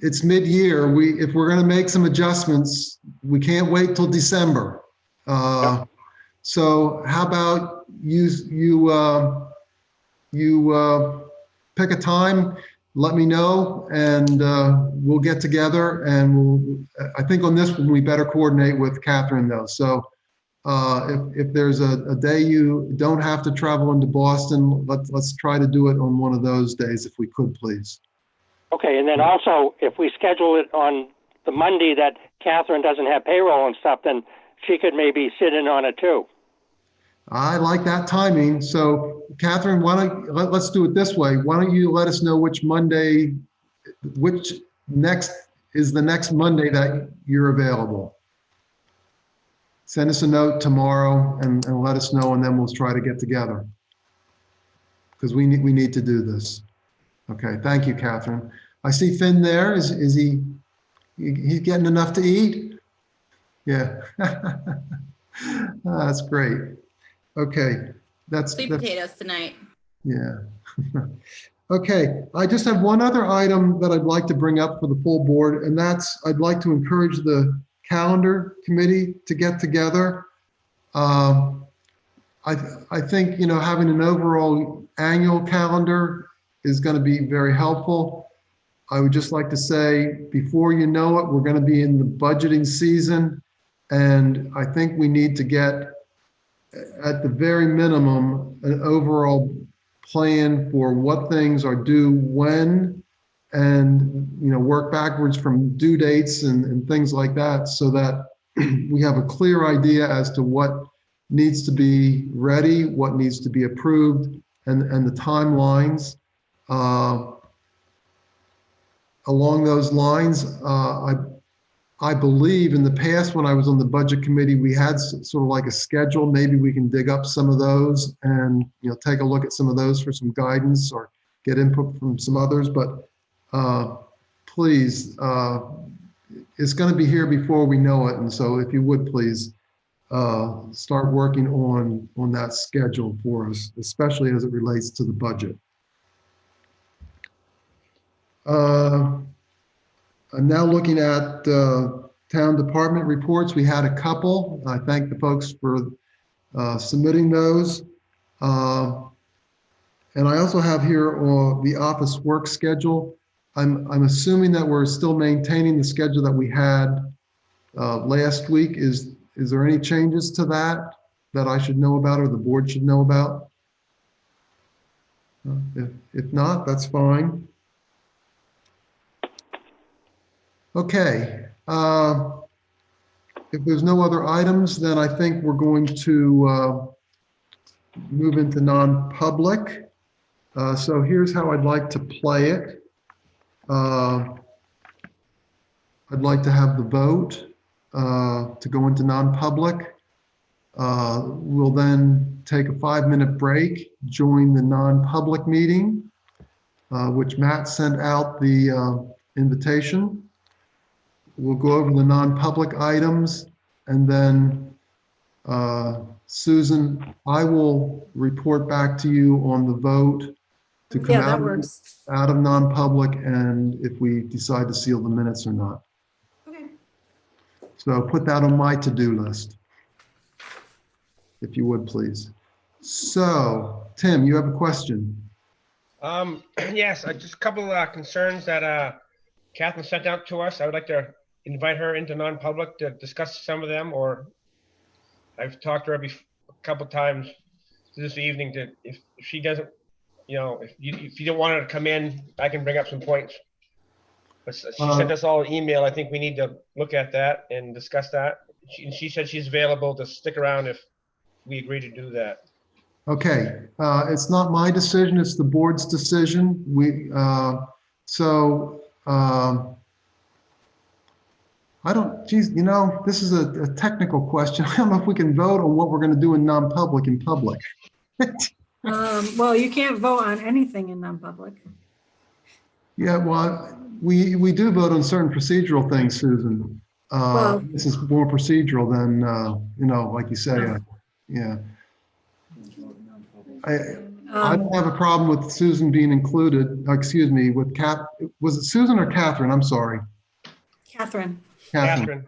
it's mid-year. If we're going to make some adjustments, we can't wait till December. So how about you pick a time, let me know, and we'll get together, and I think on this one, we better coordinate with Catherine though. So if there's a day you don't have to travel into Boston, let's try to do it on one of those days if we could, please. Okay, and then also, if we schedule it on the Monday that Catherine doesn't have payroll and stuff, then she could maybe sit in on it too. I like that timing. So Catherine, let's do it this way. Why don't you let us know which Monday, which is the next Monday that you're available. Send us a note tomorrow and let us know, and then we'll try to get together. Because we need to do this. Okay, thank you, Catherine. I see Finn there. Is he's getting enough to eat? Yeah. That's great. Okay, Sweet potatoes tonight. Yeah. Okay, I just have one other item that I'd like to bring up for the full board, and that's I'd like to encourage the calendar committee to get together. I think, you know, having an overall annual calendar is going to be very helpful. I would just like to say, before you know it, we're going to be in the budgeting season, and I think we need to get, at the very minimum, an overall plan for what things are due when, and, you know, work backwards from due dates and things like that, so that we have a clear idea as to what needs to be ready, what needs to be approved, and the timelines. Along those lines, I believe in the past when I was on the budget committee, we had sort of like a schedule. Maybe we can dig up some of those and, you know, take a look at some of those for some guidance or get input from some others. But please, it's going to be here before we know it. And so if you would please start working on that schedule for us, especially as it relates to the budget. I'm now looking at town department reports. We had a couple. I thank the folks for submitting those. And I also have here the office work schedule. I'm assuming that we're still maintaining the schedule that we had last week. Is there any changes to that I should know about or the board should know about? If not, that's fine. Okay. If there's no other items, then I think we're going to move into non-public. So here's how I'd like to play it. I'd like to have the vote to go into non-public. We'll then take a 5-minute break, join the non-public meeting, which Matt sent out the invitation. We'll go over the non-public items, and then Susan, I will report back to you on the vote to come out of non-public, and if we decide to seal the minutes or not. Okay. So put that on my to-do list, if you would, please. So, Tim, you have a question? Yes, just a couple of concerns that Catherine sent out to us. I would like to invite her into non-public to discuss some of them, or I've talked to her a couple times this evening to, if she doesn't, you know, if you don't want her to come in, I can bring up some points. But she sent us all an email. I think we need to look at that and discuss that. She said she's available to stick around if we agree to do that. Okay, it's not my decision, it's the board's decision. I don't, geez, you know, this is a technical question. I don't know if we can vote on what we're going to do in non-public in public. Well, you can't vote on anything in non-public. Yeah, well, we do vote on certain procedural things, Susan. Well, this is more procedural than, you know, like you say, yeah. I don't have a problem with Susan being included, excuse me, with was it Susan or Catherine? I'm sorry. Catherine. Catherine.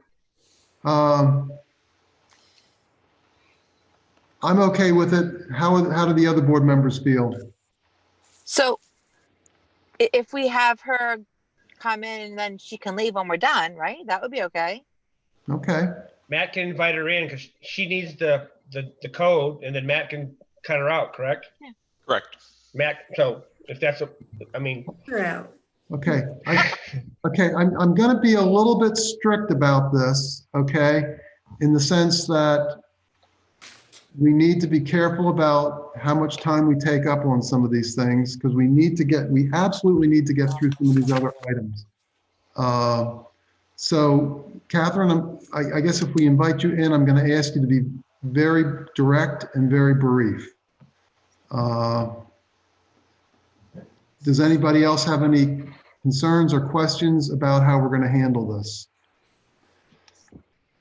I'm okay with it. How do the other board members feel? So if we have her come in and then she can leave when we're done, right? That would be okay. Okay. Matt can invite her in because she needs the code, and then Matt can cut her out, correct? Yeah. Correct. Matt, so if that's I mean. You're out. Okay. I'm going to be a little bit strict about this, okay, in the sense that we need to be careful about how much time we take up on some of these things, because we absolutely need to get through some of these other items. So Catherine, I guess if we invite you in, I'm going to ask you to be very direct and very brief. Does anybody else have any concerns or questions about how we're going to handle this?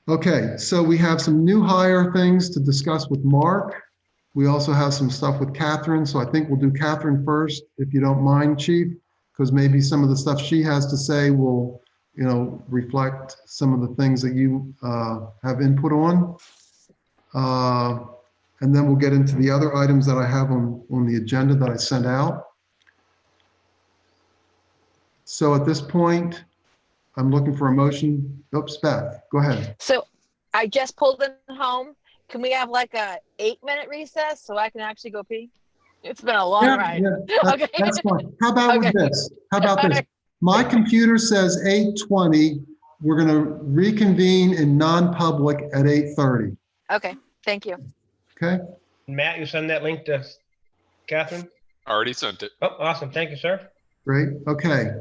Okay, so we have some new hire things to discuss with Mark. We also have some stuff with Catherine, so I think we'll do Catherine first, if you don't mind, Chief, because maybe some of the stuff she has to say will, reflect some of the things that you have input on. And then we'll get into the other items that I have on the agenda that I sent out. So at this point, I'm looking for a motion. Oops, Beth, go ahead. So I just pulled in home. Can we have like a 8-minute recess so I can actually go pee? It's been a long ride. Yeah, Okay. that's fine. How about with this? How about this? Okay. My computer says 8:20. We're going to reconvene in non-public at 8:30. Okay, thank you. Okay. Matt, you send that link to Catherine? Already sent it. Oh, awesome. Thank you, sir. Great. Okay.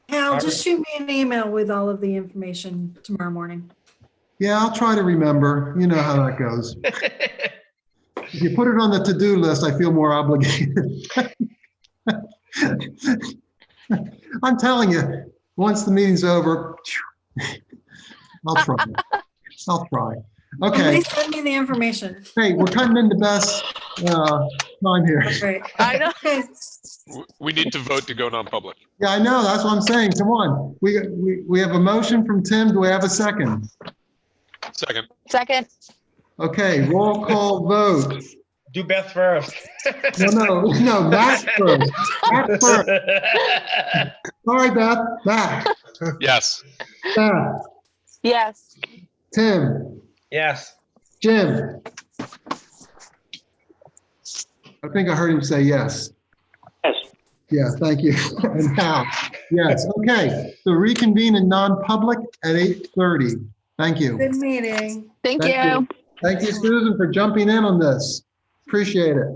Hal, just shoot me an email with all of the information tomorrow morning. Yeah, I'll try to remember. You know how that goes. If you put it on the to-do list, I feel more obligated. I'm telling you, once the meeting's over, I'll try. I'll try. Okay. Please send me the information. Hey, we're cutting into best time here. Great. I know. Okay. We need to vote to go non-public. Yeah, I know. That's what I'm saying. Come on. We have a motion from Tim. Do we have a second? Second. Second. Okay, roll call vote. Do Beth first. No, Matt first. Matt first. Sorry, Beth. Matt. Yes. Beth. Yes. Tim. Yes. Jim. I think I heard him say yes. Yes. Yeah, thank you. And Hal. Yes. Okay. So reconvene in non-public at 8:30. Thank you. Good meeting. Thank you. Thank you, Susan, for jumping in on this. Appreciate it.